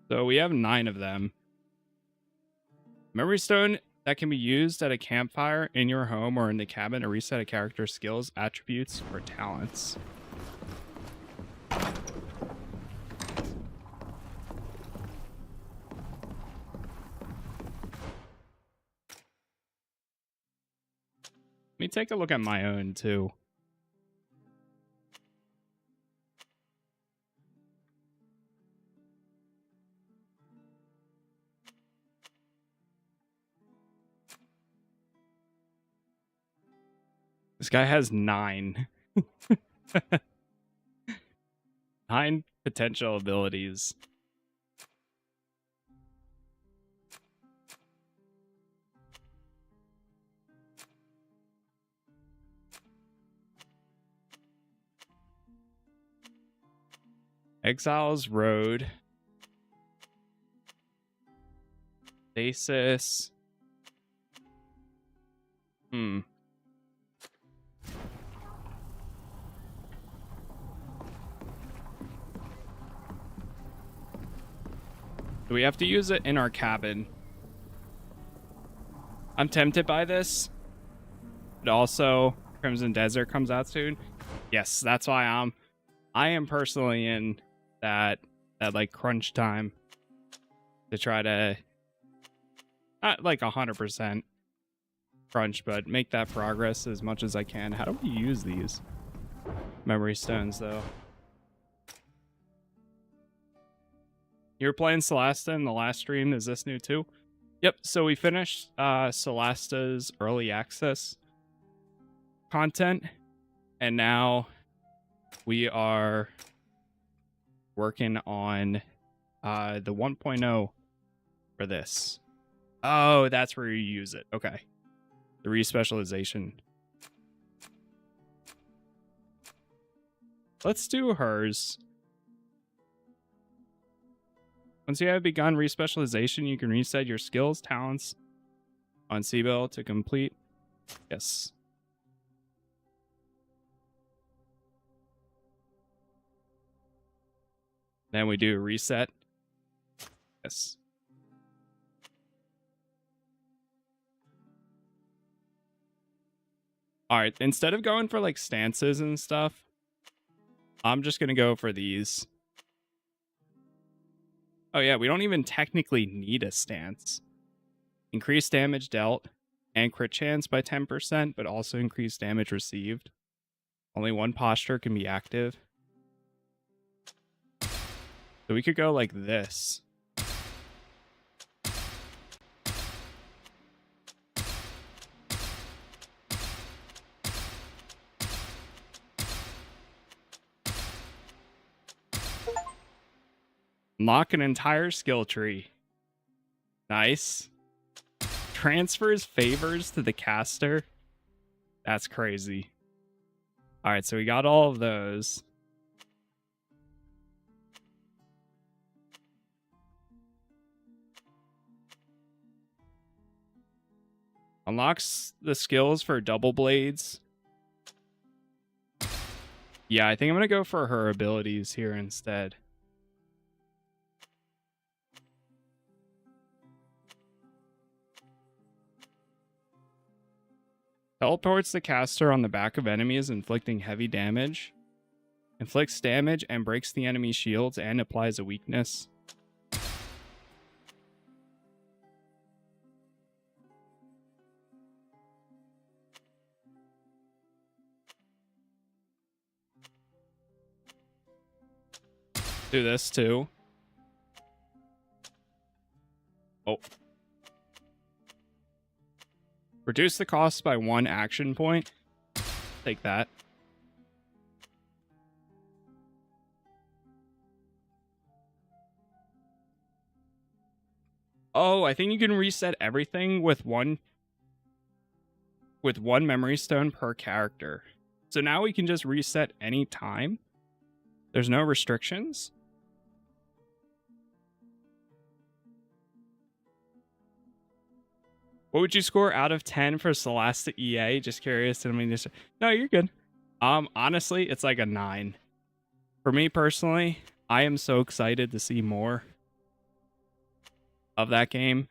So we have 9 of them. Memory stone that can be used at a campfire, in your home, or in the cabin to reset a character's skills, attributes, or talents. Let me take a look at my own too. This guy has 9. 9 potential abilities. Exiles Road. Casas. Do we have to use it in our cabin? I'm tempted by this. But also, Crimson Desert comes out soon. Yes, that's why I am personally in that like crunch time to try to not like 100% crunch, but make that progress as much as I can. How do we use these memory stones though? You were playing Celesta in the last stream. Is this new too? Yep. So we finished Celesta's early access content, and now we are working on the 1.0 for this. Oh, that's where you use it. Okay. The respecialization. Let's do hers. Once you have begun respecialization, you can reset your skills, talents on Seabill to complete. Yes. Then we do a reset. Yes. All right, instead of going for like stances and stuff, I'm just going to go for these. Oh yeah, we don't even technically need a stance. Increase damage dealt and crit chance by 10%, but also increase damage received. Only one posture can be active. So we could go like this. Unlock an entire skill tree. Nice. Transfers favors to the caster. That's crazy. All right, so we got all of those. Unlocks the skills for double blades. Yeah, I think I'm going to go for her abilities here instead. Teleports the caster on the back of enemies, inflicting heavy damage. Inflicts damage and breaks the enemy shields and applies a weakness. Do this too. Oh. Reduce the cost by 1 action point. Take that. Oh, I think you can reset everything with one memory stone per character. So now we can just reset any time. There's no restrictions. What would you score out of 10 for Celeste EA? Just curious. I mean, no, you're good. Honestly, it's like a 9. For me personally, I am so excited to see more of that game.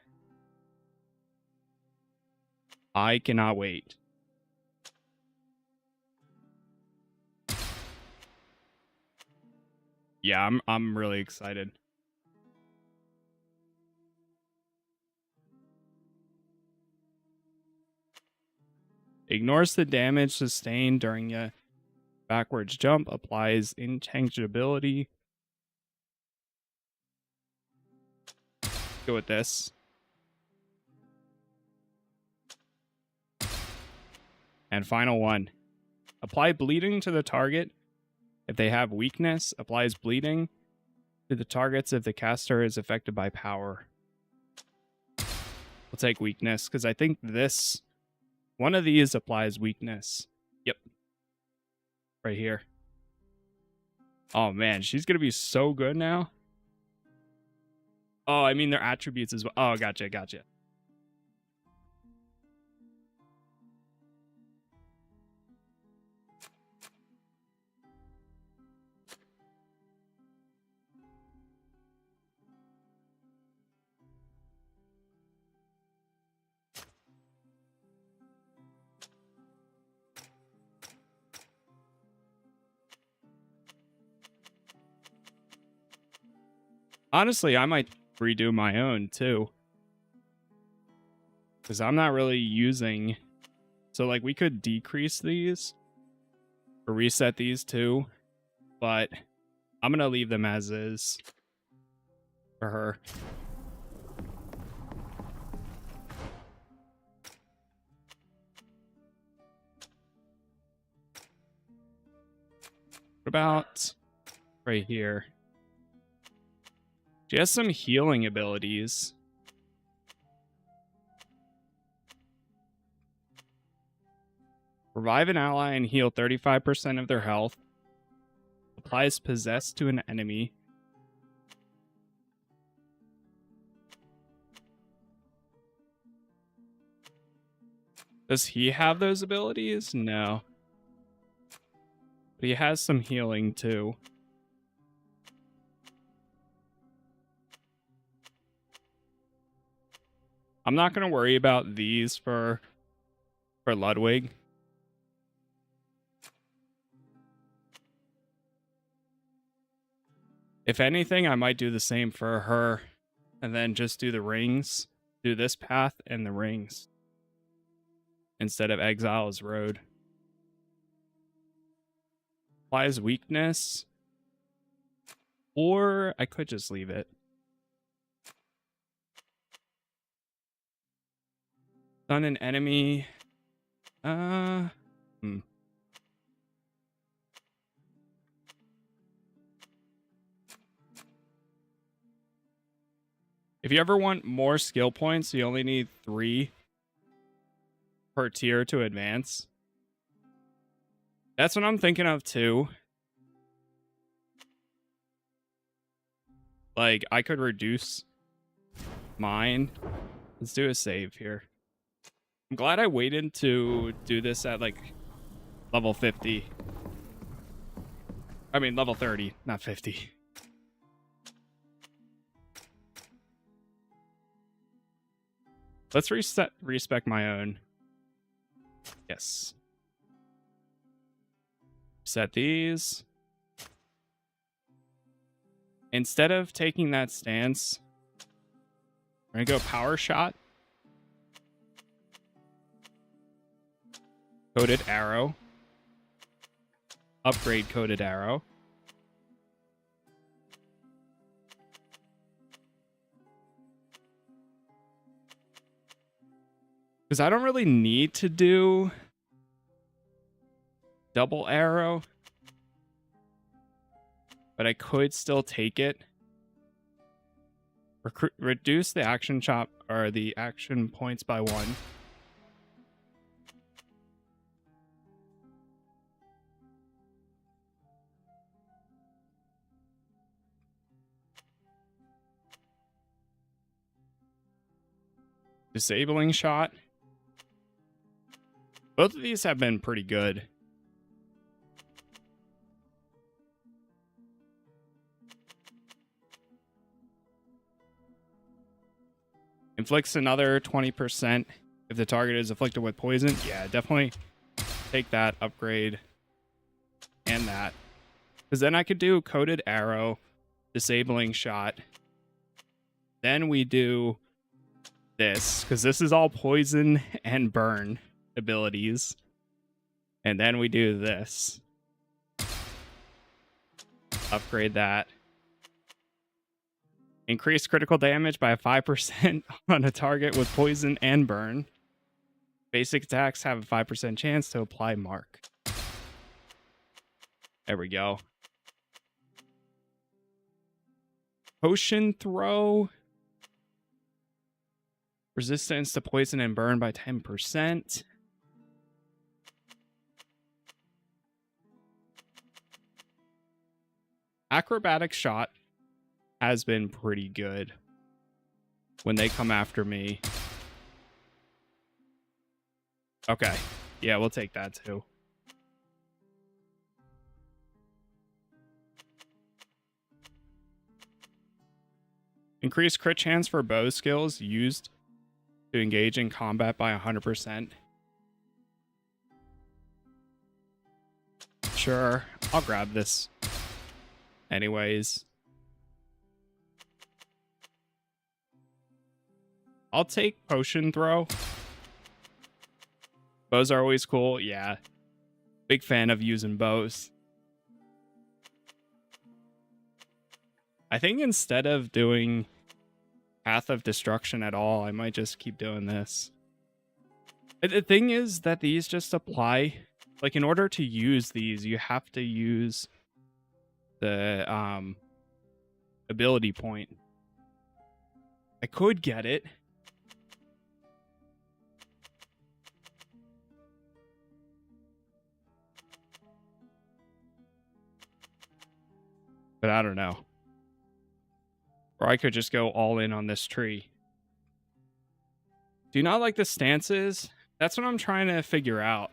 I cannot wait. Yeah, I'm really excited. Ignores the damage sustained during a backwards jump. Applies intangibility. Go with this. And final one. Apply bleeding to the target If they have weakness, applies bleeding to the targets if the caster is affected by power. We'll take weakness, because I think this... one of these applies weakness. Yep. Right here. Oh, man. She's going to be so good now. Oh, I mean, their attributes as well. Oh, gotcha, gotcha. Honestly, I might redo my own too. Because I'm not really using... So, like, we could decrease these. Or reset these too. But I'm going to leave them as is. For her. What about right here? She has some healing abilities. Revive an ally and heal 35% of their health. Applies possess to an enemy. Does he have those abilities? No. But he has some healing too. I'm not going to worry about these for Ludwig. If anything, I might do the same for her and then just do the rings. Do this path and the rings instead of Exile's Road. Applies weakness. Or I could just leave it. Stun an enemy. If you ever want more skill points, you only need 3 per tier to advance. That's what I'm thinking of too. Like, I could reduce mine. Let's do a save here. I'm glad I waited to do this at, like, level 50. I mean, level 30, not 50. Let's respec my own. Yes. Set these. Instead of taking that stance, we're going to go power shot. Coated arrow. Upgrade coated arrow. Because I don't really need to do double arrow. But I could still take it. Reduce the action chop or the action points by 1. Disabling shot. Both of these have been pretty good. Inflicts another 20% if the target is afflicted with poison. Yeah, definitely take that upgrade and that. Because then I could do coated arrow, disabling shot. Then we do this, because this is all poison and burn abilities. And then we do this. Upgrade that. Increase critical damage by 5% on a target with poison and burn. Basic attacks have a 5% chance to apply mark. There we go. Potion throw. Resistance to poison and burn by 10%. Acrobatic shot has been pretty good when they come after me. Okay. Yeah, we'll take that too. Increase crit chance for bow skills used to engage in combat by 100%. Sure, I'll grab this. Anyways. I'll take potion throw. Bows are always cool. Yeah. Big fan of using bows. I think instead of doing Path of Destruction at all, I might just keep doing this. The thing is that these just apply. Like, in order to use these, you have to use the ability point. I could get it. But I don't know. Or I could just go all in on this tree. Do you not like the stances? That's what I'm trying to figure out.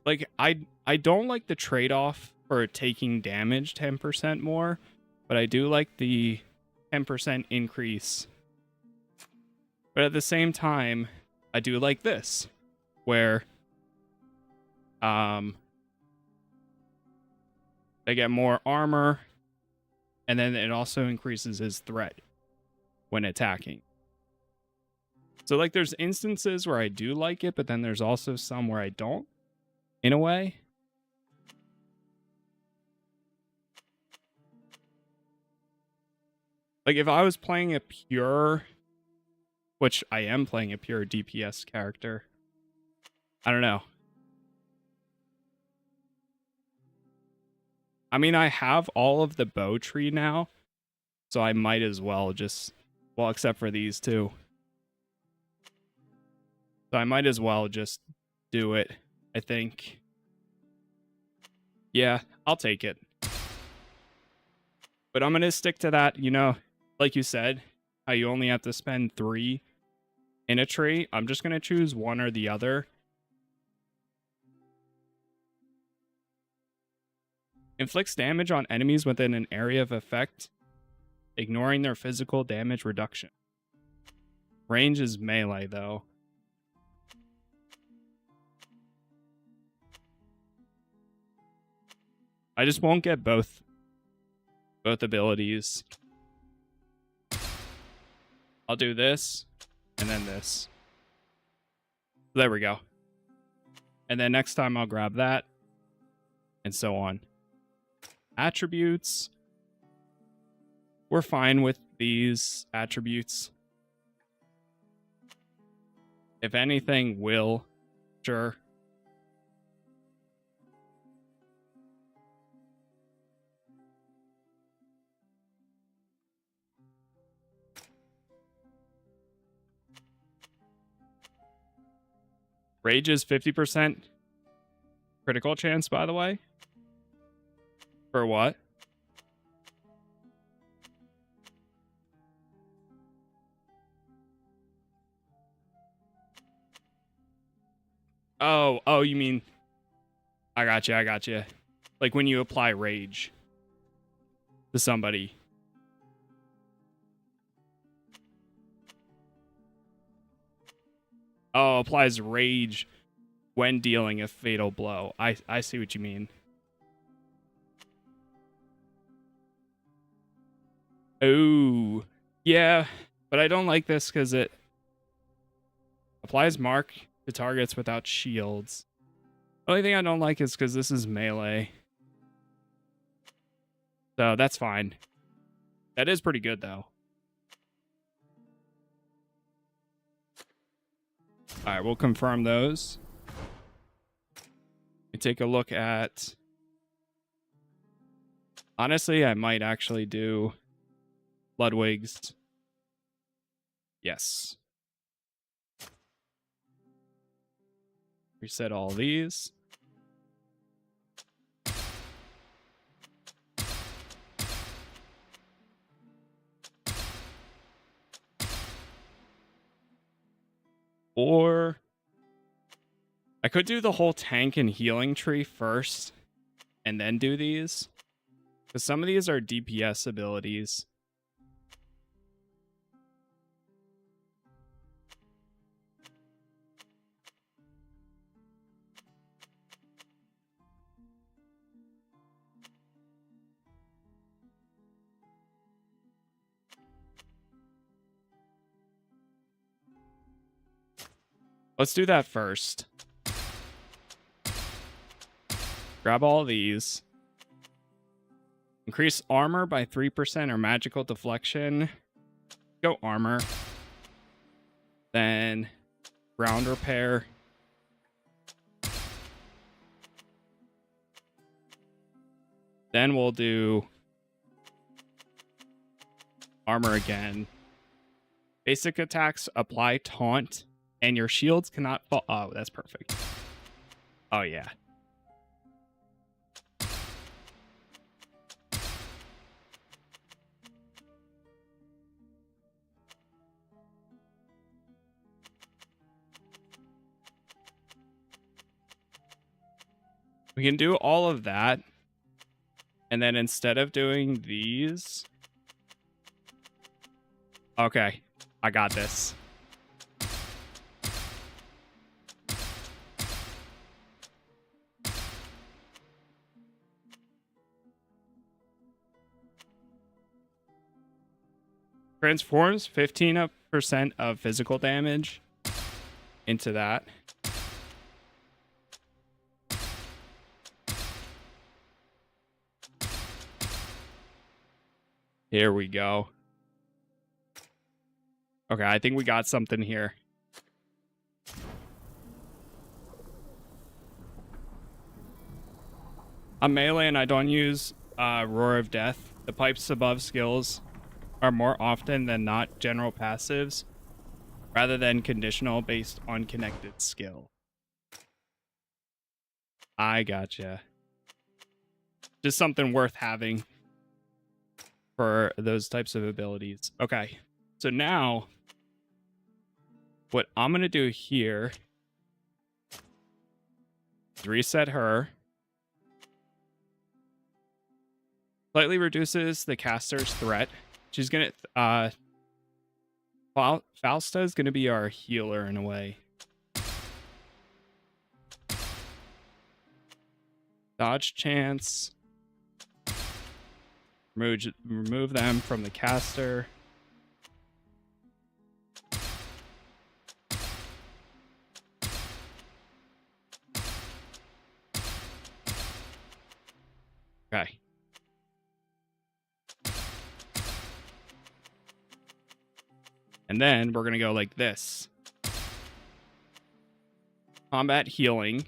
Like, I don't like the trade-off for taking damage 10% more, but I do like the 10% increase. But at the same time, I do like this, where they get more armor, and then it also increases his threat when attacking. So, like, there's instances where I do like it, but then there's also some where I don't, in a way. Like, if I was playing a pure, which I am playing a pure DPS character, I don't know. I mean, I have all of the bow tree now, so I might as well just, well, except for these two. So I might as well just do it, I think. Yeah, I'll take it. But I'm going to stick to that, you know, like you said, how you only have to spend 3 in a tree. I'm just going to choose one or the other. Inflicts damage on enemies within an area of effect, ignoring their physical damage reduction. Range is melee, though. I just won't get both abilities. I'll do this, and then this. There we go. And then next time I'll grab that, and so on. Attributes. We're fine with these attributes. If anything, will. Sure. Rage is 50% critical chance, by the way. For what? Oh, you mean... I got you. Like when you apply rage to somebody. Oh, applies rage when dealing a fatal blow. I see what you mean. Oh, yeah, but I don't like this because it applies mark to targets without shields. The only thing I don't like is because this is melee. So that's fine. That is pretty good, though. All right, we'll confirm those. We take a look at... Honestly, I might actually do Ludwig's. Yes. Reset all these. Or I could do the whole tank and healing tree first and then do these. Because some of these are DPS abilities. Let's do that first. Grab all these. Increase armor by 3% or magical deflection. Go armor. Then ground repair. Then we'll do armor again. Basic attacks apply taunt, and your shields cannot fall. Oh, that's perfect. Oh, yeah. We can do all of that. And then instead of doing these... Okay, I got this. Transforms 15% of physical damage into that. Here we go. Okay, I think we got something here. I'm melee and I don't use Roar of Death. The pipes above skills are more often than not general passives, rather than conditional based on connected skill. I gotcha. Just something worth having for those types of abilities. Okay, so now what I'm gonna do here is reset her. Slightly reduces the caster's threat. She's gonna Fausta is gonna be our healer in a way. Dodge chance. Remove them from the caster. Okay. And then we're going to go like this. Combat healing.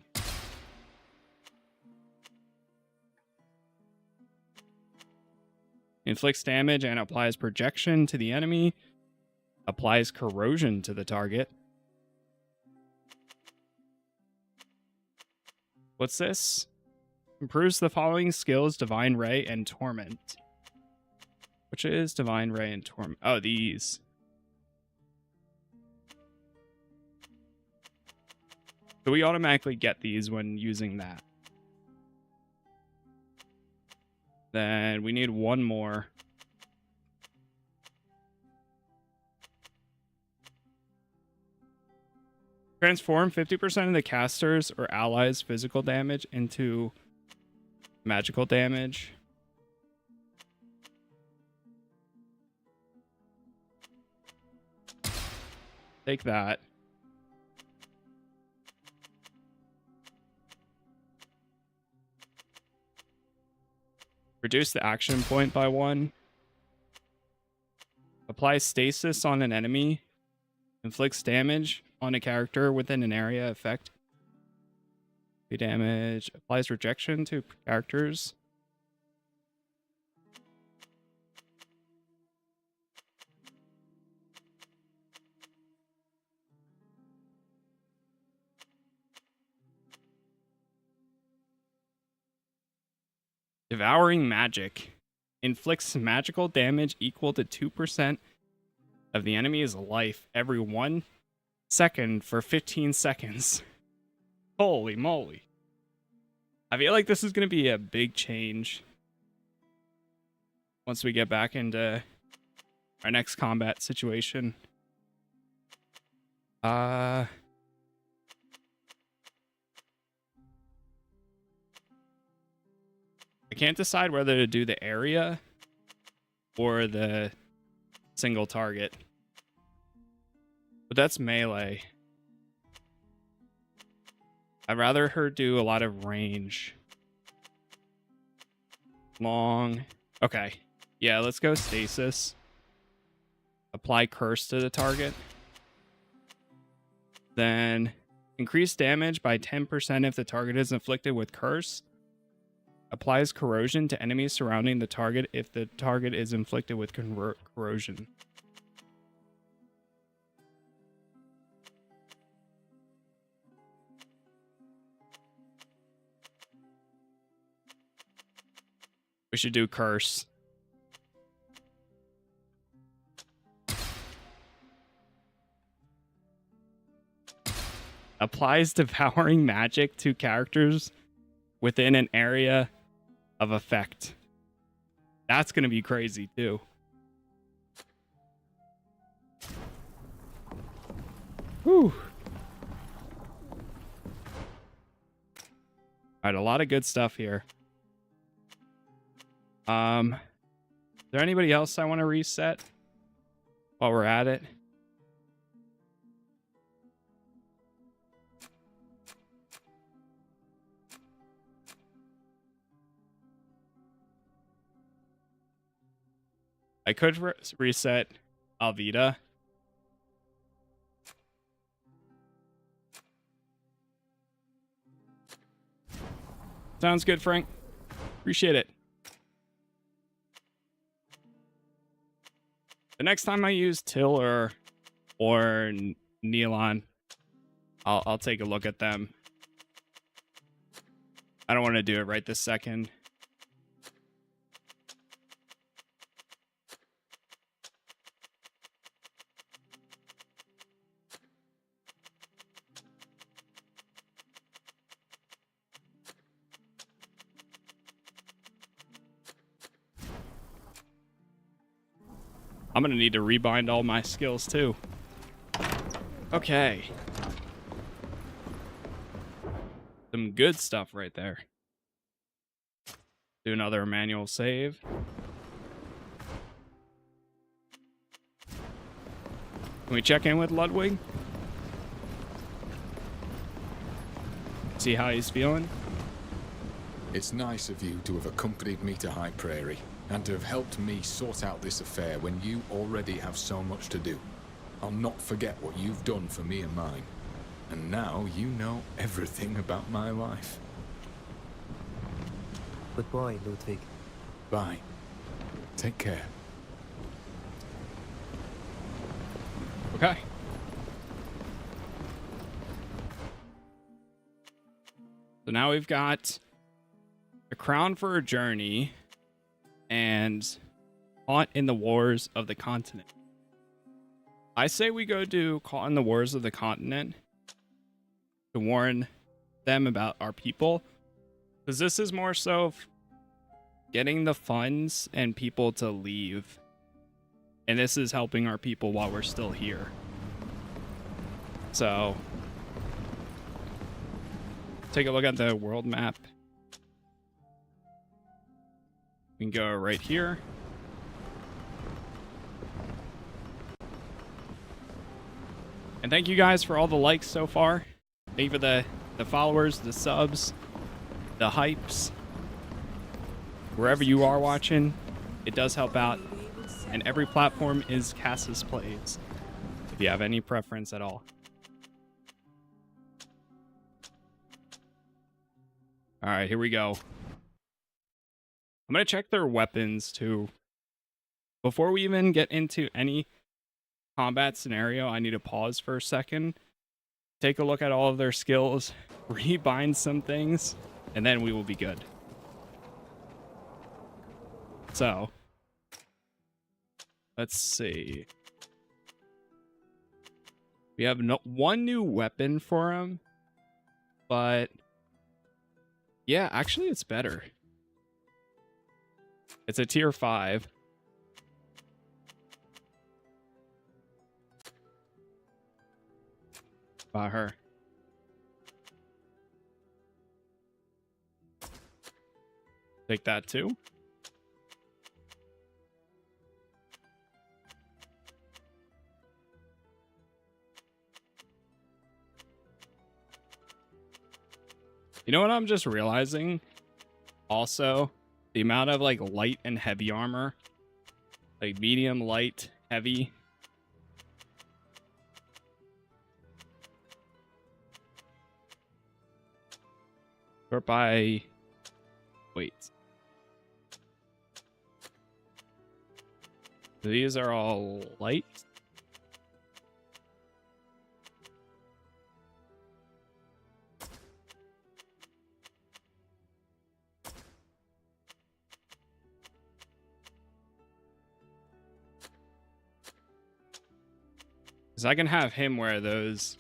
Inflicts damage and applies projection to the enemy. Applies corrosion to the target. What's this? Improves the following skills: Divine Ray and Torment. Which is Divine Ray and Torment? Oh, these. So we automatically get these when using that. Then we need one more. Transform 50% of the casters or allies' physical damage into magical damage. Take that. Reduce the action point by 1. Apply stasis on an enemy. Inflicts damage on a character within an area effect. Damage. Applies rejection to characters. Devouring magic. Inflicts magical damage equal to 2% of the enemy's life every 1 second for 15 seconds. Holy moly. I feel like this is going to be a big change once we get back into our next combat situation. I can't decide whether to do the area or the single target. But that's melee. I'd rather her do a lot of range. Long. Okay. Yeah, let's go stasis. Apply curse to the target. Then increase damage by 10% if the target is inflicted with curse. Applies corrosion to enemies surrounding the target if the target is inflicted with corrosion. We should do curse. Applies devouring magic to characters within an area of effect. That's going to be crazy too. Whew. All right, a lot of good stuff here. Is there anybody else I want to reset while we're at it? I could reset Alvida. Sounds good, Frank. Appreciate it. The next time I use Till or Neilon, I'll take a look at them. I don't want to do it right this second. I'm gonna need to rebind all my skills too. Okay. Some good stuff right there. Do another manual save. Can we check in with Ludwig? See how he's feeling? It's nice of you to have accompanied me to High Prairie and to have helped me sort out this affair when you already have so much to do. I'll not forget what you've done for me and mine. And now you know everything about my life. Goodbye, Ludwig. Bye. Take care. Okay. So now we've got a crown for a journey and caught in the wars of the continent. I say we go do caught in the wars of the continent to warn them about our people, because this is more so getting the funds and people to leave, and this is helping our people while we're still here. So take a look at the world map. We can go right here. And thank you guys for all the likes so far. Thank you for the followers, the subs, the hypes. Wherever you are watching, it does help out. And every platform is Casas Plays, if you have any preference at all. All right, here we go. I'm going to check their weapons too. Before we even get into any combat scenario, I need to pause for a second, take a look at all of their skills, rebind some things, and then we will be good. So, let's see. We have one new weapon for him, but yeah, actually it's better. It's a tier 5. By her. Take that too. You know what I'm just realizing? Also, the amount of like light and heavy armor. Like medium, light, heavy. Sort by... Wait. These are all light. Because I can have him wear those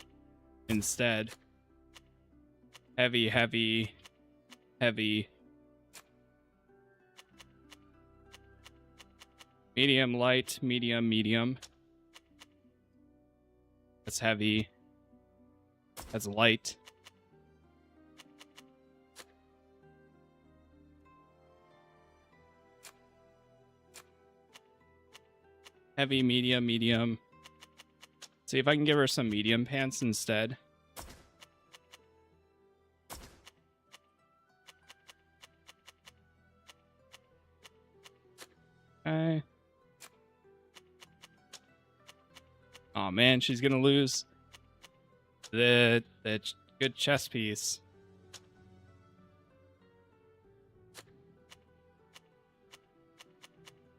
instead. Heavy, heavy, heavy. Medium, light, medium, medium. That's heavy. That's light. Heavy, medium, medium. See if I can give her some medium pants instead. Okay. Oh man, she's gonna lose the good chess piece.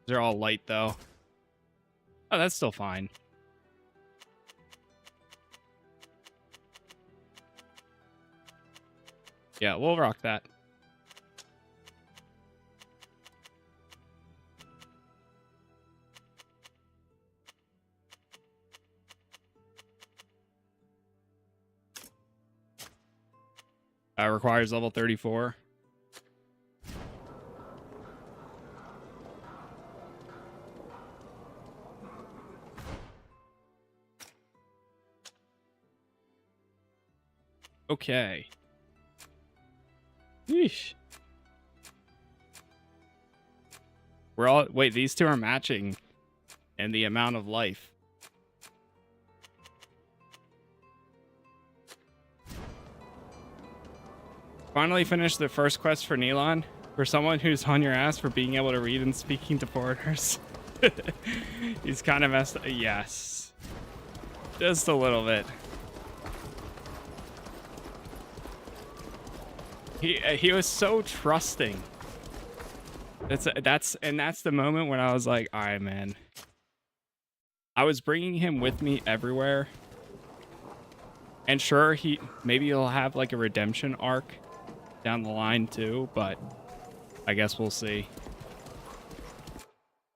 They're all light though. Oh, that's still fine. Yeah, we'll rock that. Requires level 34. Okay. Yeesh. We're all... Wait, these two are matching in the amount of life. Finally finished the first quest for Neilon. For someone who's on your ass for being able to read and speaking to foreigners. He's kind of messed up. Yes. Just a little bit. He was so trusting. That's the moment when I was like, all right, man. I was bringing him with me everywhere. And sure, maybe he'll have like a redemption arc down the line too, but I guess we'll see.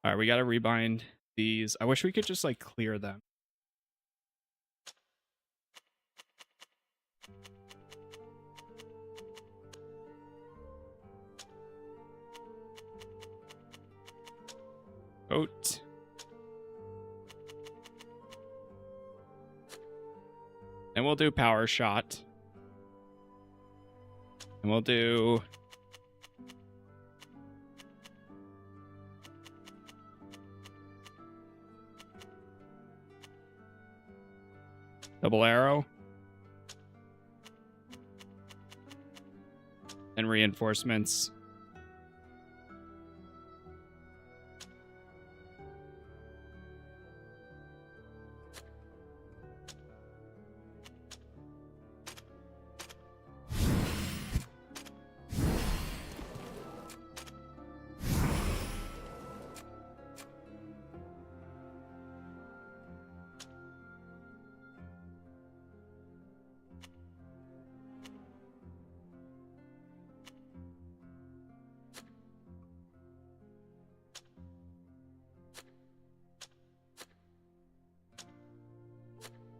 All right, we got to rebind these. I wish we could just like clear them. Oat. And we'll do power shot. And we'll do... double arrow. And reinforcements.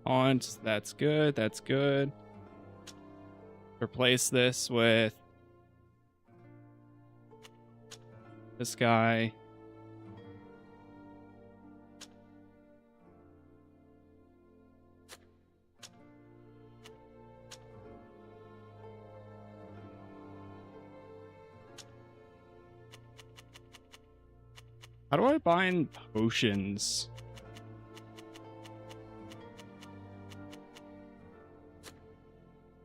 taunt. That's good. That's good. Replace this with this guy. How do I bind potions?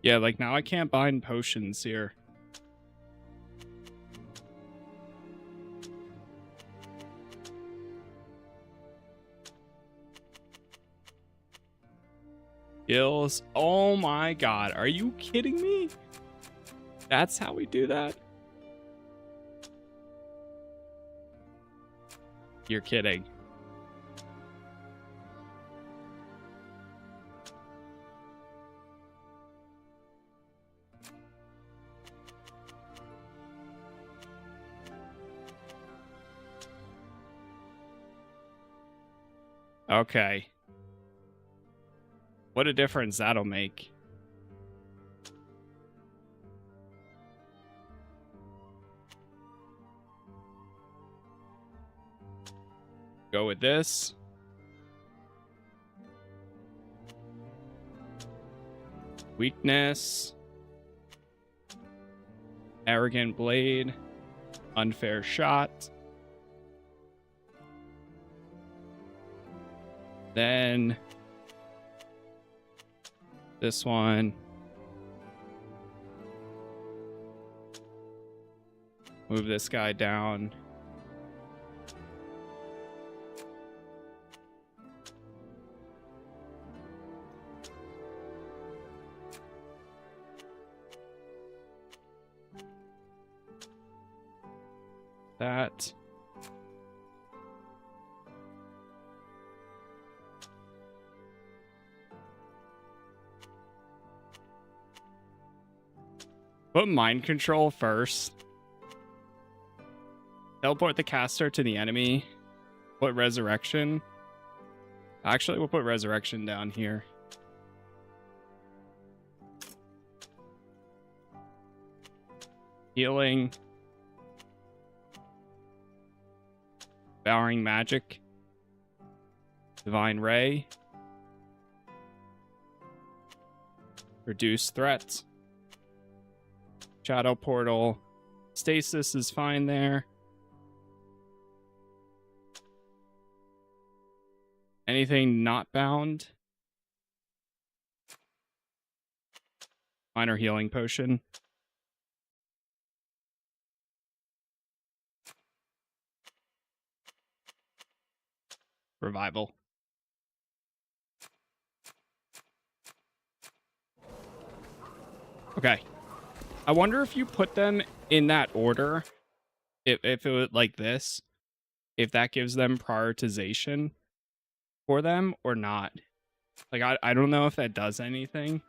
Yeah, like now I can't bind potions here. Skills. Oh my god, are you kidding me? That's how we do that? You're kidding. Okay. What a difference that'll make. Go with this. Weakness. Arrogant blade. Unfair shot. Then this one. Move this guy down. That. Put mind control first. Teleport the caster to the enemy. Put resurrection. Actually, we'll put resurrection down here. Healing. Devouring magic. Divine ray. Reduce threats. Shadow portal. Stasis is fine there. Anything not bound? Minor healing potion. Revival. Okay. I wonder if you put them in that order, if it was like this, if that gives them prioritization for them or not. Like, I don't know if that does anything.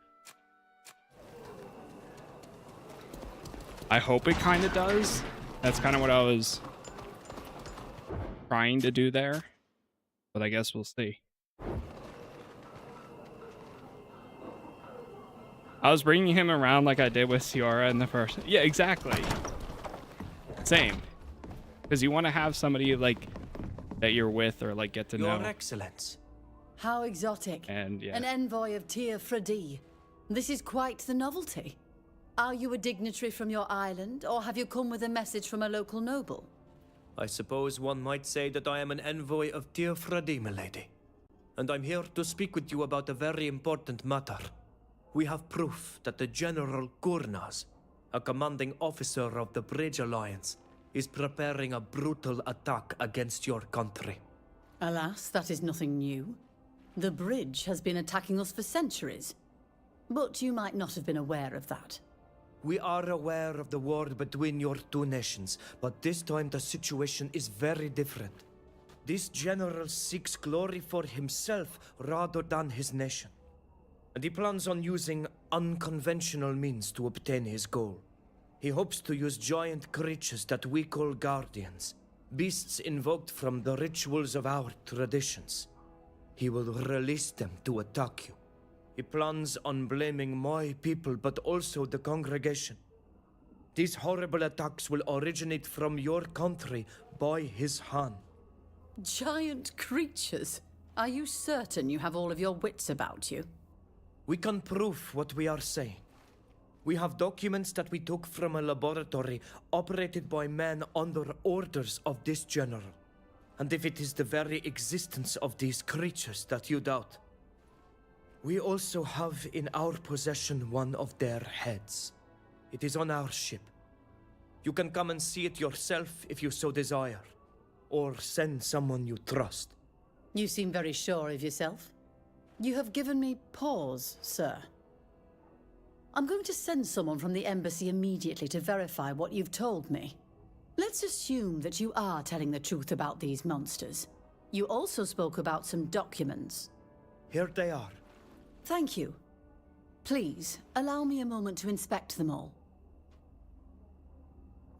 I hope it kind of does. That's kind of what I was trying to do there. But I guess we'll see. I was bringing him around like I did with Ciara in the first... Yeah, exactly. Same. Because you want to have somebody, like, that you're with or, like, get to know. Your Excellence. How exotic. And, yeah. An envoy of Tir Fradi. This is quite the novelty. Are you a dignitary from your island, or have you come with a message from a local noble? I suppose one might say that I am an envoy of Tir Fradi, milady. And I'm here to speak with you about a very important matter. We have proof that the General Gurnaz, a commanding officer of the Bridge Alliance, is preparing a brutal attack against your country. Alas, that is nothing new. The Bridge has been attacking us for centuries. But you might not have been aware of that. We are aware of the war between your two nations, but this time the situation is very different. This general seeks glory for himself rather than his nation. And he plans on using unconventional means to obtain his goal. He hopes to use giant creatures that we call guardians, beasts invoked from the rituals of our traditions. He will release them to attack you, He plans on blaming my people, but also the congregation. These horrible attacks will originate from your country by his hand. Giant creatures? Are you certain you have all of your wits about you? We can prove what we are saying. We have documents that we took from a laboratory operated by men under orders of this general. And if it is the very existence of these creatures that you doubt, we also have in our possession one of their heads. It is on our ship. You can come and see it yourself if you so desire, or send someone you trust. You seem very sure of yourself. You have given me pause, sir. I'm going to send someone from the embassy immediately to verify what you've told me. Let's assume that you are telling the truth about these monsters. You also spoke about some documents. Here they are. Thank you. Please, allow me a moment to inspect them all.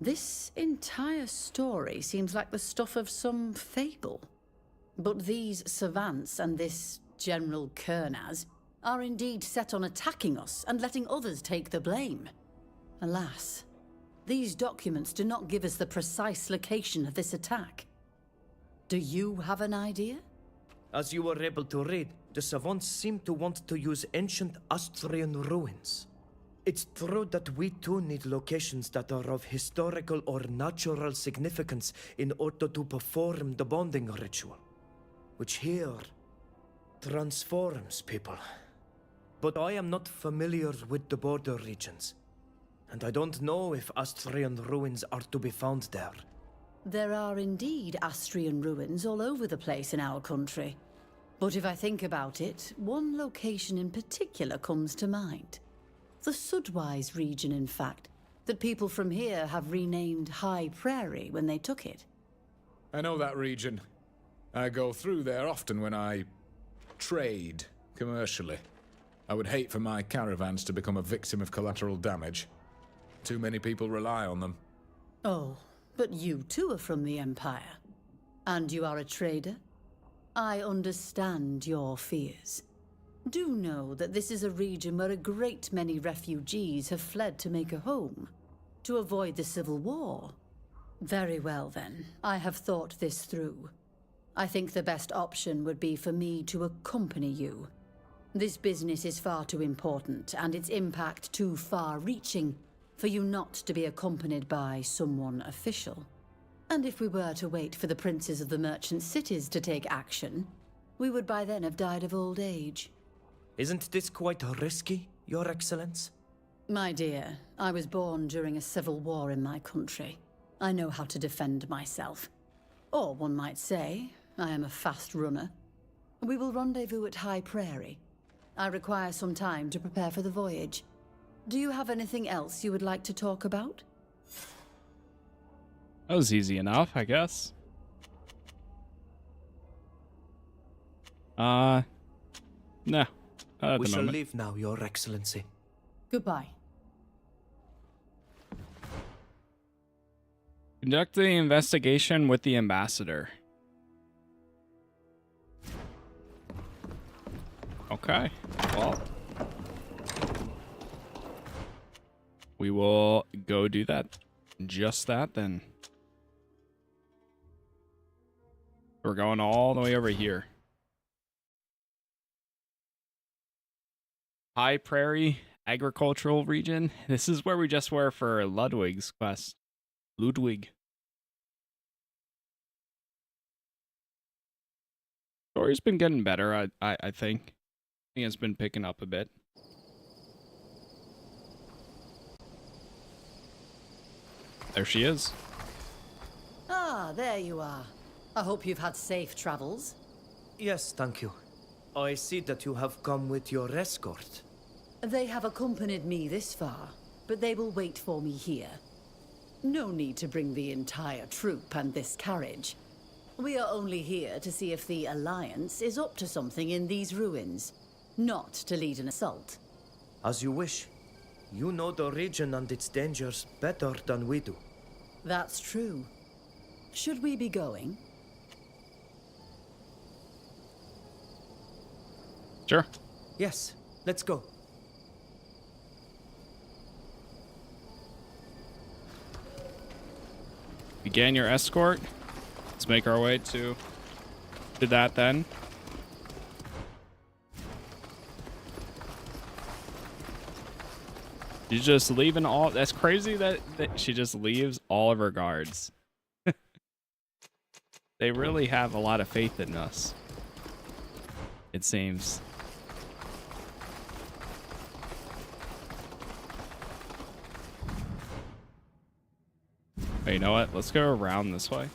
This entire story seems like the stuff of some fable. But these savants and this General Kernaz are indeed set on attacking us and letting others take the blame. Alas, these documents do not give us the precise location of this attack. Do you have an idea? As you were able to read, the savants seem to want to use ancient Austrian ruins. It's true that we too need locations that are of historical or natural significance in order to perform the bonding ritual, which here transforms people. But I am not familiar with the border regions, and I don't know if Austrian ruins are to be found there. There are indeed Austrian ruins all over the place in our country. But if I think about it, one location in particular comes to mind. The Sudwise region, in fact, that people from here have renamed High Prairie when they took it. I know that region. I go through there often when I trade commercially. I would hate for my caravans to become a victim of collateral damage. Too many people rely on them. Oh, but you too are from the Empire. And you are a trader? I understand your fears. Do know that this is a region where a great many refugees have fled to make a home, to avoid the civil war. Very well then, I have thought this through. I think the best option would be for me to accompany you. This business is far too important, and its impact too far-reaching, for you not to be accompanied by someone official. And if we were to wait for the princes of the merchant cities to take action, we would by then have died of old age. Isn't this quite risky, Your Excellence? My dear, I was born during a civil war in my country. I know how to defend myself. Or one might say, I am a fast runner. We will rendezvous at High Prairie. I require some time to prepare for the voyage. Do you have anything else you would like to talk about? That was easy enough, I guess. No. We shall leave now, Your Excellency. Goodbye. Conduct the investigation with the ambassador. Okay, well, we will go do that. Just that, then. We're going all the way over here. High Prairie Agricultural Region. This is where we just were for Ludwig's quest. Ludwig. Story's been getting better, I think. I think it's been picking up a bit. There she is. Ah, there you are. I hope you've had safe travels. Yes, thank you. I see that you have come with your escort. They have accompanied me this far, but they will wait for me here. No need to bring the entire troop and this carriage. We are only here to see if the Alliance is up to something in these ruins, not to lead an assault. As you wish. You know the region and its dangers better than we do. That's true. Should we be going? Sure. Yes, Let's go. Begin your escort. Let's make our way to that then. She's just leaving all. That's crazy that she just leaves all of her guards. They really have a lot of faith in us, it seems. Hey, you know what? Let's go around this way.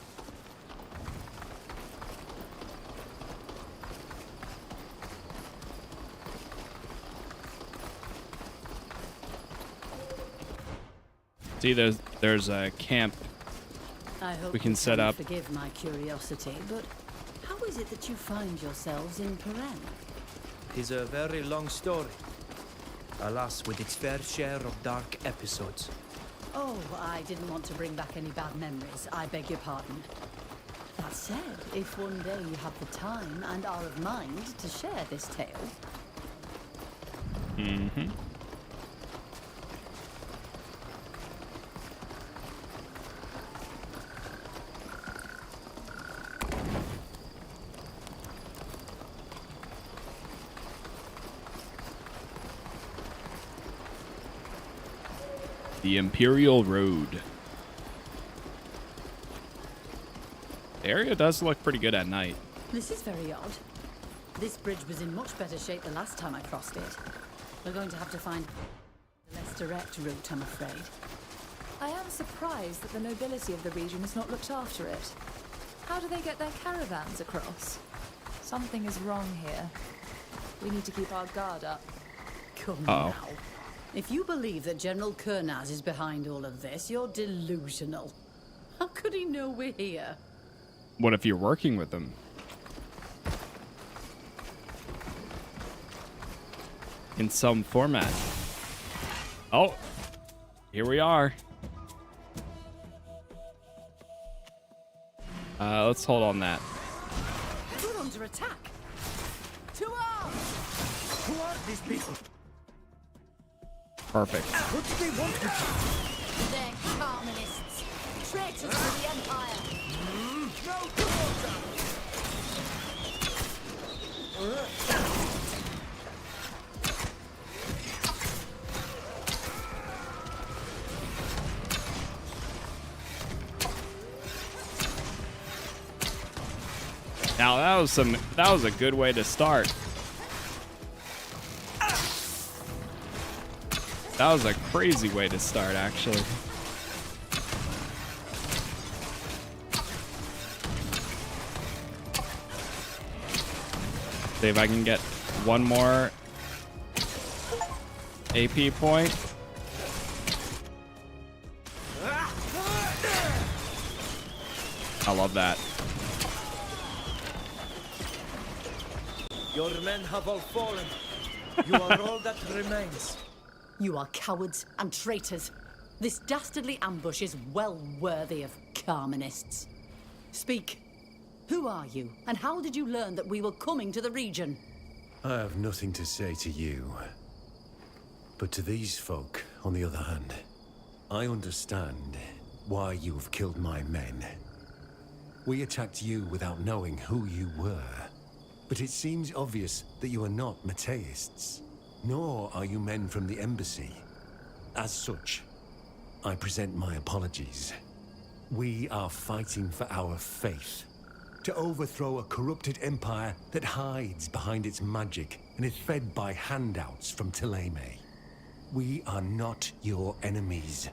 See, there's a camp I hope we can you set up. Forgive my curiosity, but how is it that you find yourselves in Peren? Tis a very long story. Alas, with its fair share of dark episodes. Oh, I didn't want to bring back any bad memories. I beg your pardon. That said, if one day you have the time and are of mind to share this tale. Mm-hmm. The Imperial Road. The area does look pretty good at night. This is very odd. This bridge was in much better shape the last time I crossed it. We're going to have to find a less direct route, I'm afraid. I am surprised that the nobility of the region has not looked after it. How do they get their caravans across? Something is wrong here. We need to keep our guard up. Come now. If you believe that General Kurnaz is behind all of this, you're delusional. How could he know we're here? What if you're working with them? In some format. Oh, here we are. Let's hold on that. We're under attack. To arms! Who are these people? Perfect. What do they want with you? They're communists. Traitors to the Empire. No quarter! Now that was a good way to start. That was a crazy way to start, actually. See if I can get one more AP point. I love that. Your men have all fallen. You are all that remains. You are cowards and traitors. This dastardly ambush is well worthy of communists. Speak. Who are you, and how did you learn that we were coming to the region? I have nothing to say to you. But to these folk, on the other hand, I understand why you have killed my men. We attacked you without knowing who you were. But it seems obvious that you are not Mateists, nor are you men from the embassy. As such, I present my apologies. We are fighting for our faith, to overthrow a corrupted empire that hides behind its magic and is fed by handouts from Thélème. We are not your enemies.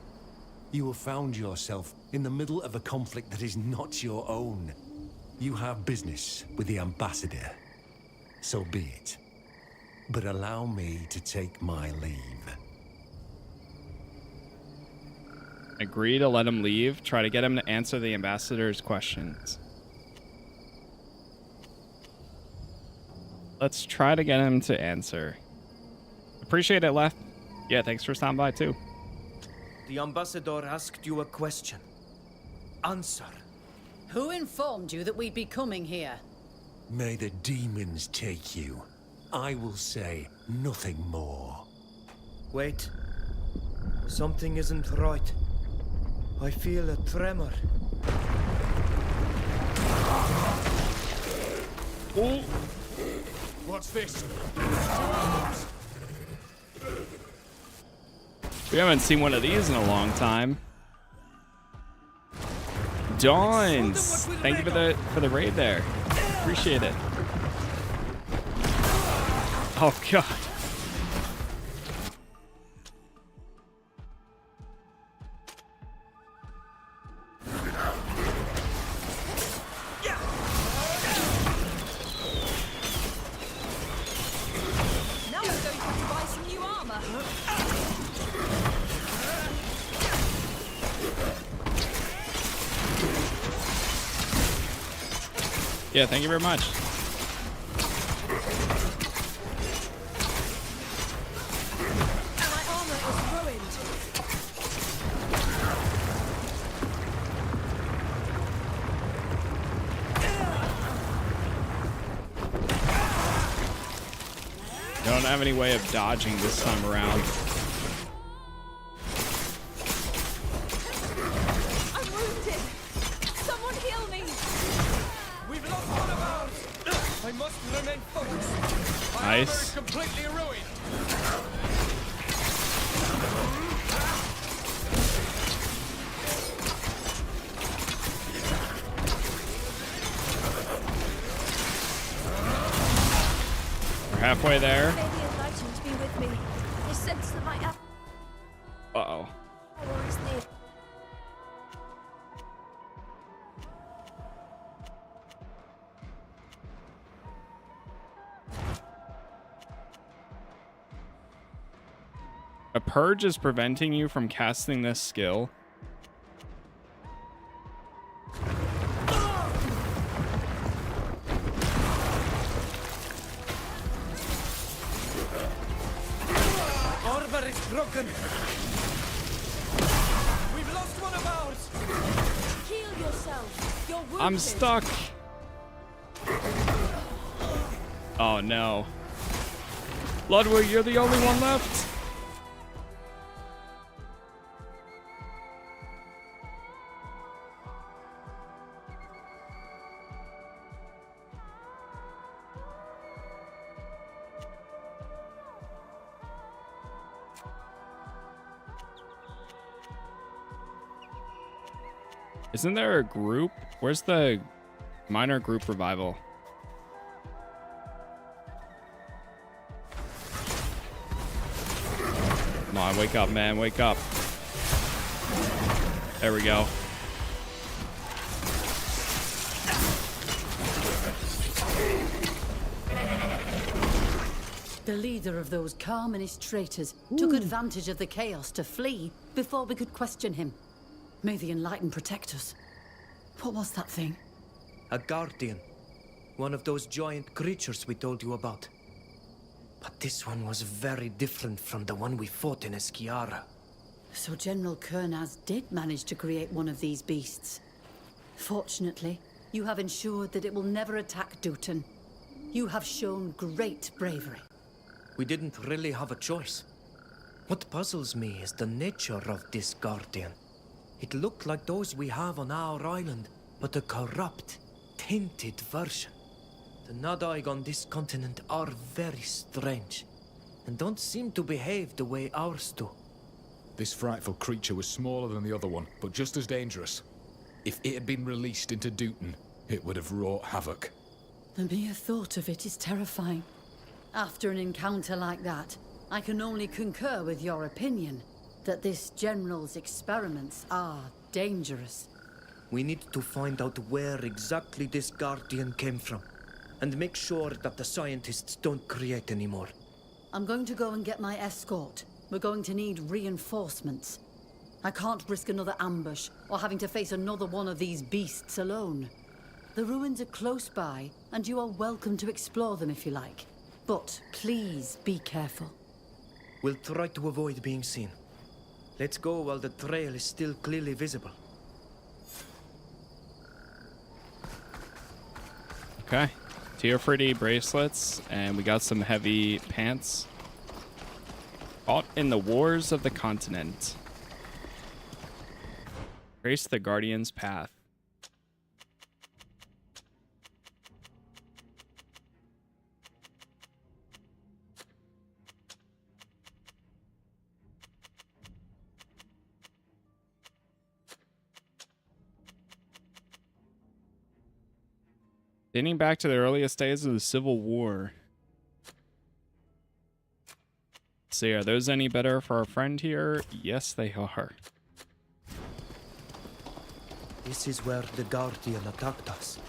You have found yourself in the middle of a conflict that is not your own. You have business with the ambassador. So be it. But allow me to take my leave. Agree to let him leave. Try to get him to answer the ambassador's questions. Let's try to get him to answer. Appreciate it, Left. Yeah, thanks for stopping by, too. The ambassador asked you a question. Answer. Who informed you that we'd be coming here? May the demons take you. I will say nothing more. Wait. Something isn't right. I feel a tremor. Oh! What's this? We haven't seen one of these in a long time. Dawns, thank you for the raid there. Appreciate it. Oh god. Now we're going to have to buy some new armor. Yeah, thank you very much. My armor is ruined. I don't have any way of dodging this time around. I'm wounded. Someone heal me. We've lost one of ours. I must remain focused. My armor Nice. is completely ruined. We're halfway there. May the enlightened be with me. I sense that my Uh-oh. hour is near. A purge is preventing you from casting this skill. Armor is broken. We've lost one of ours. Heal yourself. You're wounded. I'm stuck. Oh no. Ludwig, you're the only one left. Isn't there a group? Where's the minor group revival? Come on, wake up, man, wake up. There we go. The leader of those Carmenist traitors took advantage of the chaos to flee before we could question him. May the Enlightened protect us. What was that thing? A guardian. One of those giant creatures we told you about. But this one was very different from the one we fought in Esquiara. So General Kernaz did manage to create one of these beasts. Fortunately, you have ensured that it will never attack Dutton. You have shown great bravery. We didn't really have a choice. What puzzles me is the nature of this guardian. It looked like those we have on our island, but a corrupt, tainted version. The Nadaig on this continent are very strange, and don't seem to behave the way ours do. This frightful creature was smaller than the other one, but just as dangerous. If it had been released into Dutton, it would have wrought havoc. The mere thought of it is terrifying. After an encounter like that, I can only concur with your opinion that this General's experiments are dangerous. We need to find out where exactly this guardian came from, and make sure that the scientists don't create any more. I'm going to go and get my escort. We're going to need reinforcements. I can't risk another ambush, or having to face another one of these beasts alone. The ruins are close by, and you are welcome to explore them if you like. But please be careful. We'll try to avoid being seen. Let's go while the trail is still clearly visible. Okay. Teofridy bracelets, and we got some heavy pants. Fought in the wars of the continent. Trace the Guardian's path. Dating back to the earliest days of the Civil War. See, are those any better for our friend here? Yes, they are. This is where the Guardian attacked us.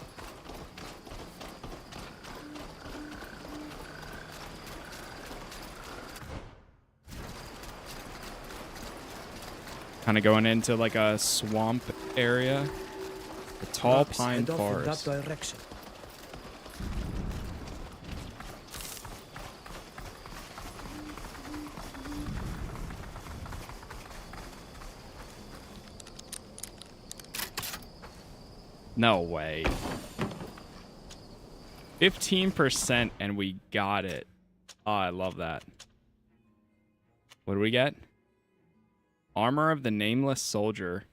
Kind of going into like a swamp area. A tall pine head off in forest. that direction. No way. 15% and we got it. Oh, I love that. What do we get? Armor of the Nameless Soldier.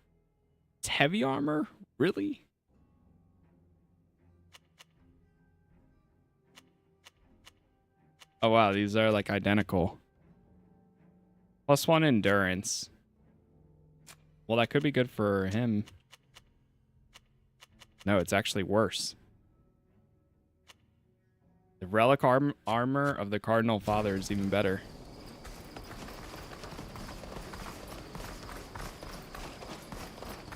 It's heavy armor? Really? Oh wow, these are like identical. +1 endurance. Well, that could be good for him. No, it's actually worse. The relic armor of the Cardinal Father is even better.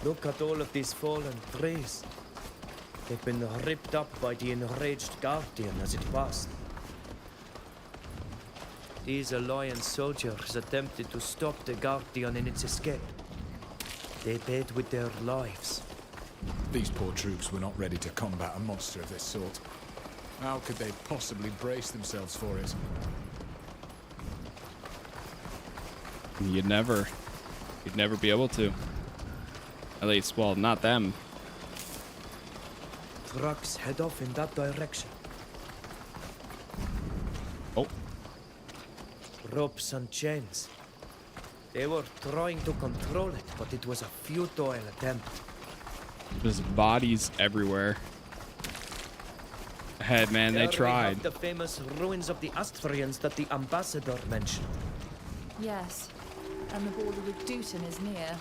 Look at all of these fallen trees. They've been ripped up by the enraged Guardian as it passed. These Alliance soldiers attempted to stop the Guardian in its escape. They paid with their lives. These poor troops were not ready to combat a monster of this sort. How could they possibly brace themselves for it? You'd never be able to. At least, well, not them. Trucks head off in that direction. Oh. Ropes and chains. They were trying to control it, but it was a futile attempt. There's bodies everywhere. Ahead, man, they There we tried. have the famous ruins of the Astrians that the ambassador mentioned. Yes, and the border with Duton is near.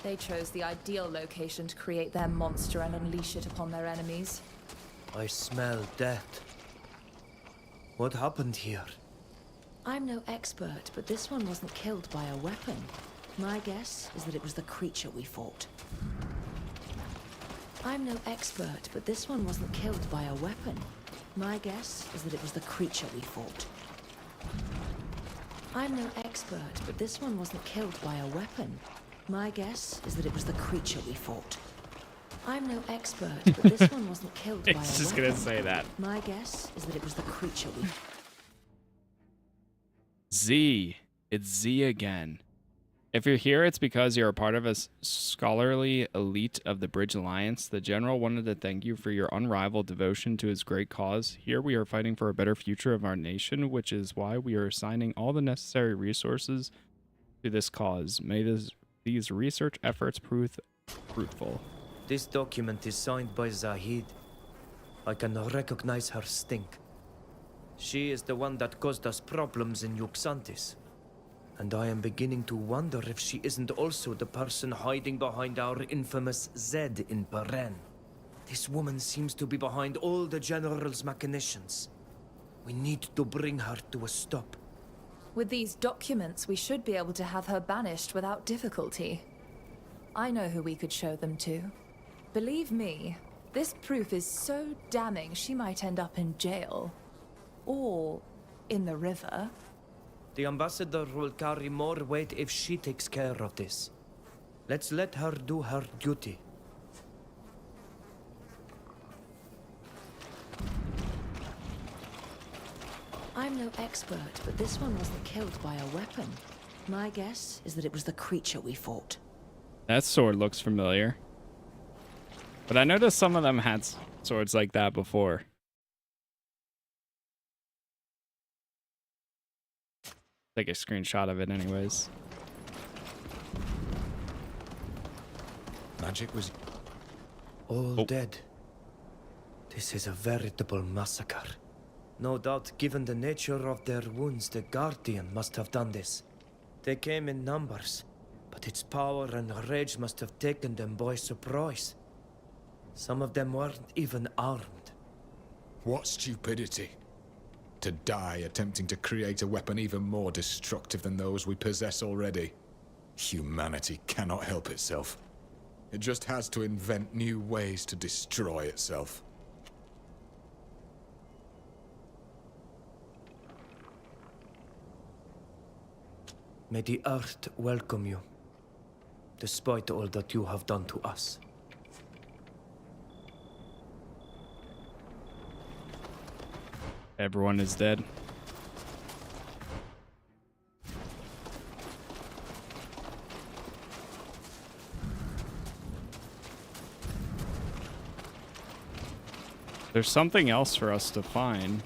They chose the ideal location to create their monster and unleash it upon their enemies. I smell death. What happened here? I'm no expert, but this one wasn't killed by a weapon. My guess is that it was the creature we fought. I'm no expert, but this one wasn't killed by a weapon. My guess is that it was the creature we fought. I'm no expert, but this one wasn't killed by a weapon. My guess is that it was the creature we fought. I'm no expert, but this one wasn't killed by a weapon. It's just gonna say that. My guess is that it was the creature we... Z. It's Z again. If you're here, it's because you're a part of a scholarly elite of the Bridge Alliance. The General wanted to thank you for your unrivaled devotion to his great cause. Here we are fighting for a better future of our nation, which is why we are assigning all the necessary resources to this cause. May these research efforts prove fruitful. This document is signed by Zahid. I can recognize her stink. She is the one that caused us problems in Yuxantis. And I am beginning to wonder if she isn't also the person hiding behind our infamous Z in Paren. This woman seems to be behind all the General's machinations. We need to bring her to a stop. With these documents, we should be able to have her banished without difficulty. I know who we could show them to. Believe me, this proof is so damning she might end up in jail. Or in the river. The ambassador will carry more weight if she takes care of this. Let's let her do her duty. I'm no expert, but this one wasn't killed by a weapon. My guess is that it was the creature we fought. That sword looks familiar. But I noticed some of them had swords like that before. Take a screenshot of it anyways. Magic was... All dead. This is a veritable massacre. No doubt, given the nature of their wounds, the Guardian must have done this. They came in numbers, but its power and rage must have taken them by surprise. Some of them weren't even armed. What stupidity. To die attempting to create a weapon even more destructive than those we possess already. Humanity cannot help itself. It just has to invent new ways to destroy itself. May the earth welcome you, despite all that you have done to us. Everyone is dead. There's something else for us to find.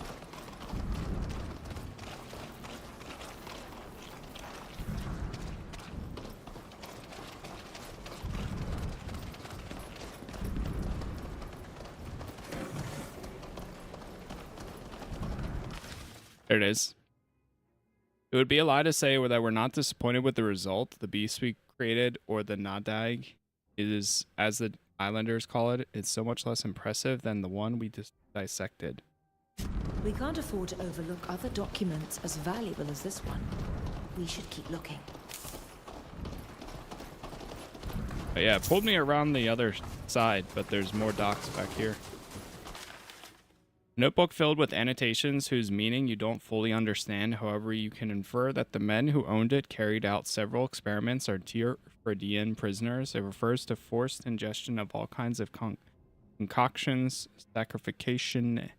There it is. It would be a lie to say that we're not disappointed with the result. The beast we created, or the Nadag, is, as the Islanders call it, it's so much less impressive than the one we just dissected. We can't afford to overlook other documents as valuable as this one. We should keep looking. But yeah, it pulled me around the other side, but there's more docs back here. Notebook filled with annotations whose meaning you don't fully understand. However, you can infer that the men who owned it carried out several experiments are Freudian prisoners. It refers to forced ingestion of all kinds of concoctions, sacrification,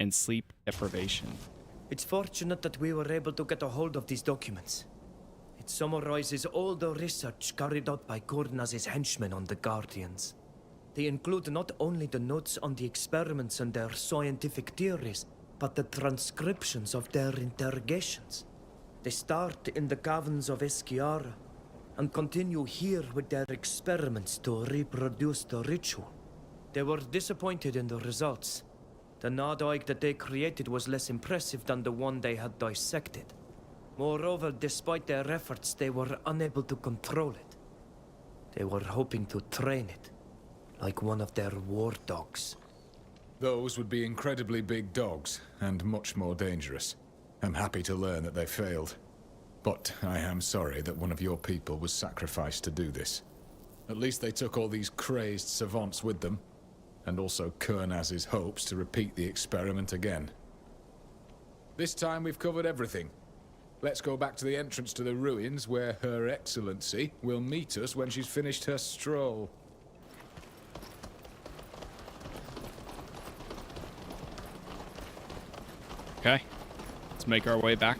and sleep deprivation. It's fortunate that we were able to get a hold of these documents. It summarizes all the research carried out by Kurnaz's henchmen on the Guardians. They include not only the notes on the experiments and their scientific theories, but the transcriptions of their interrogations. They start in the caverns of Eschiara and continue here with their experiments to reproduce the ritual. They were disappointed in the results. The Nadag that they created was less impressive than the one they had dissected. Moreover, despite their efforts, they were unable to control it. They were hoping to train it, like one of their war dogs. Those would be incredibly big dogs, and much more dangerous. I'm happy to learn that they failed. But I am sorry that one of your people was sacrificed to do this. At least they took all these crazed savants with them, and also Kurnaz's hopes to repeat the experiment again. This time we've covered everything. Let's go back to the entrance to the ruins, where Her Excellency will meet us when she's finished her stroll. Okay, let's make our way back.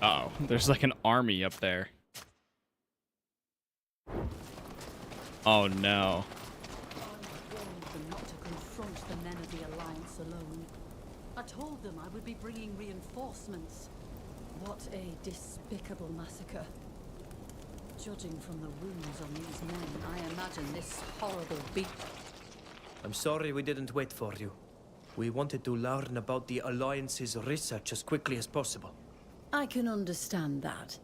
Uh-oh, there's like an army up there. Oh no. I warned them not to confront the men of the Alliance alone. I told them I would be bringing reinforcements. What a despicable massacre. Judging from the wounds on these men, I imagine this horrible beat. I'm sorry we didn't wait for you. We wanted to learn about the Alliance's research as quickly as possible. I can understand that.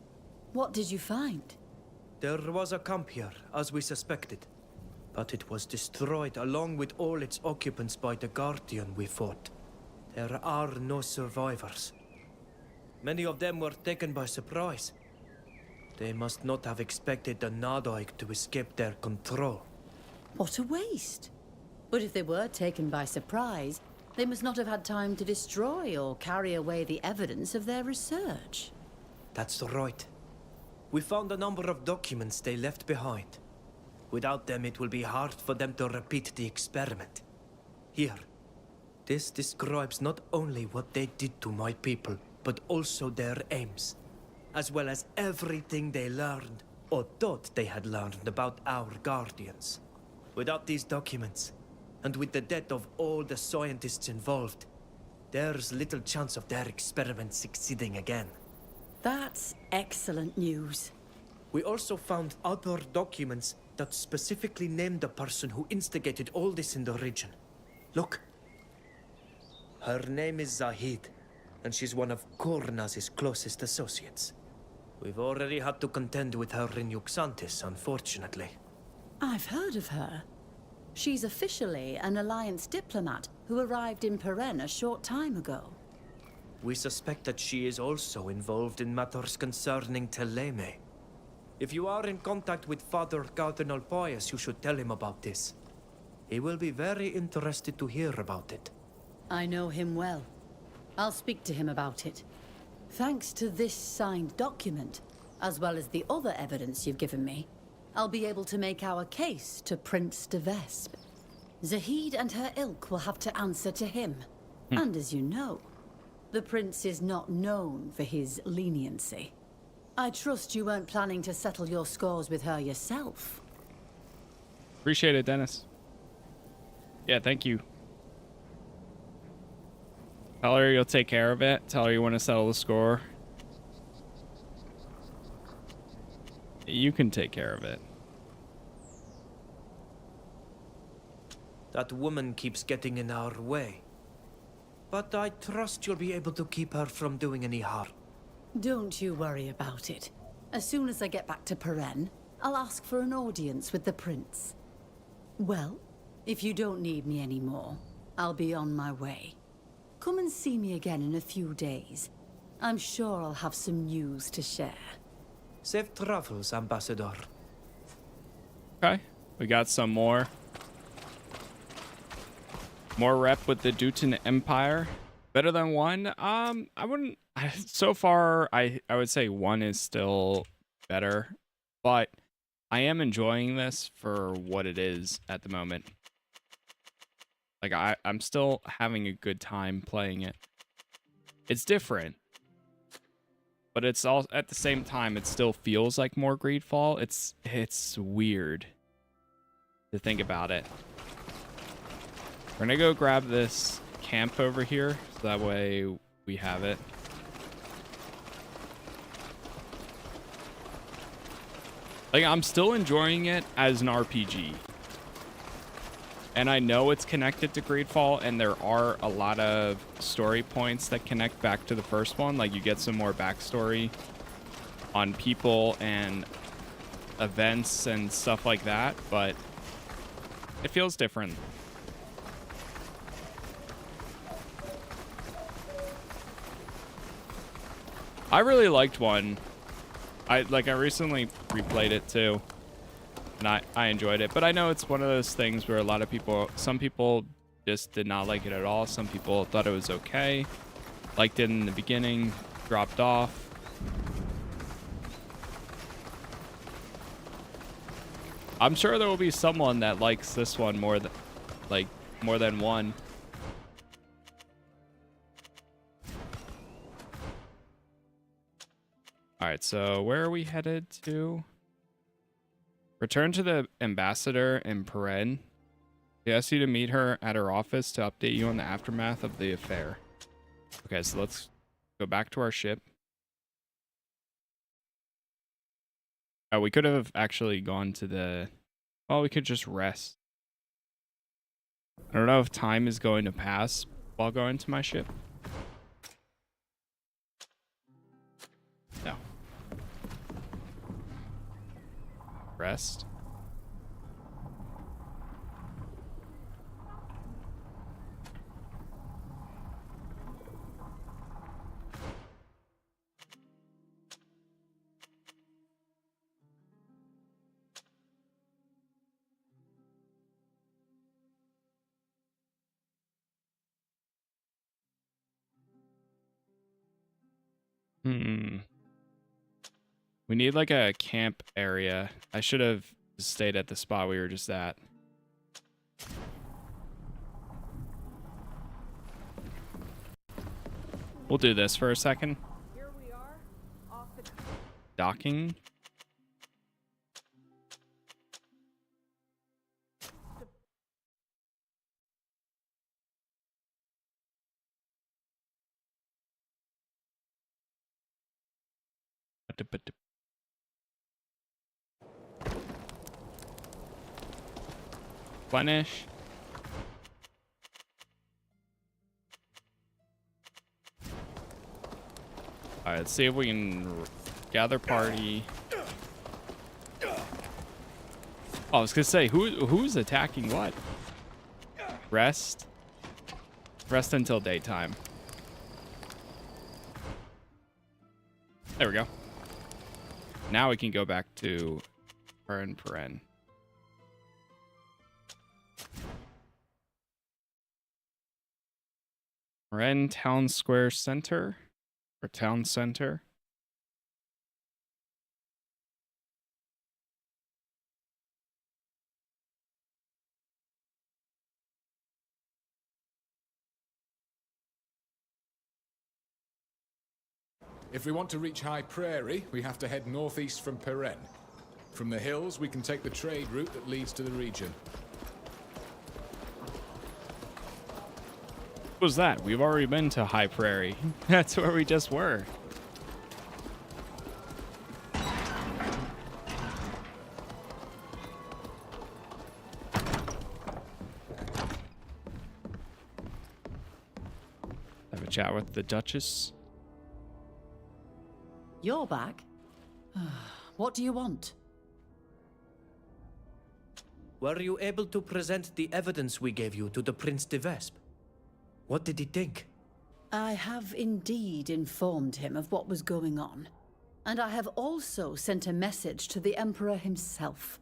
What did you find? There was a camp here, as we suspected. But it was destroyed along with all its occupants by the Guardian we fought. There are no survivors. Many of them were taken by surprise. They must not have expected the Nadag to escape their control. What a waste. But if they were taken by surprise, they must not have had time to destroy or carry away the evidence of their research. That's right. We found a number of documents they left behind. Without them, it will be hard for them to repeat the experiment. Here, this describes not only what they did to my people, but also their aims, as well as everything they learned, or thought they had learned about our Guardians. Without these documents, And with the death of all the scientists involved, there's little chance of their experiment succeeding again. That's excellent news. We also found other documents that specifically named the person who instigated all this in the region. Look. Her name is Zahid, and she's one of Kornaz's closest associates. We've already had to contend with her in Yuxantis, unfortunately. I've heard of her. She's officially an Alliance diplomat who arrived in Peren a short time ago. We suspect that she is also involved in matters concerning Teleme. If you are in contact with Father Cardinal Pius, you should tell him about this. He will be very interested to hear about it. I know him well. I'll speak to him about it. Thanks to this signed document, as well as the other evidence you've given me, I'll be able to make our case to Prince de Vespe. Zahid and her ilk will have to answer to him. And as you know, the prince is not known for his leniency. I trust you weren't planning to settle your scores with her yourself. Appreciate it, Dennis. Yeah, thank you. Tell her you'll take care of it. Tell her you want to settle the score. You can take care of it. That woman keeps getting in our way. But I trust you'll be able to keep her from doing any harm. Don't you worry about it. As soon as I get back to Peren, I'll ask for an audience with the prince. Well, if you don't need me anymore, I'll be on my way. Come and see me again in a few days. I'm sure I'll have some news to share. Safe travels, Ambassador. Okay, we got some more. More rep with the Dutan Empire. Better than 1? I wouldn't. So far, I would say 1 is still better, but I am enjoying this for what it is at the moment. Like I'm still having a good time playing it. It's different, but it's all at the same time. It still feels like more GreedFall. It's weird to think about it. We're gonna go grab this camp over here, so that way we have it. Like, I'm still enjoying it as an RPG. And I know it's connected to GreedFall, and there are a lot of story points that connect back to the first one. Like, you get some more backstory on people and events and stuff like that, but it feels different. I really liked 1. I recently replayed it too, and I enjoyed it. But I know it's one of those things where some people just did not like it at all. Some people thought it was okay, liked it in the beginning, dropped off. I'm sure there will be someone that likes this one more than 1. All right, so where are we headed to? Return to the ambassador in Peren. She asks you to meet her at her office to update you on the aftermath of the affair. Okay, so let's go back to our ship. Oh, we could have actually gone to the... Well, we could just rest. I don't know if time is going to pass while going to my ship. No. Rest. We need like a camp area. I should have stayed at the spot we were just at. We'll do this for a second. Here we are, off the Docking. Replenish. Alright, let's see if we can gather party. Oh, I was gonna say, who's attacking what? Rest. Rest until daytime. There we go. Now we can go back to Paren. Paren Town Square Center or Town Center. If we want to reach High Prairie, we have to head northeast from Paren. From the hills, we can take the trade route that leads to the region. What was that? We've already been to High Prairie. That's where we just were. Have a chat with the Duchess. You're back? What do you want? Were you able to present the evidence we gave you to the Prince de Vespe? What did he think? I have indeed informed him of what was going on, and I have also sent a message to the Emperor himself.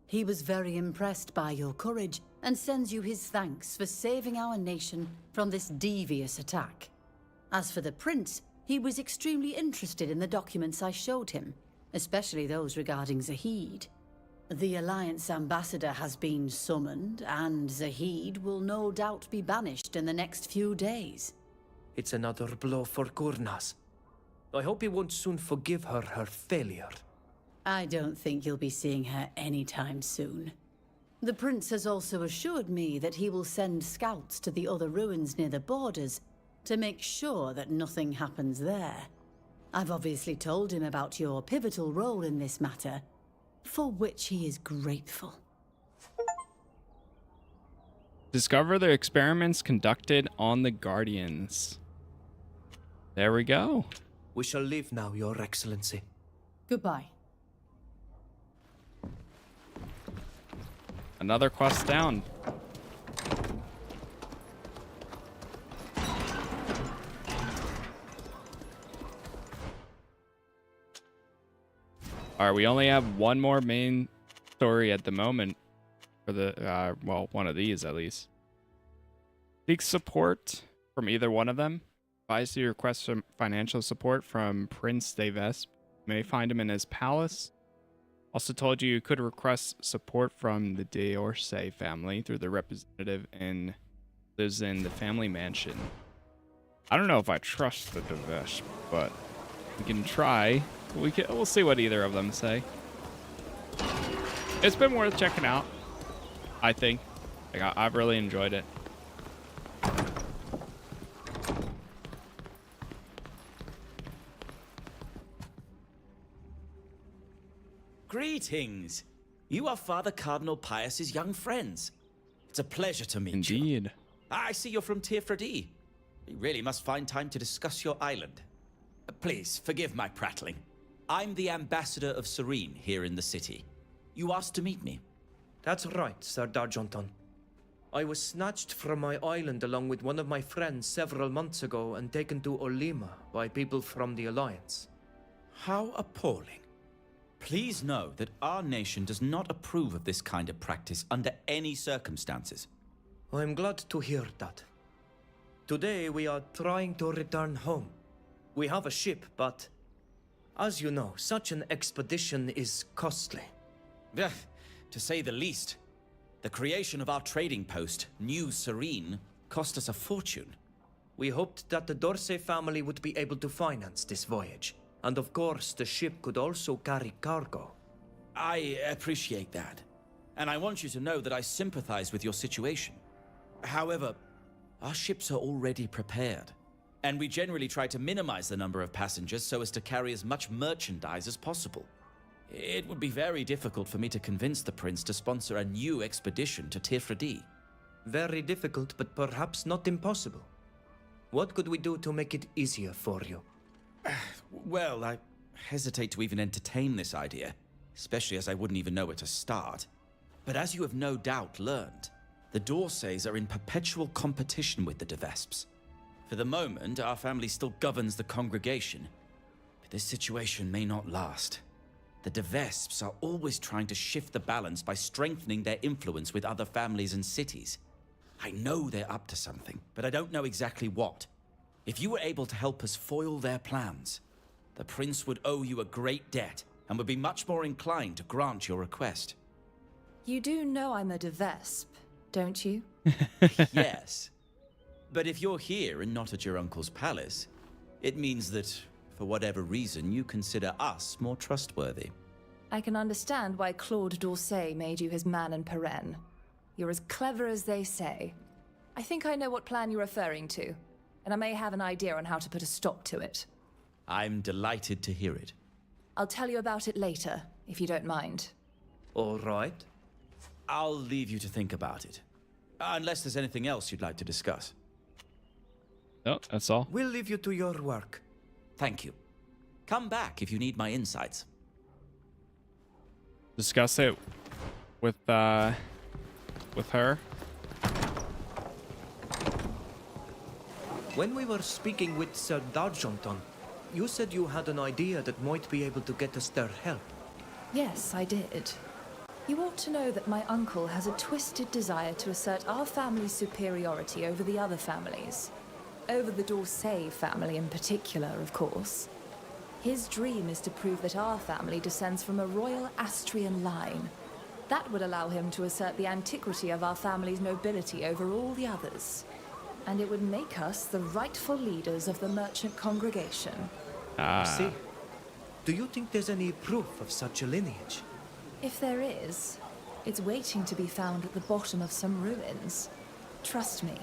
He was very impressed by your courage and sends you his thanks for saving our nation from this devious attack. As for the Prince, he was extremely interested in the documents I showed him, especially those regarding Zahid. The Alliance ambassador has been summoned, and Zahid will no doubt be banished in the next few days. It's another blow for Gurnaz. I hope he won't soon forgive her her failure. I don't think you'll be seeing her anytime soon. The Prince has also assured me that he will send scouts to the other ruins near the borders to make sure that nothing happens there. I've obviously told him about your pivotal role in this matter, for which he is grateful. Discover the experiments conducted on the Guardians. There we go. We shall leave now, Your Excellency. Goodbye. Another quest down. Alright, we only have one more main story at the moment for the, well, one of these at least. Seek support from either one of them. Advise you request some financial support from Prince de Vespe. You may find him in his palace. Also told you could request support from the d'Orsay family through the representative and lives in the family mansion. I don't know if I trust the de Vespe, but we can try. We'll see what either of them say. It's been worth checking out, I think. I've really enjoyed it. Greetings. You are Father Cardinal Pius's young friends. It's a pleasure to meet you. Indeed. I see you're from Tirfredi. We really must find time to discuss your island. Please, forgive my prattling. I'm the ambassador of Serene here in the city. You asked to meet me. That's right, Sir Darjonton. I was snatched from my island along with one of my friends several months ago and taken to Olima by people from the Alliance. How appalling. Please know that our nation does not approve of this kind of practice under any circumstances. I'm glad to hear that. Today we are trying to return home. We have a ship, but as you know, such an expedition is costly. To say the least. The creation of our trading post, New Serene, cost us a fortune. We hoped that the Dorsey family would be able to finance this voyage. And of course, the ship could also carry cargo. I appreciate that. And I want you to know that I sympathize with your situation. However, our ships are already prepared. And we generally try to minimize the number of passengers so as to carry as much merchandise as possible. It would be very difficult for me to convince the prince to sponsor a new expedition to Tifredi. Very difficult, but perhaps not impossible. What could we do to make it easier for you? Well, I hesitate to even entertain this idea, especially as I wouldn't even know where to start. But as you have no doubt learned, the Dorsays are in perpetual competition with the de Vesps. For the moment, our family still governs the congregation, but this situation may not last. The de Vesps are always trying to shift the balance by strengthening their influence with other families and cities. I know they're up to something, but I don't know exactly what. If you were able to help us foil their plans, the prince would owe you a great debt and would be much more inclined to grant your request. You do know I'm a de Vesp, don't you? Yes. But if you're here and not at your uncle's palace, it means that, for whatever reason, you consider us more trustworthy. I can understand why Claude d'Orsay made you his man in Peren. You're as clever as they say. I think I know what plan you're referring to, and I may have an idea on how to put a stop to it. I'm delighted to hear it. I'll tell you about it later, if you don't mind. All right. I'll leave you to think about it. Unless there's anything else you'd like to discuss. No, that's all. We'll leave you to your work. Thank you. Come back if you need my insights. Discuss it with her. When we were speaking with Sir D'Argenton, you said you had an idea that might be able to get us their help. Yes, I did. You ought to know that my uncle has a twisted desire to assert our family's superiority over the other families. Over the D'Orsay family in particular, of course. His dream is to prove that our family descends from a royal Astrian line. That would allow him to assert the antiquity of our family's nobility over all the others. And it would make us the rightful leaders of the merchant congregation. I see. Do you think there's any proof of such a lineage? If there is, it's waiting to be found at the bottom of some ruins. Trust me,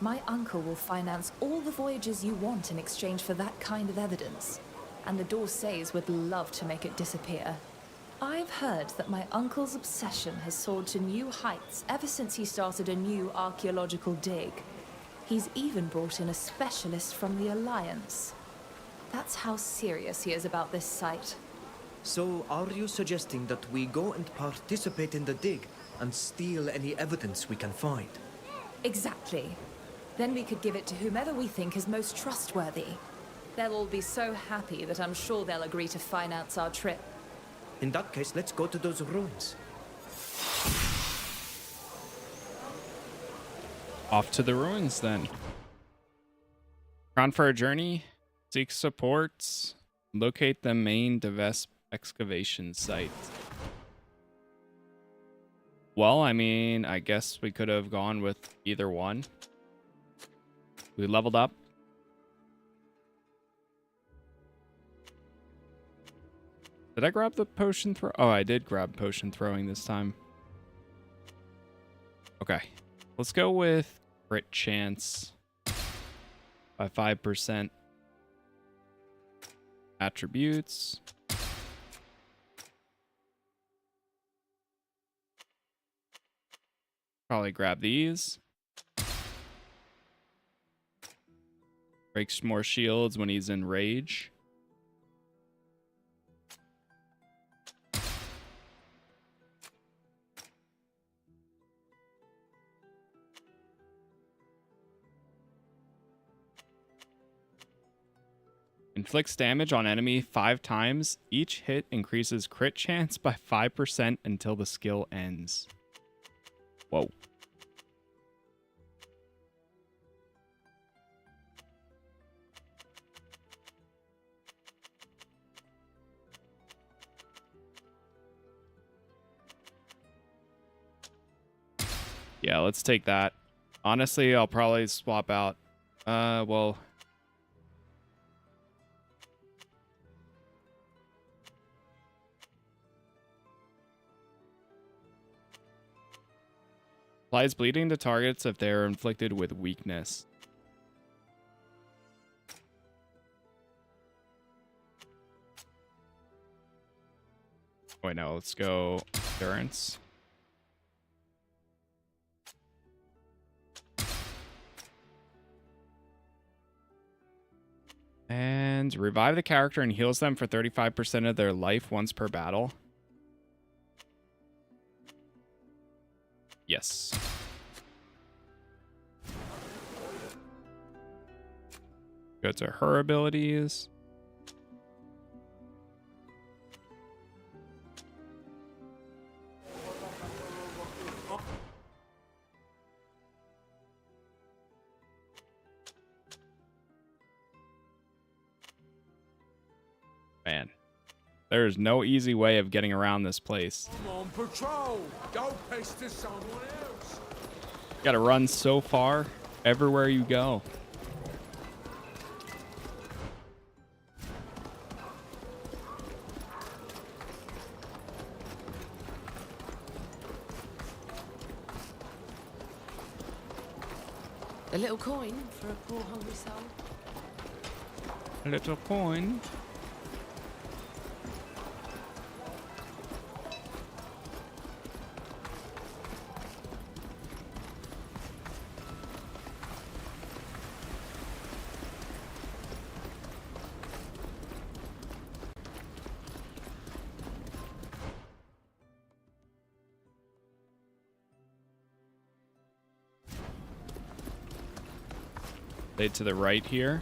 my uncle will finance all the voyages you want in exchange for that kind of evidence. And the Dorsays would love to make it disappear. I've heard that my uncle's obsession has soared to new heights ever since he started a new archaeological dig. He's even brought in a specialist from the Alliance. That's how serious he is about this site. So, are you suggesting that we go and participate in the dig and steal any evidence we can find? Exactly. Then we could give it to whomever we think is most trustworthy. They'll all be so happy that I'm sure they'll agree to finance our trip. In that case, let's go to those ruins. Off to the ruins, then. On for a journey. Seek supports. Locate the main de Vesp excavation site. Well, I mean, I guess we could have gone with either one. We leveled up. Did I grab the potion throw? Oh, I did grab potion throwing this time. Okay. Let's go with crit chance by 5%. Attributes. Probably grab these. Breaks more shields when he's in rage. Inflicts damage on enemy 5 times. Each hit increases crit chance by 5% until the skill ends. Whoa. Yeah, let's take that. Honestly, I'll probably swap out. Well... Applies bleeding to targets if they are inflicted with weakness. Wait, no, let's go endurance. And revive the character and heals them for 35% of their life once per battle. Yes. Go to her abilities. Man, there's no easy way of getting around this place. I'm on patrol. Don't pester someone else. You gotta run so far everywhere you go. A little coin for a poor hungry soul. A little coin. Stay to the right here.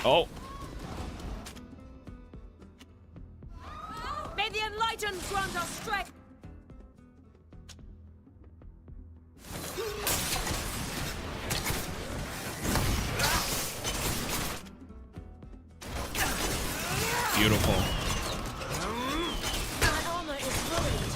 Oh. May the enlightened grant us strength. Beautiful. My armor is ruined.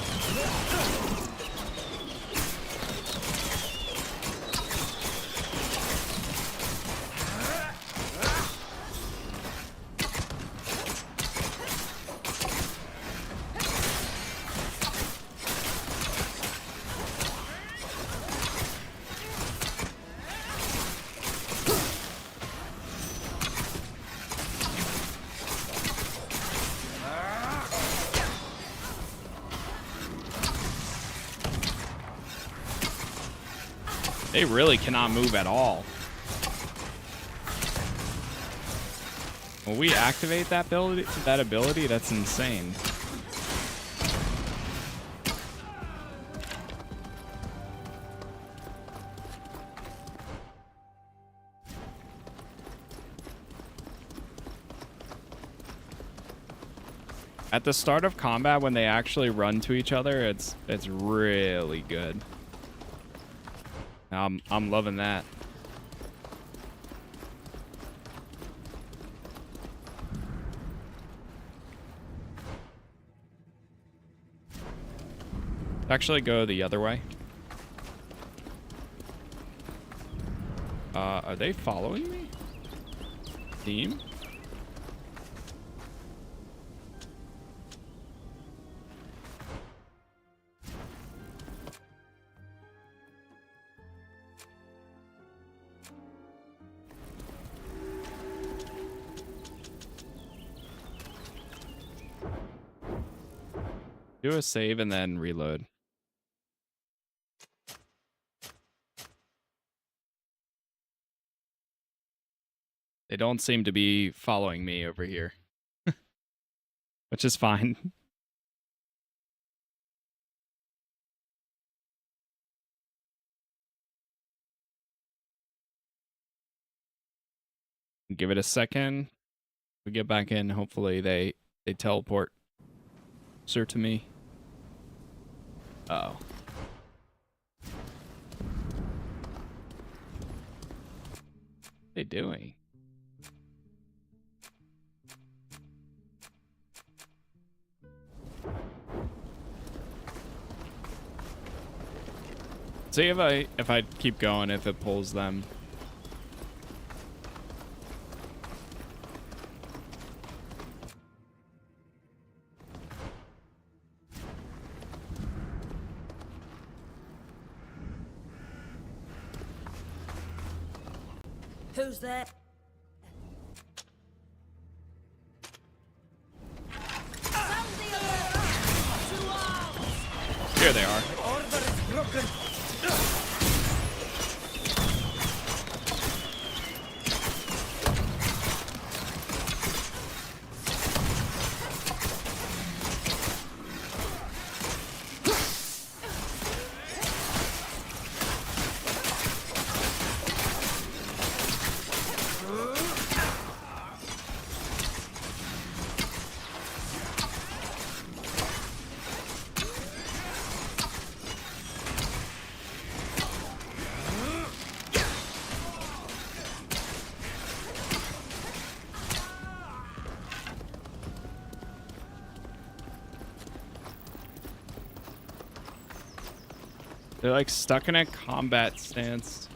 They really cannot move at all. When we activate that ability, that's insane. At the start of combat, when they actually run to each other, it's really good. I'm loving that. Actually go the other way. Are they following me? Team? Do a save and then reload. They don't seem to be following me over here. Which is fine. Give it a second. We get back in. Hopefully they teleport closer to me. Uh-oh. What are they doing? See if I keep going, if it pulls them. Who's there? Here they are. Order is broken. They're like stuck in a combat stance.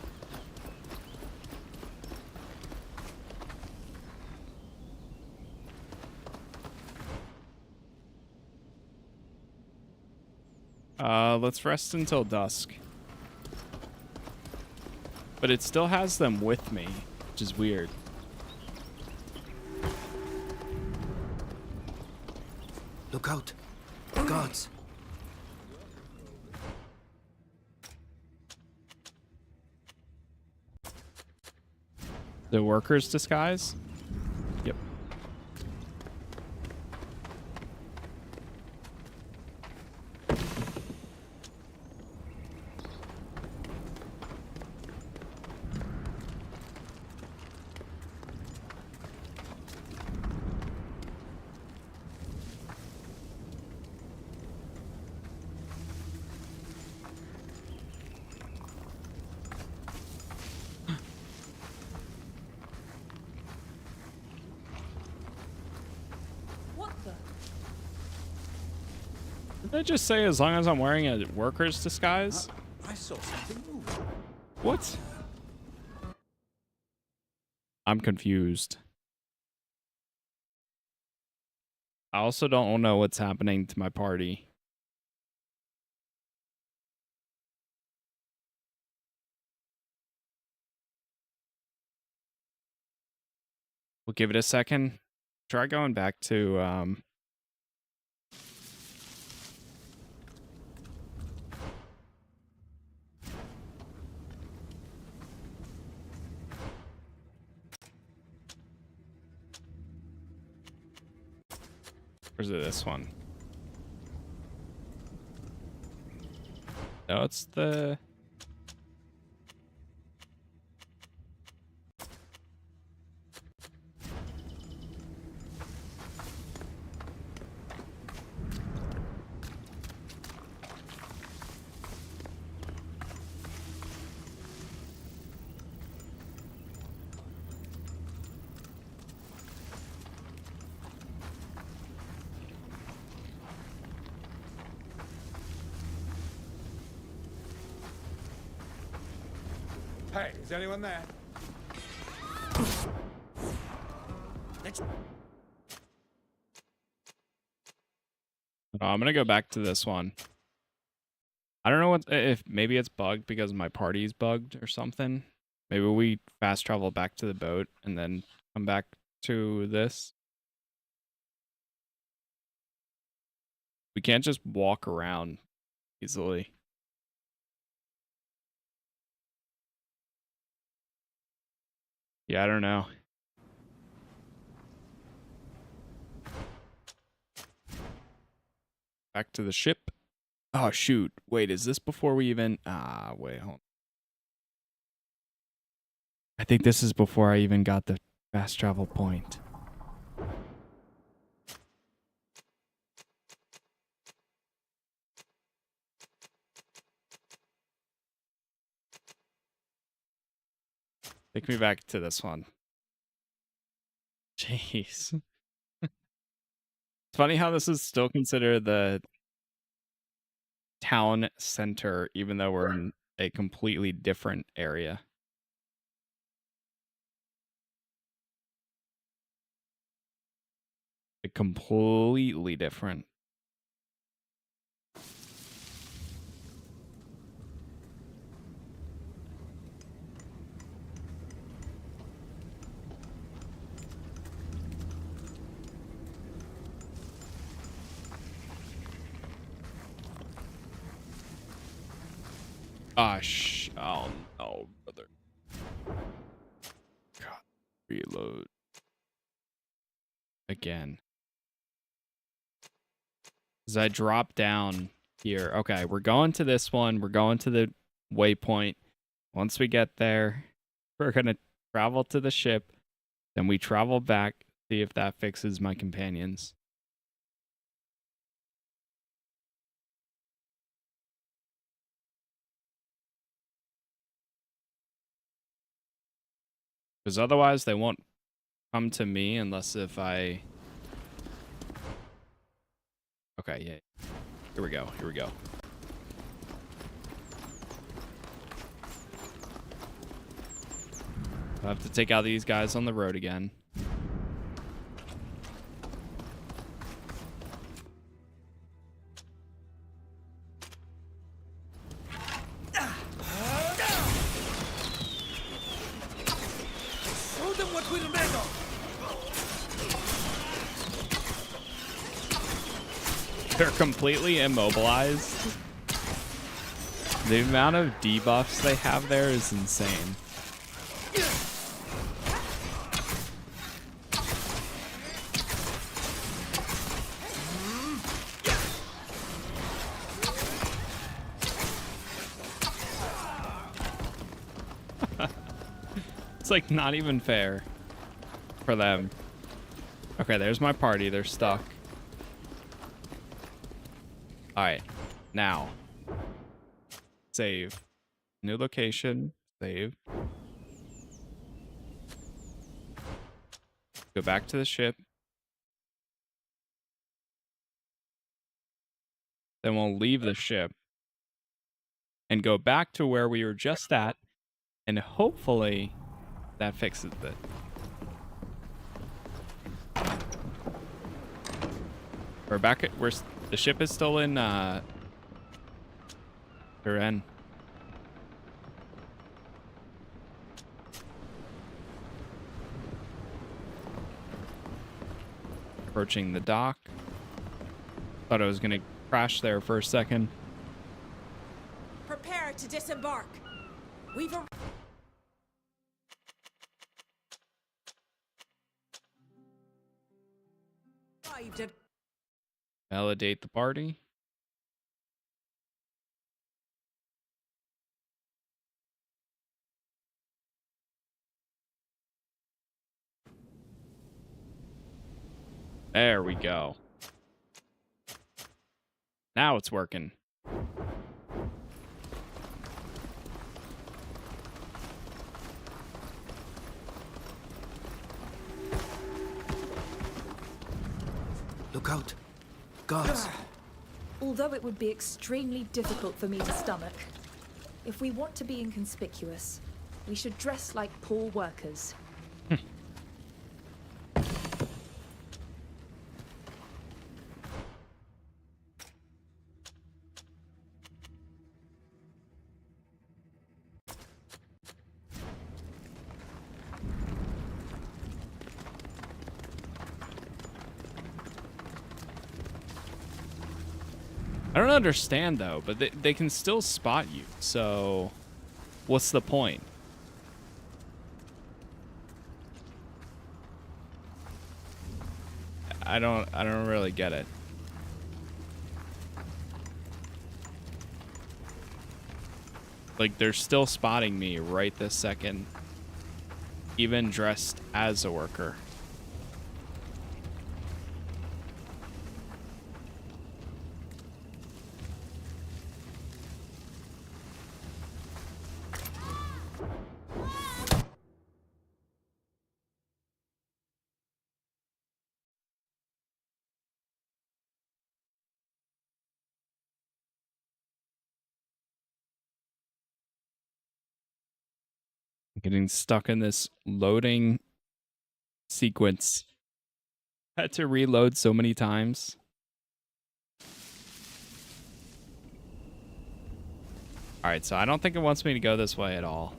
Let's rest until dusk. But it still has them with me, which is weird. Look out. The guards. The worker's disguise? Yep. Did I just say as long as I'm wearing a worker's disguise? I saw something move. What? I'm confused. I also don't know what's happening to my party. We'll give it a second. Try going back to or is it this one? No, it's the... Hey, is anyone there? I'm gonna go back to this one. I don't know what if maybe it's bugged because my party's bugged or something. Maybe we fast travel back to the boat and then come back to this. We can't just walk around easily. Yeah, I don't know. Back to the ship. Oh, shoot. Wait, is this before we even... Ah, wait, hold on. I think this is before I even got the fast travel point. Take me back to this one. Jeez. It's funny how this is still considered the town center, even though we're in a completely different area. Completely different. Gosh. Oh no, brother. God. Reload. Again. As I drop down here. Okay, we're going to this one. We're going to the waypoint. Once we get there, we're going to travel to the ship. Then we travel back, see if that fixes my companions. Because otherwise they won't come to me unless if I... Okay, yeah. Here we go. Here we go. I have to take out these guys on the road again. Show them what we're made of. They're completely immobilized. The amount of debuffs they have there is insane. It's like not even fair for them. Okay, there's my party. They're stuck. All right, now save. New location. Save. Go back to the ship. Then we'll leave the ship and go back to where we were just at, and hopefully that fixes it. We're back at the ship is still in Turin. Approaching the dock. Thought I was gonna crash there for a second. Prepare to disembark. We've arrived at... Validate the party. There we go. Now it's working. Look out. Guards. Although it would be extremely difficult for me to stomach, if we want to be inconspicuous, we should dress like poor workers. I don't understand though, but they can still spot you. So what's the point? I don't really get it. Like they're still spotting me right this second, even dressed as a worker. Getting stuck in this loading sequence. Had to reload so many times. All right, so I don't think it wants me to go this way at all.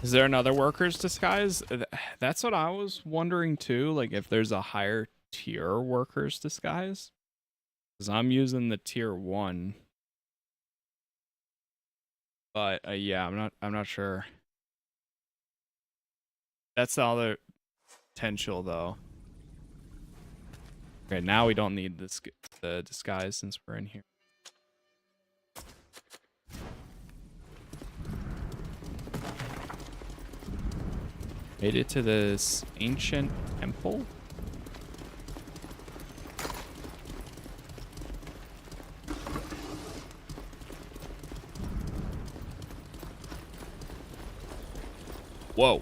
Is there another worker's disguise? That's what I was wondering too. Like if there's a higher tier worker's disguise, because I'm using the tier 1. But yeah, I'm not sure. That's the other potential though. Okay, now we don't need this the disguise since we're in here. Made it to this ancient temple. Whoa.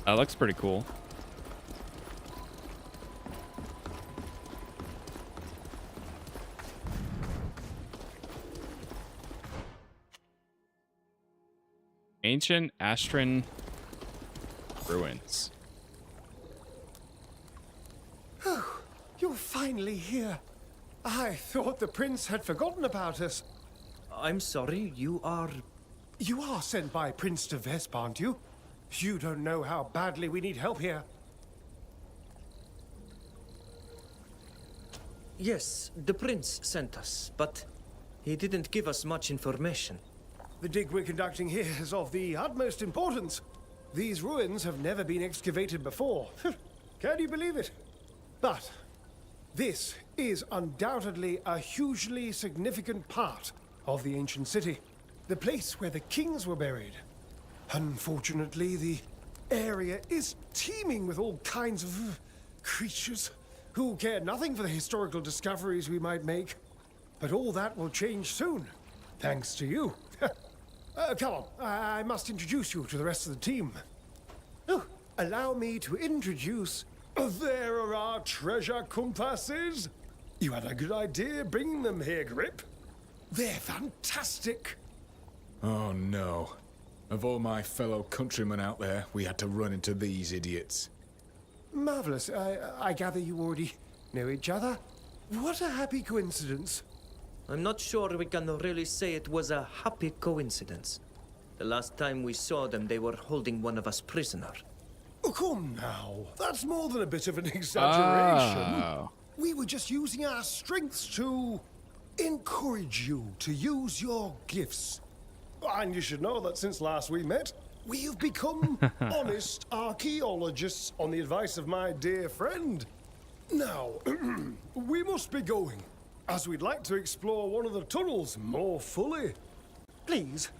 That looks pretty cool. Ancient Astran ruins. Oh, you're finally here. I thought the prince had forgotten about us. I'm sorry, you are... You are sent by Prince de Vesp, aren't you? You don't know how badly we need help here. Yes, the prince sent us, but he didn't give us much information. The dig we're conducting here is of the utmost importance. These ruins have never been excavated before. Can you believe it? But this is undoubtedly a hugely significant part of the ancient city. The place where the kings were buried. Unfortunately, the area is teeming with all kinds of creatures who care nothing for the historical discoveries we might make. But all that will change soon, thanks to you. Come on, I must introduce you to the rest of the team. Oh, allow me to introduce... There are our treasure compasses. You had a good idea bringing them here, Grip. They're fantastic. Oh no. Of all my fellow countrymen out there, we had to run into these idiots. Marvelous. I gather you already know each other. What a happy coincidence. I'm not sure we can really say it was a happy coincidence. The last time we saw them, they were holding one of us prisoner. Oh, come now. That's more than a bit of an exaggeration. Oh. We were just using our strengths to encourage you to use your gifts. And you should know that since last we met, we have become honest archaeologists on the advice of my dear friend. Now, we must be going, as we'd like to explore one of the tunnels more fully. Please.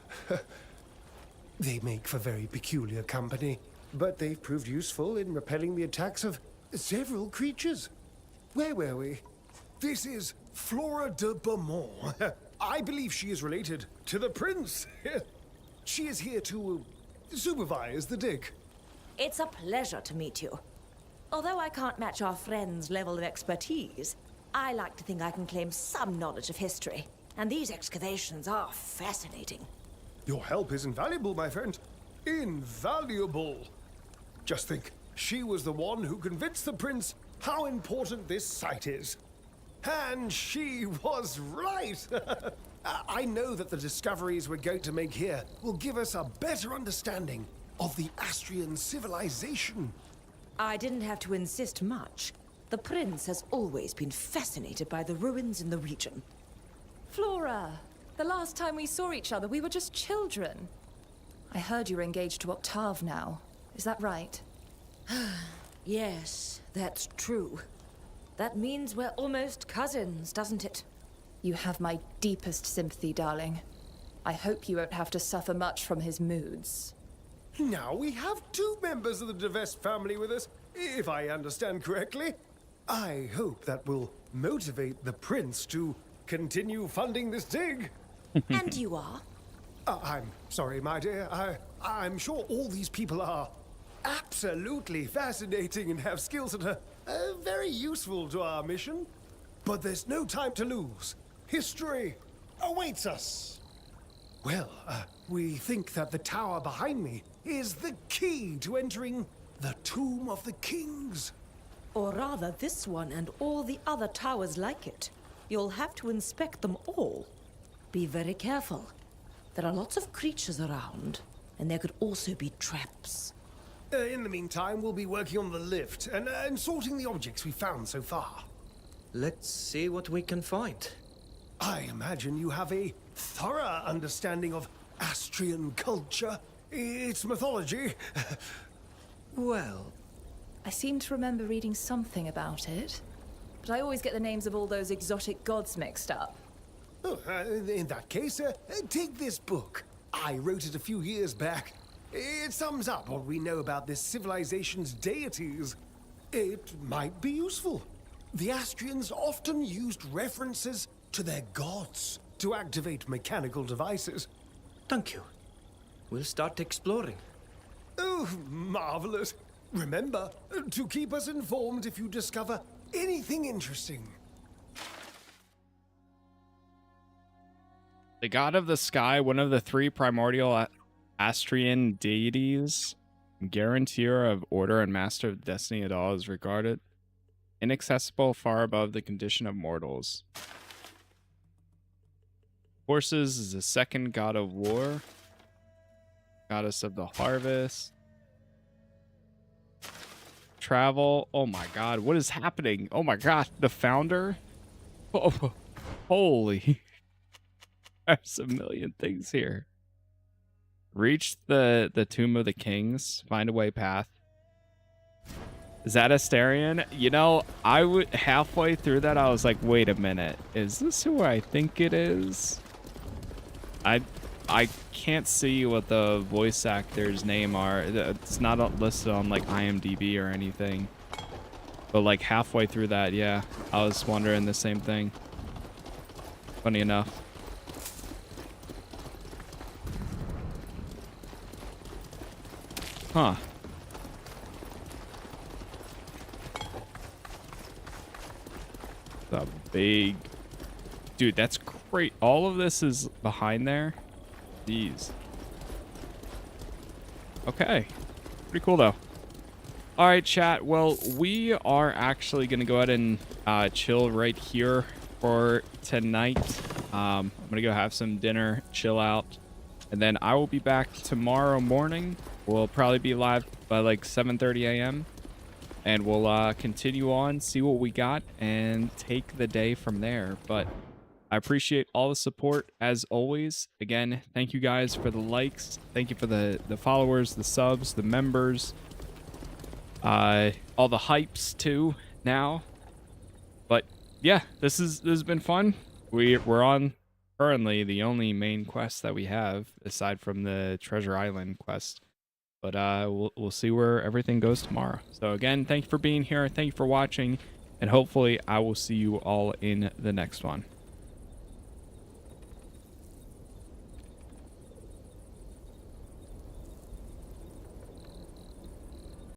They make for very peculiar company, but they've proved useful in repelling the attacks of several creatures. Where were we? This is Flora de Beaumont. I believe she is related to the prince. She is here to supervise the dig. It's a pleasure to meet you. Although I can't match our friend's level of expertise, I like to think I can claim some knowledge of history. And these excavations are fascinating. Your help is invaluable, my friend. Invaluable. Just think, she was the one who convinced the prince how important this site is. And she was right. I know that the discoveries we're going to make here will give us a better understanding of the Astrian civilization. I didn't have to insist much. The prince has always been fascinated by the ruins in the region. Flora, the last time we saw each other, we were just children. I heard you're engaged to Octave now. Is that right? Yes, that's true. That means we're almost cousins, doesn't it? You have my deepest sympathy, darling. I hope you won't have to suffer much from his moods. Now we have 2 members of the de Vesp family with us, if I understand correctly. I hope that will motivate the prince to continue funding this dig. And you are? I'm sorry, my dear. I'm sure all these people are absolutely fascinating and have skills that are very useful to our mission. But there's no time to lose. History awaits us. Well, we think that the tower behind me is the key to entering The Tomb of the Kings. Or rather, this one and all the other towers like it. You'll have to inspect them all. Be very careful. There are lots of creatures around, and there could also be traps. In the meantime, we'll be working on the lift and sorting the objects we found so far. Let's see what we can find. I imagine you have a thorough understanding of Astrian culture, its mythology. Well, I seem to remember reading something about it, but I always get the names of all those exotic gods mixed up. Oh, in that case, take this book. I wrote it a few years back. It sums up what we know about this civilization's deities. It might be useful. The Astrians often used references to their gods to activate mechanical devices. Thank you. We'll start exploring. Oh, marvelous. Remember to keep us informed if you discover anything interesting. The god of the sky, one of the three primordial Astrian deities, guarantor of order and master of destiny at all, is regarded inaccessible, far above the condition of mortals. Horses is the second god of war, goddess of the harvest. Travel. Oh my god, what is happening? Oh my god, the founder? Oh, holy. There's a million things here. Reach the Tomb of the Kings. Find a way path. Is that Astarion? You know, halfway through that, I was like, wait a minute. Is this who I think it is? I can't see what the voice actor's name are. It's not listed on like IMDb or anything. But like halfway through that, yeah, I was wondering the same thing. Funny enough. Huh. The big... Dude, that's great. All of this is behind there. Jeez. Okay. Pretty cool, though. All right, chat. Well, we are actually going to go ahead and chill right here for tonight. I'm going to go have some dinner, chill out. And then I will be back tomorrow morning. We'll probably be live by like 7:30 a.m. And we'll continue on, see what we got, and take the day from there. But I appreciate all the support, as always. Again, thank you guys for the likes. Thank you for the followers, the subs, the members. All the hypes, too, now. But, yeah, this has been fun. We're on, currently, the only main quest that we have, aside from the Treasure Island quest. But we'll see where everything goes tomorrow. So again, thank you for being here. Thank you for watching. And hopefully I will see you all in the next one.